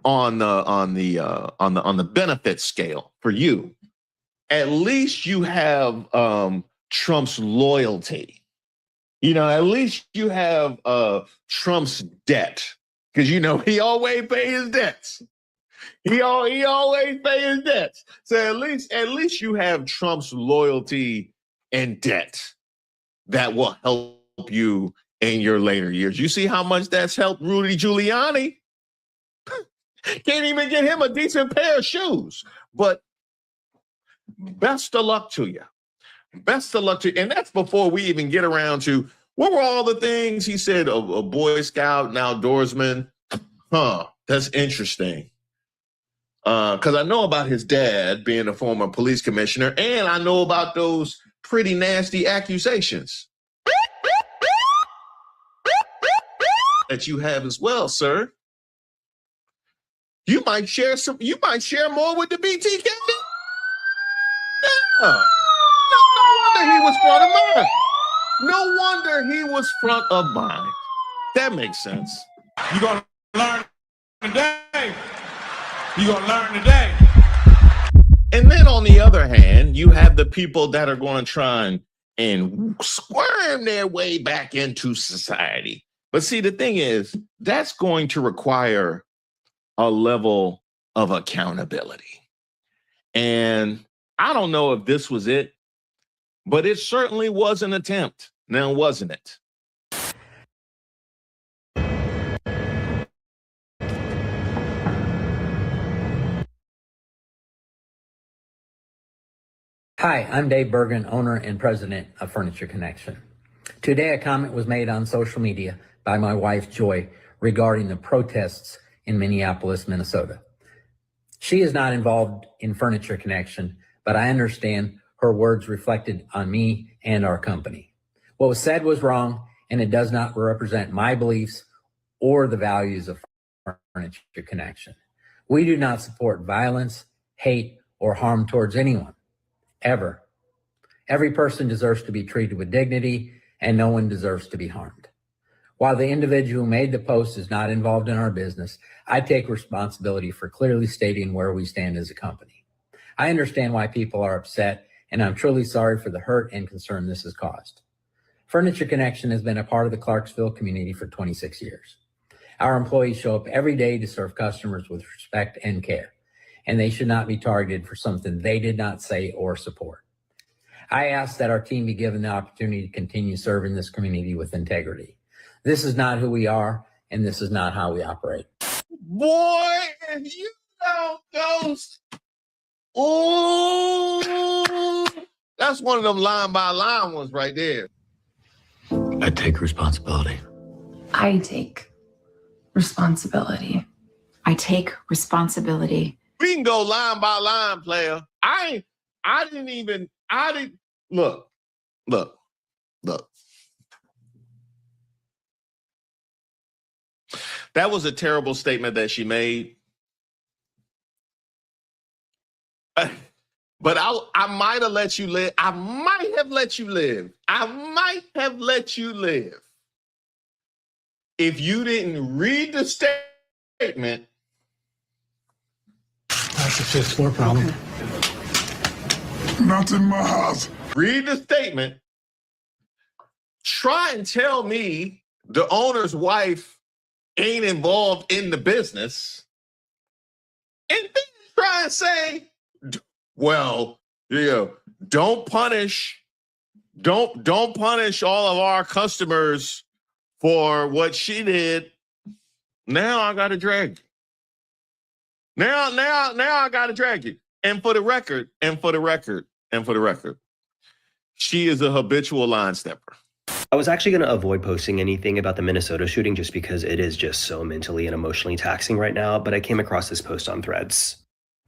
on the benefit scale for you, at least you have Trump's loyalty. At least you have Trump's debt, because he always pay his debts. He always pay his debts. So at least you have Trump's loyalty and debt that will help you in your later years. You see how much that's helped Rudy Giuliani? Can't even get him a decent pair of shoes. But best of luck to you. Best of luck to you. And that's before we even get around to what were all the things he said, a Boy Scout, an outdoorsman. That's interesting. Because I know about his dad being a former police commissioner, and I know about those pretty nasty accusations that you have as well, sir. You might share more with the BTK. Yeah. No wonder he was front of mind. No wonder he was front of mind. That makes sense. You're gonna learn today. You're gonna learn today. And then on the other hand, you have the people that are going to try and squirm their way back into society. But see, the thing is, that's going to require a level of accountability. And I don't know if this was it, but it certainly was an attempt. Now, wasn't it? Hi, I'm Dave Bergen, owner and president of Furniture Connection. Today, a comment was made on social media by my wife, Joy, regarding the protests in Minneapolis, Minnesota. She is not involved in Furniture Connection, but I understand her words reflected on me and our company. What was said was wrong, and it does not represent my beliefs or the values of Furniture Connection. We do not support violence, hate, or harm towards anyone, ever. Every person deserves to be treated with dignity, and no one deserves to be harmed. While the individual who made the post is not involved in our business, I take responsibility for clearly stating where we stand as a company. I understand why people are upset, and I'm truly sorry for the hurt and concern this has caused. Furniture Connection has been a part of the Clarksville community for 26 years. Our employees show up every day to serve customers with respect and care, and they should not be targeted for something they did not say or support. I ask that our team be given the opportunity to continue serving this community with integrity. This is not who we are, and this is not how we operate. Boy, if you don't ghost, oh, that's one of them line by line ones right there. I take responsibility. I take responsibility. I take responsibility. We can go line by line, player. Look. That was a terrible statement that she made. But I might have let you live. I might have let you live if you didn't read the statement. That's a fifth floor problem. Not in my house. Read the statement. Try and tell me the owner's wife ain't involved in the business. And then try and say, well, don't punish all of our customers for what she did. Now I gotta drag you. Now I gotta drag you. And for the record, she is a habitual line stepper. I was actually going to avoid posting anything about the Minnesota shooting just because it is just so mentally and emotionally taxing right now, but I came across this post on Threads.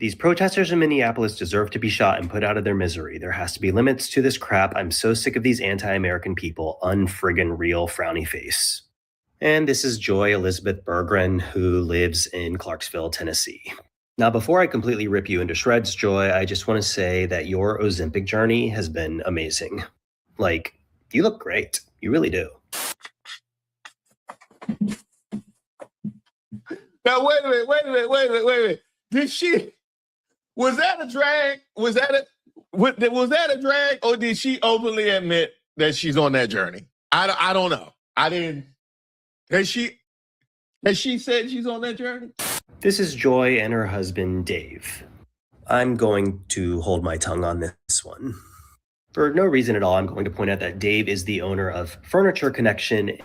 These protesters in Minneapolis deserve to be shot and put out of their misery. There has to be limits to this crap. I'm so sick of these anti-American people. Unfriggin' real frowny face. And this is Joy Elizabeth Berggren, who lives in Clarksville, Tennessee. Now, before I completely rip you into shreds, Joy, I just want to say that your Ozempic journey has been amazing. Like, you look great. You really do. Now, wait a minute. Was that a drag? Was that a drag, or did she openly admit that she's on that journey? I don't know. I didn't. Has she said she's on that journey? This is Joy and her husband, Dave. I'm going to hold my tongue on this one. For no reason at all, I'm going to point out that Dave is the owner of Furniture Connection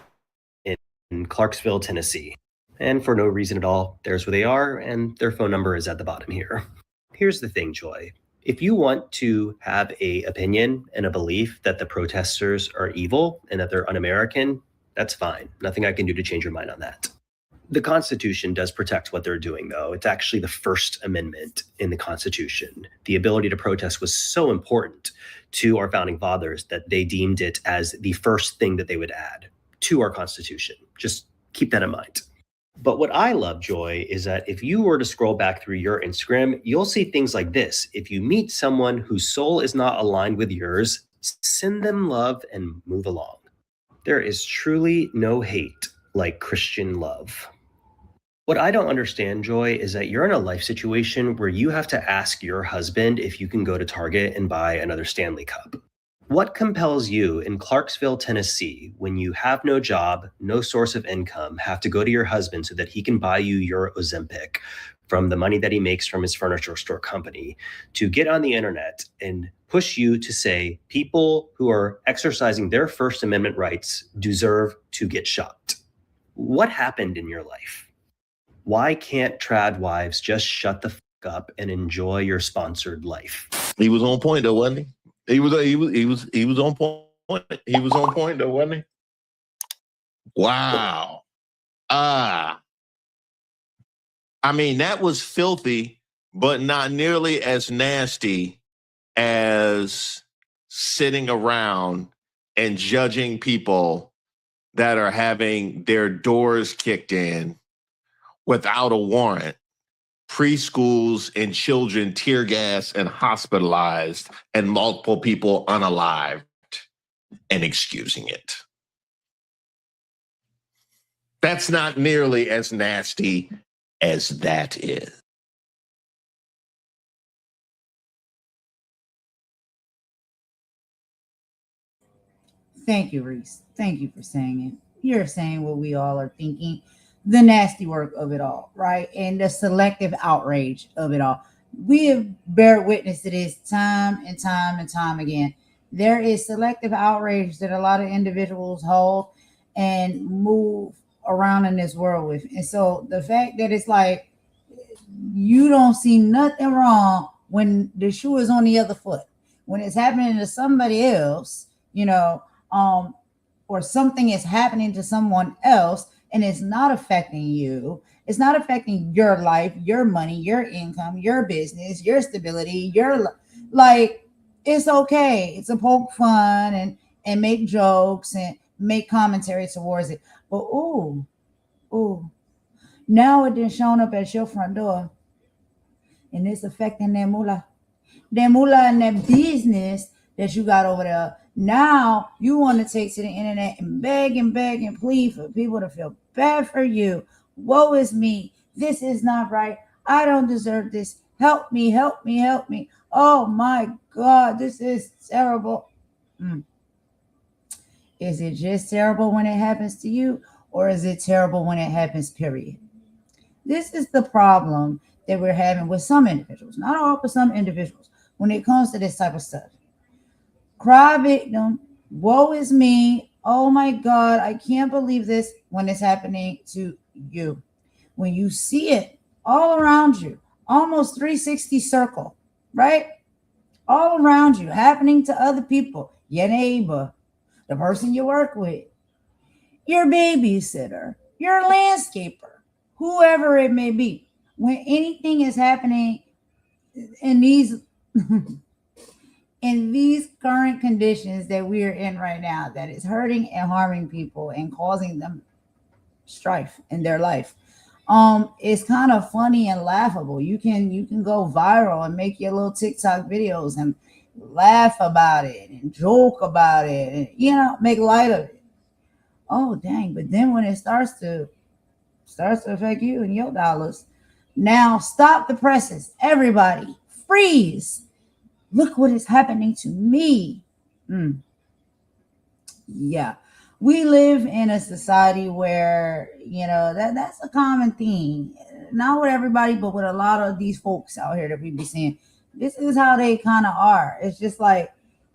in Clarksville, Tennessee. And for no reason at all, there's where they are, and their phone number is at the bottom here. Here's the thing, Joy. If you want to have an opinion and a belief that the protesters are evil and that they're un-American, that's fine. Nothing I can do to change your mind on that. The Constitution does protect what they're doing, though. It's actually the First Amendment in the Constitution. The ability to protest was so important to our founding fathers that they deemed it as the first thing that they would add to our Constitution. Just keep that in mind. But what I love, Joy, is that if you were to scroll back through your Instagram, you'll see things like this. If you meet someone whose soul is not aligned with yours, send them love and move along. There is truly no hate like Christian love. What I don't understand, Joy, is that you're in a life situation where you have to ask your husband if you can go to Target and buy another Stanley Cup. What compels you in Clarksville, Tennessee, when you have no job, no source of income, have to go to your husband so that he can buy you your Ozempic from the money that he makes from his furniture store company, to get on the internet and push you to say people who are exercising their First Amendment rights deserve to get shot? What happened in your life? Why can't trad wives just shut the fuck up and enjoy your sponsored life? He was on point though, wasn't he? He was on point. He was on point though, wasn't he? Wow. I mean, that was filthy, but not nearly as nasty as sitting around and judging people that are having their doors kicked in without a warrant, preschools and children tear gas and hospitalized, and multiple people unalived, and excusing it. That's not nearly as nasty as that is. Thank you, Reese. Thank you for saying it. You're saying what we all are thinking. The nasty work of it all, right? And the selective outrage of it all. We have bear witness to this time and time and time again. There is selective outrage that a lot of individuals hold and move around in this world with. And so the fact that it's like you don't see nothing wrong when the shoe is on the other foot, when it's happening to somebody else, or something is happening to someone else, and it's not affecting you. It's not affecting your life, your money, your income, your business, your stability, it's okay. It's a poke fun and make jokes and make commentary towards it. But now it done shown up at your front door, and it's affecting that moolah and that business that you got over there. Now you want to take to the internet and beg and plead for people to feel bad for you. Woe is me. This is not right. I don't deserve this. Help me, help me, help me. Oh my God, this is terrible. Is it just terrible when it happens to you, or is it terrible when it happens, period? This is the problem that we're having with some individuals, not all, but some individuals, when it comes to this type of stuff. Cry victim, woe is me, oh my God, I can't believe this, when it's happening to you. When you see it all around you, almost 360 circle, right? All around you, happening to other people, your neighbor, the person you work with, your babysitter, your landscaper, whoever it may be. When anything is happening in these in these current conditions that we are in right now, that is hurting and harming people and causing them strife in their life, it's kind of funny and laughable. You can go viral and make your little TikTok videos and laugh about it and joke about it and make light of it. Oh dang! But then when it starts to affect you and your dollars, now stop the presses. Everybody, freeze. Look what is happening to me. Yeah. We live in a society where, that's a common theme. Not with everybody, but with a lot of these folks out here that we be seeing. This is how they kind of are. It's just like,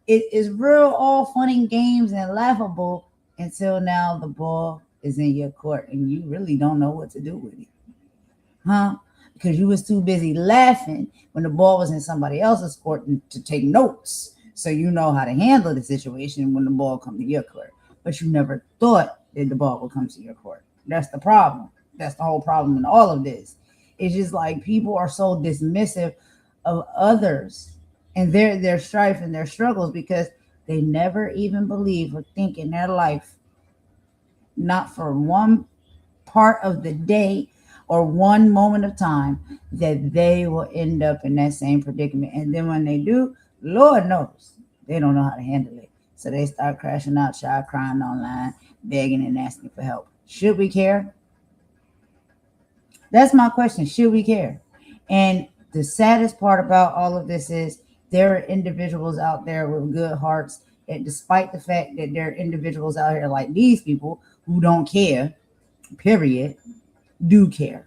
it is real all fun and games and laughable until now the ball is in your court and you really don't know what to do with it. Because you was too busy laughing when the ball was in somebody else's court to take notes. So you know how to handle the situation when the ball comes to your court. But you never thought that the ball would come to your court. That's the problem. That's the whole problem in all of this. It's just like people are so dismissive of others and their strife and their struggles because they never even believe or think in their life, not for one part of the day or one moment of time, that they will end up in that same predicament. And then when they do, Lord knows they don't know how to handle it. So they start crashing out, child crying online, begging and asking for help. Should we care? That's my question. Should we care? And the saddest part about all of this is there are individuals out there with good hearts that, despite the fact that there are individuals out here like these people who don't care, period, do care.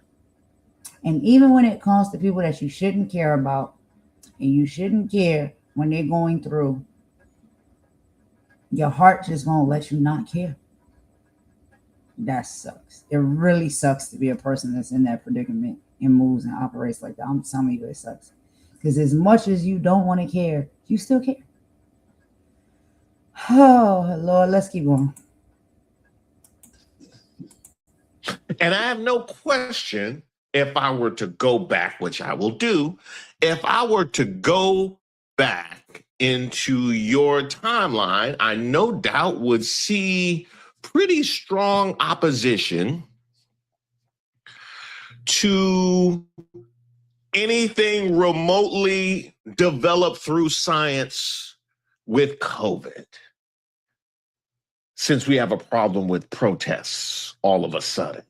And even when it comes to people that you shouldn't care about, and you shouldn't care when they're going through, your heart just won't let you not care. That sucks. It really sucks to be a person that's in that predicament and moves and operates like that. I'm telling you, it sucks. Because as much as you don't want to care, you still care. Oh, Lord, let's keep going. And I have no question, if I were to go back, which I will do, if I were to go back into your timeline, I no doubt would see pretty strong opposition to anything remotely developed through science with COVID, since we have a problem with protests all of a sudden.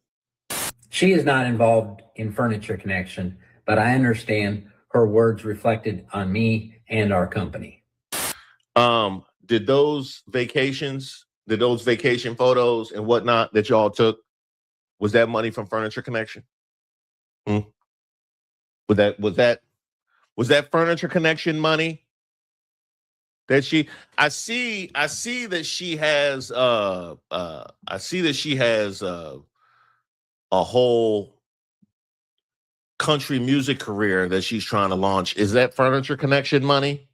She is not involved in Furniture Connection, but I understand her words reflected on me and our company. Did those vacation photos and whatnot that y'all took, was that money from Furniture Connection? Was that Furniture Connection money that she? I see that she has a whole country music career that she's trying to launch. Is that Furniture Connection money?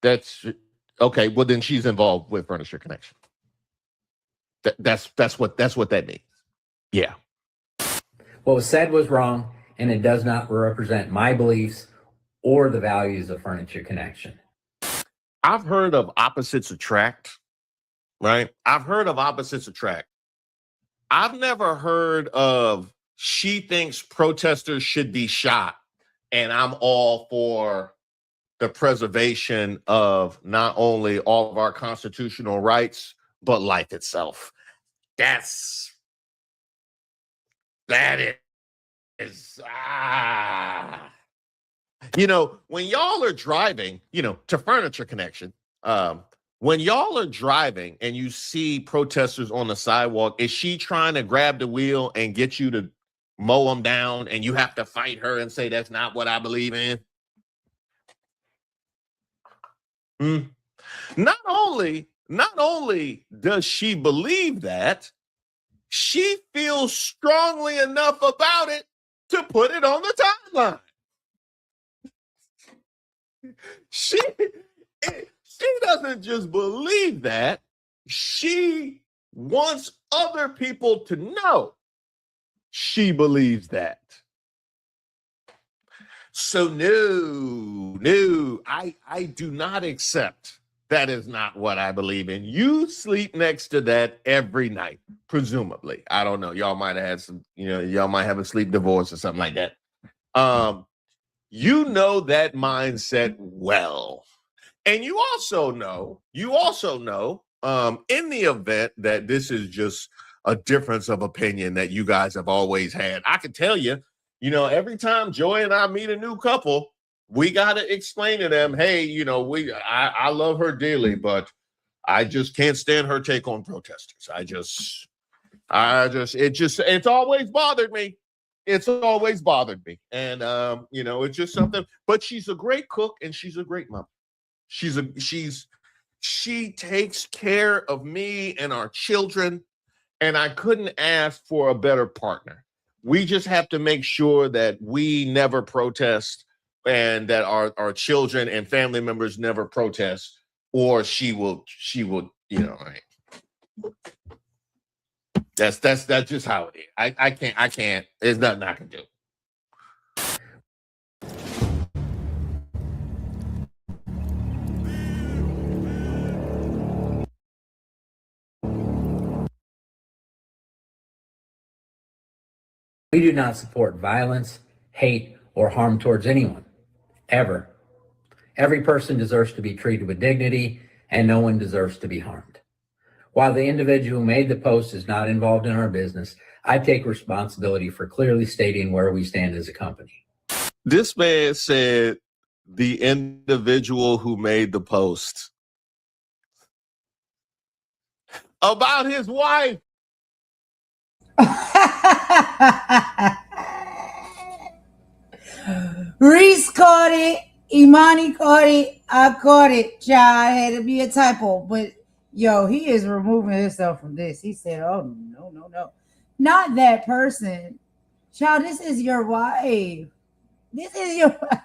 That's okay. Well, then she's involved with Furniture Connection. That's what that means. Yeah. What was said was wrong, and it does not represent my beliefs or the values of Furniture Connection. I've heard of opposites attract, right? I've heard of opposites attract. I've never heard of she thinks protesters should be shot, and I'm all for the preservation of not only all of our constitutional rights, but life itself. That is when y'all are driving, to Furniture Connection, when y'all are driving and you see protesters on the sidewalk, is she trying to grab the wheel and get you to mow them down and you have to fight her and say, that's not what I believe in? Not only does she believe that, she feels strongly enough about it to put it on the timeline. She doesn't just believe that. She wants other people to know she believes that. So no, I do not accept. That is not what I believe in. You sleep next to that every night, presumably. I don't know. Y'all might have had some, y'all might have a sleep divorce or something like that. You know that mindset well. And you also know, in the event that this is just a difference of opinion that you guys have always had, I can tell you, every time Joy and I meet a new couple, we got to explain to them, hey, I love her dearly, but I just can't stand her take on protesters. It's always bothered me. It's always bothered me. And, it's just something, but she's a great cook and she's a great mom. She takes care of me and our children, and I couldn't ask for a better partner. We just have to make sure that we never protest and that our children and family members never protest, or she will, right. That's just how it is. I can't. There's nothing I can do. We do not support violence, hate, or harm towards anyone, ever. Every person deserves to be treated with dignity, and no one deserves to be harmed. While the individual who made the post is not involved in our business, I take responsibility for clearly stating where we stand as a company. This man said the individual who made the post about his wife. Reese caught it. Imani caught it. I caught it. Child, had to be a typo. But, yo, he is removing himself from this. He said, oh, no. Not that person. Child, this is your wife. This is your wife.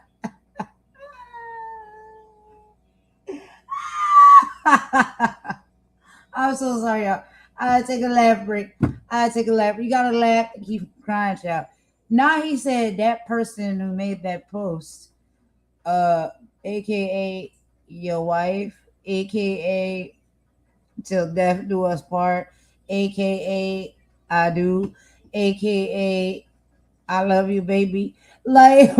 I'm so sorry, y'all. I take a laugh break. You gotta laugh and keep crying, child. Now he said that person who made that post, aka your wife, aka till death do us part, aka I do, aka I love you, baby. Like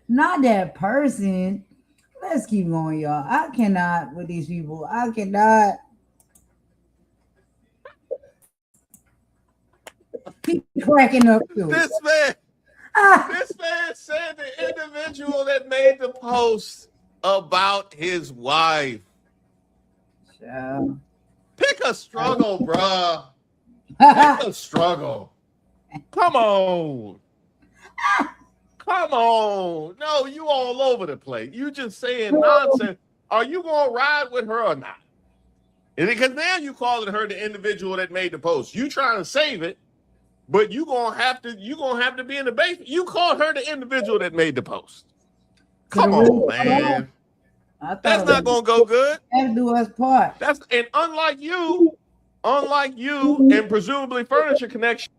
not that person. Let's keep going, y'all. I cannot with these people. I cannot. Keep cracking up too. This man said the individual that made the post about his wife. Pick a struggle, bruh. Pick a struggle. Come on. Come on. No, you all over the place. You just saying nonsense. Are you going to ride with her or not? Because now you calling her the individual that made the post. You trying to save it, but you going to have to be in the basement. You called her the individual that made the post. Come on, man. That's not going to go good. That do us part. And unlike you and presumably Furniture Connection.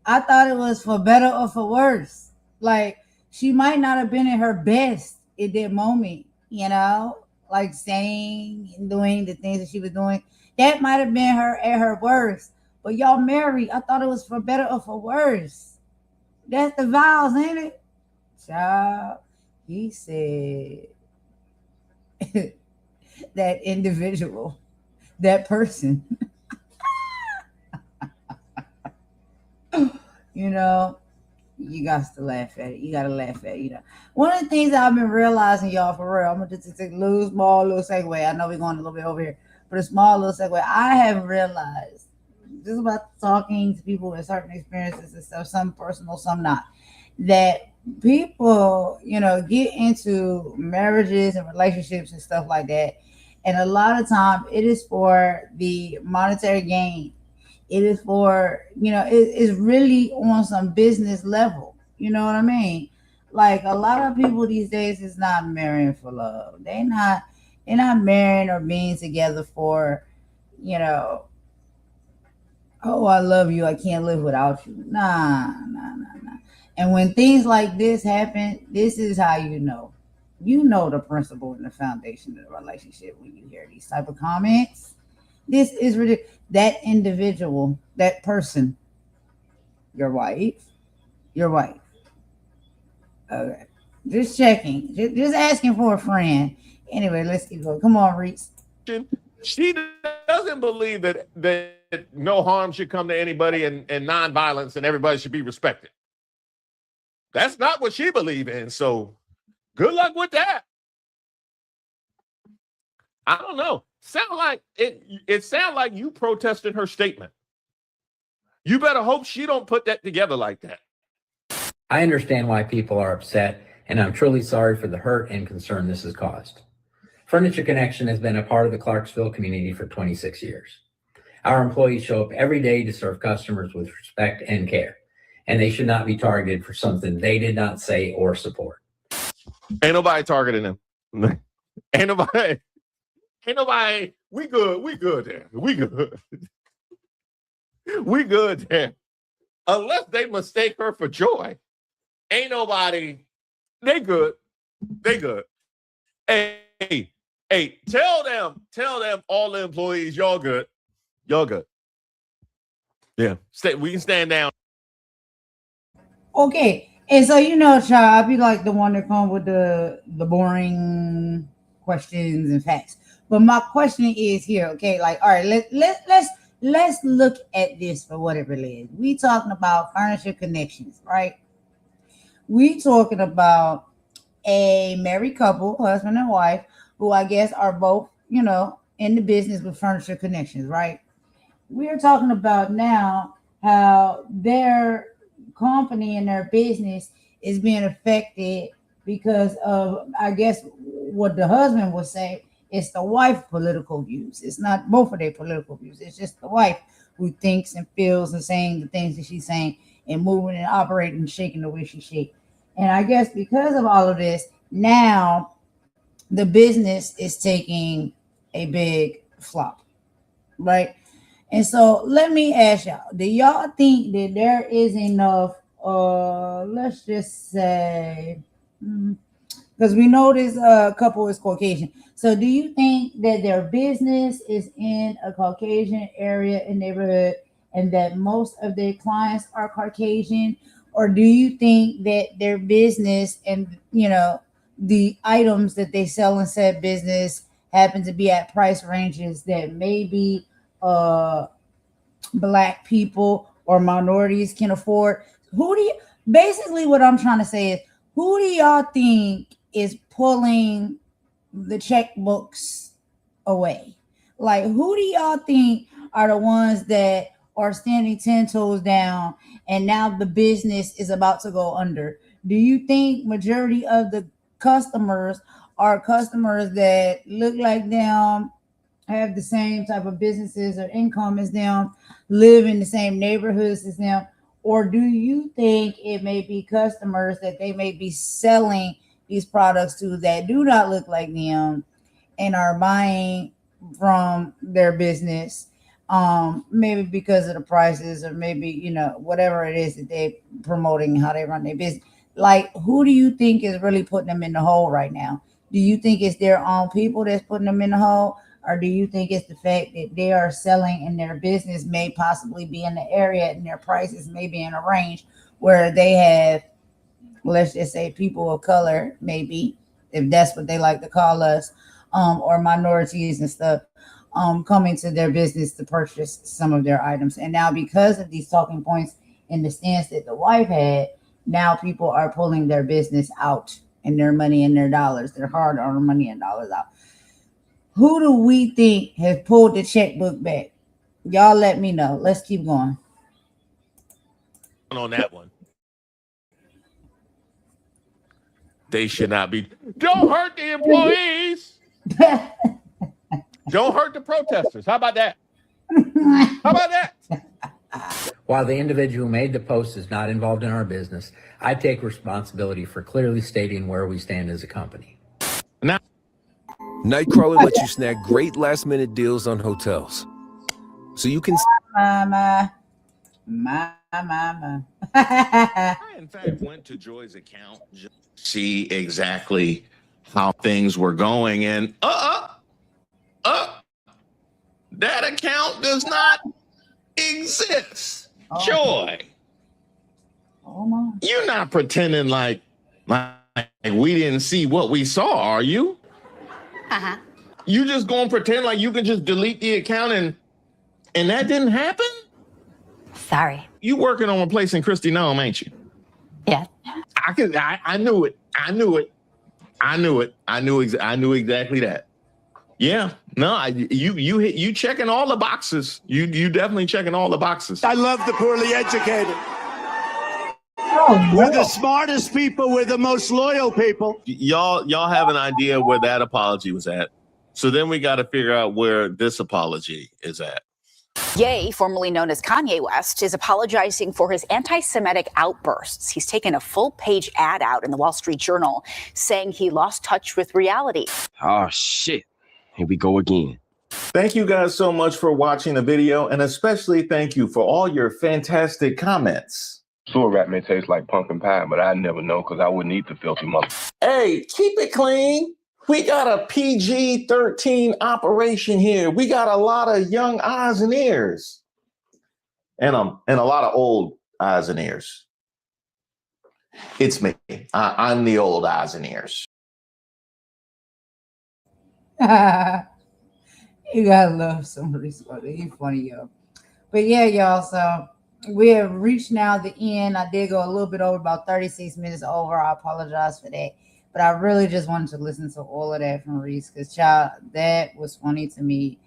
I thought it was for better or for worse. Like, she might not have been at her best at that moment, like saying and doing the things that she was doing. That might have been her at her worst. But y'all married. I thought it was for better or for worse. That's the vows, ain't it? Child, he said that individual, that person, you got to laugh at it. You got to laugh at it. One of the things that I've been realizing, y'all, for real, I'm going to just take a small little segue. I know we're going a little bit over here, but a small little segue. I have realized, just about talking to people with certain experiences and stuff, some personal, some not, that people, get into marriages and relationships and stuff like that. And a lot of time it is for the monetary gain. It is for, it's really on some business level. You know what I mean? Like a lot of people these days is not marrying for love. They're not marrying or being together for, oh, I love you. I can't live without you. Nah. And when things like this happen, this is how you know. You know the principle and the foundation of the relationship when you hear these type of comments. This is ridiculous. That individual, that person, your wife. Okay. Just checking. Just asking for a friend. Anyway, let's keep going. Come on, Reese. She doesn't believe that no harm should come to anybody and nonviolence and everybody should be respected. That's not what she believes in. So good luck with that. I don't know. It sounds like you protested her statement. You better hope she don't put that together like that. I understand why people are upset, and I'm truly sorry for the hurt and concern this has caused. Furniture Connection has been a part of the Clarksville community for 26 years. Our employees show up every day to serve customers with respect and care, and they should not be targeted for something they did not say or support. Ain't nobody targeting them. Ain't nobody. We good there. We good. We good there. Unless they mistake her for Joy, ain't nobody. They good. They good. Hey, tell them, all the employees, y'all good. Y'all good. Yeah, we can stand down. Okay, and so child, I be like the one that come with the boring questions and facts. But my question is here, okay? Like, all right, let's look at this for what it really is. We talking about furniture connections, right? We talking about a married couple, husband and wife, who I guess are both, in the business with furniture connections, right? We're talking about now how their company and their business is being affected because of, I guess, what the husband would say, it's the wife's political views. It's not both of their political views. It's just the wife who thinks and feels and saying the things that she's saying and moving and operating and shaking the way she shakes. And I guess because of all of this, now the business is taking a big flop, right? And so let me ask y'all, do y'all think that there is enough, let's just say, because we know this couple is Caucasian. So do you think that their business is in a Caucasian area and neighborhood and that most of their clients are Caucasian? Or do you think that their business and, the items that they sell in said business happen to be at price ranges that maybe Black people or minorities can afford? Basically what I'm trying to say is, who do y'all think is pulling the checkbooks away? Like, who do y'all think are the ones that are standing 10 toes down and now the business is about to go under? Do you think majority of the customers are customers that look like them, have the same type of businesses or income as them, live in the same neighborhoods as them? Or do you think it may be customers that they may be selling these products to that do not look like them and are buying from their business, maybe because of the prices or maybe, whatever it is that they're promoting, how they run their business? Like, who do you think is really putting them in the hole right now? Do you think it's their own people that's putting them in the hole? Or do you think it's the fact that they are selling and their business may possibly be in the area and their prices may be in a range where they have, let's just say, people of color, maybe, if that's what they like to call us, or minorities and stuff, coming to their business to purchase some of their items? And now because of these talking points in the stance that the wife had, now people are pulling their business out and their money and their dollars, their hard-earned money and dollars out. Who do we think has pulled the checkbook back? Y'all let me know. Let's keep going. On that one. They should not be. Don't hurt the employees. Don't hurt the protesters. How about that? How about that? While the individual who made the post is not involved in our business, I take responsibility for clearly stating where we stand as a company. Now, Nightcrawler lets you snag great last-minute deals on hotels, so you can. My. I, in fact, went to Joy's account just to see exactly how things were going, and that account does not exist. Oh. Joy, you're not pretending like we didn't see what we saw, are you? Uh-huh. You just gonna pretend like you can just delete the account and that didn't happen? Sorry. You working on replacing Kristi Noem, ain't you? Yeah. I knew it. I knew exactly that. Yeah. No, you checking all the boxes. You definitely checking all the boxes. I love the poorly educated. Oh, we're the smartest people. We're the most loyal people. Y'all have an idea where that apology was at. So then we got to figure out where this apology is at. Ye, formerly known as Kanye West, is apologizing for his anti-Semitic outbursts. He's taken a full-page ad out in the Wall Street Journal saying he lost touch with reality. Oh, shit. Here we go again. Thank you guys so much for watching the video, and especially thank you for all your fantastic comments. Sewer rat may taste like pumpkin pie, but I'd never know because I wouldn't eat the filthy mother. Hey, keep it clean. We got a PG-13 operation here. We got a lot of young eyes and ears. And a lot of old eyes and ears. It's me. I'm the old eyes and ears. You gotta love somebody's funny. He's funny, yo. But yeah, y'all, so we have reached now the end. I did go a little bit over, about 36 minutes over. I apologize for that. But I really just wanted to listen to all of that from Reese, because, child, that was funny to me.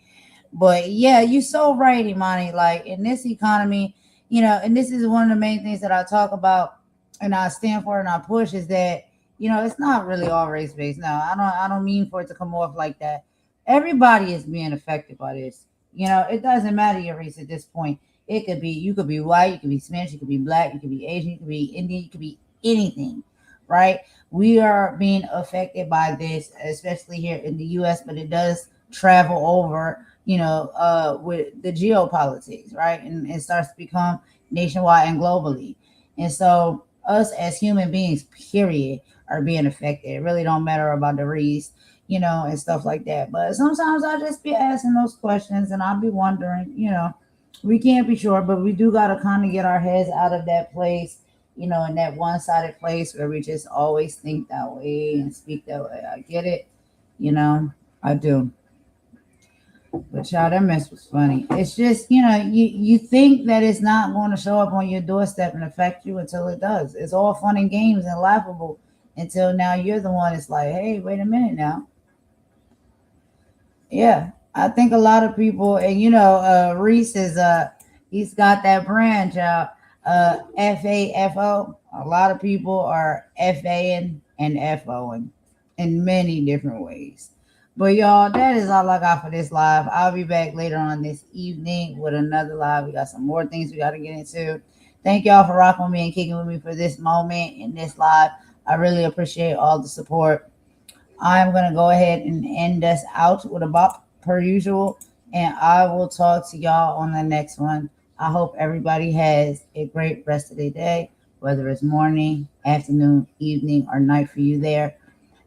But, yeah, you're so right, Imani. Like, in this economy, you know, and this is one of the main things that I talk about and I stand for and I push is that, you know, it's not really all race-based. No, I don't mean for it to come off like that. Everybody is being affected by this. You know, it doesn't matter your race at this point. It could be, you could be white, you could be Spanish, you could be black, you could be Asian, you could be Indian, you could be anything, right? We are being affected by this, especially here in the U.S., but it does travel over, you know, with the geopolitics, right? And it starts to become nationwide and globally. And so us as human beings, period, are being affected. It really don't matter about the race, you know, and stuff like that. But sometimes I'll just be asking those questions and I'll be wondering, you know, we can't be sure, but we do got to kind of get our heads out of that place, you know, in that one-sided place where we just always think that way and speak that way. I get it, you know, I do. But y'all, that mess was funny. It's just, you know, you think that it's not going to show up on your doorstep and affect you until it does. It's all fun and games and laughable until now you're the one that's like, hey, wait a minute now. Yeah, I think a lot of people, and you know, Reese is he's got that brand, y'all. FAFO. A lot of people are FAing and FOing in many different ways. But y'all, that is all I got for this live. I'll be back later on this evening with another live. We got some more things we got to get into. Thank y'all for rocking with me and kicking with me for this moment in this live. I really appreciate all the support. I'm going to go ahead and end us out with a bop per usual, and I will talk to y'all on the next one. I hope everybody has a great rest of the day, whether it's morning, afternoon, evening, or night for you there.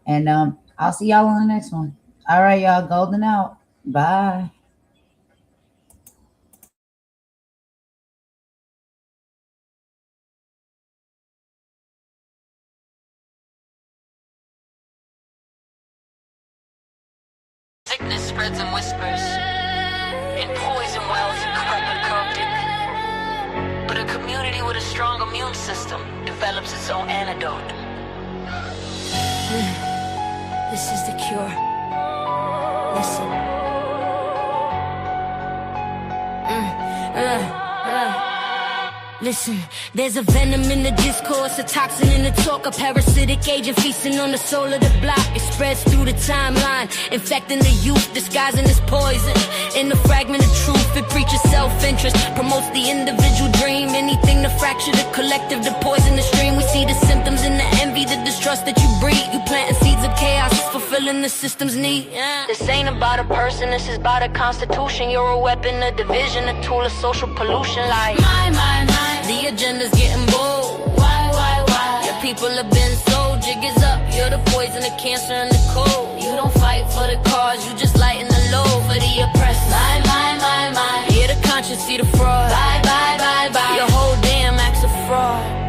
And I'll see y'all on the next one. All right, y'all, golden out. Bye. Sickness spreads in whispers, in poison wells and crumbled carpet. But a community with a strong immune system develops its own antidote. This is the cure. Listen. Listen, there's a venom in the discourse, a toxin in the talk, a parasitic agent feasting on the soul of the block. It spreads through the timeline, infecting the youth, disguising as poison. In the fragment of truth, it preaches self-interest, promotes the individual dream. Anything to fracture the collective, to poison the stream. We see the symptoms in the envy, the distrust that you breed. You planting seeds of chaos, fulfilling the system's need. This ain't about a person, this is about a constitution. You're a weapon of division, a tool of social pollution. Like the agenda's getting bold. Why? Your people have been sold. Jiggers up, you're the poison, the cancer, and the cold. You don't fight for the cause, you just lighten the load for the oppressed. My. Hear the conscience, see the fraud. Bye. Your whole damn act's a fraud.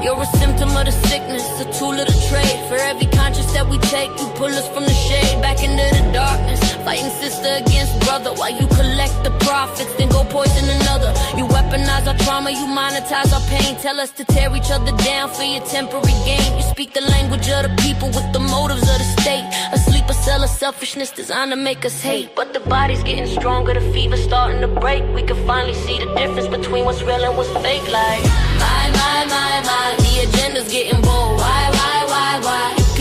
You're a symptom of the sickness, a tool of the trade. For every conscience that we take, you pull us from the shade back into the darkness. Fighting sister against brother while you collect the profits, then go poison another. You weaponize our trauma, you monetize our pain. Tell us to tear each other down for your temporary gain. You speak the language of the people with the motives of the state. Asleep, a cell of selfishness designed to make us hate. But the body's getting stronger, the fever's starting to break. We can finally see the difference between what's real and what's fake. Like, my. The agenda's getting bold. Why?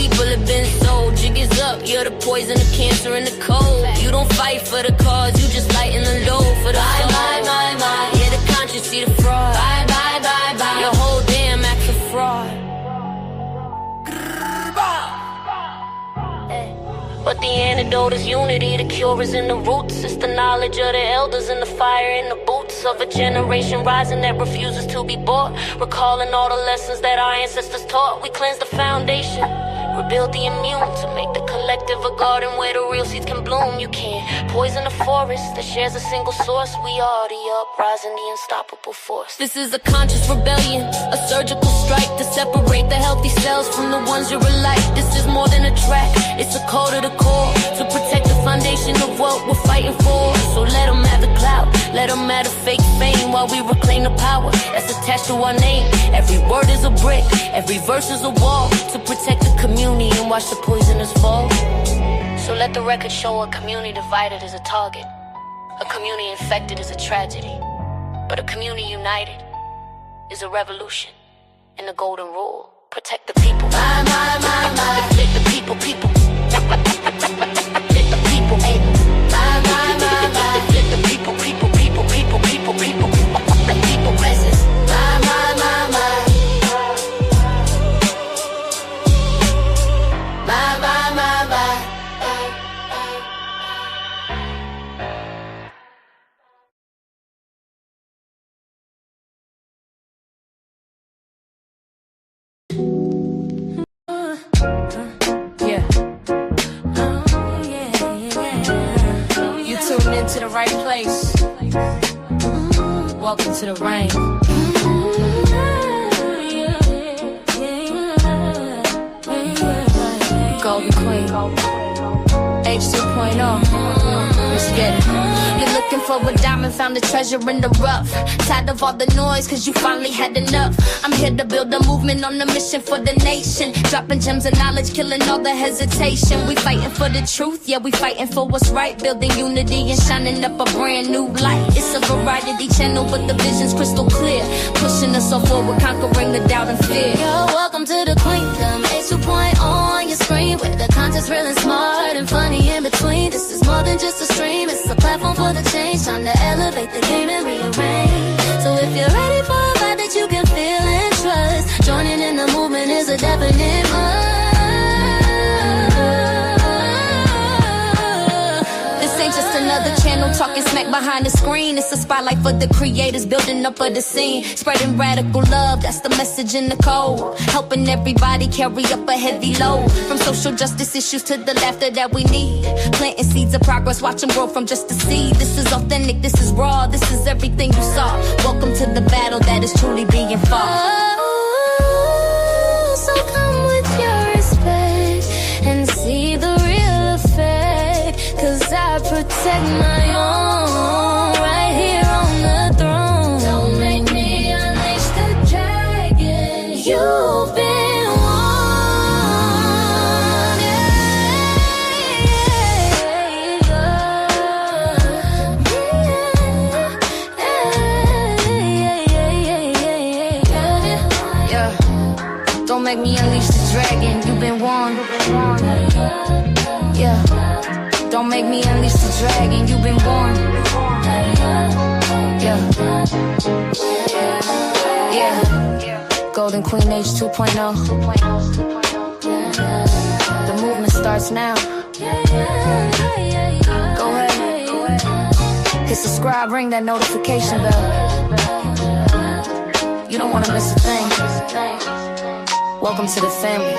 people have been sold. Jig is up, you're the poison, the cancer, and the cold. You don't fight for the cause, you just lighten the load for the soul. Bye. Yeah, the conscience, see the fraud. Bye. Your whole damn act's a fraud. But the antidote is unity, the cure is in the roots. It's the knowledge of the elders and the fire in the boots of a generation rising that refuses to be bought. Recalling all the lessons that our ancestors taught. We cleanse the foundation, rebuild the immune to make the collective a garden where the real seeds can bloom. You can't poison a forest that shares a single source. We are the uprising, the unstoppable force. This is a conscious rebellion, a surgical strike to separate the healthy cells from the ones you're alike. This is more than a track, it's a call to the core to protect the foundation of what we're fighting for. So let them have the clout, let them have the fake fame while we reclaim the power that's attached to our name. Every word is a brick, every verse is a wall to protect the community and watch the poisoners fall. So let the record show a community divided is a target, a community infected is a tragedy, but a community united is a revolution. In the golden rule, protect the people. Protect the people. Protect the people. Hey. Protect the people. People. People presence. To the right place. Welcome to the rain. Golden Queen. H2.0. Let's get it. You're looking for a diamond, found a treasure in the rough. Tired of all the noise, cause you finally had enough. I'm here to build a movement on a mission for the nation. Dropping gems of knowledge, killing all the hesitation. We fighting for the truth, yeah, we fighting for what's right. Building unity and shining up a brand new light. It's a variety channel, but the vision's crystal clear. Pushing us all forward, conquering the doubt and fear. Yo, welcome to the Queendom. H2.0 on your screen, with the content's real and smart and funny in between. This is more than just a stream, it's a platform for the change. Time to elevate the game and rearrange. So if you're ready for a vibe that you can feel and trust, joining in the movement is a definite must. This ain't just another channel talking smack behind the screen. It's a spotlight for the creators, building up of the scene, spreading radical love, that's the message in the code. Helping everybody carry up a heavy load, from social justice issues to the laughter that we need. Planting seeds of progress, watch them grow from just a seed. This is authentic, this is raw, this is everything you saw. Welcome to the battle that is truly being fought. Oh, so come with your respect and see the real effect, cause I protect my own right here on the throne. Don't make me unleash the dragon. You've been warned. Yeah. Don't make me unleash the dragon. You've been warned. Yeah. Don't make me unleash the dragon, you've been warned. Yeah. Golden Queen H2.0. The movement starts now. Go ahead. Hit subscribe, ring that notification bell. You don't want to miss a thing. Welcome to the family.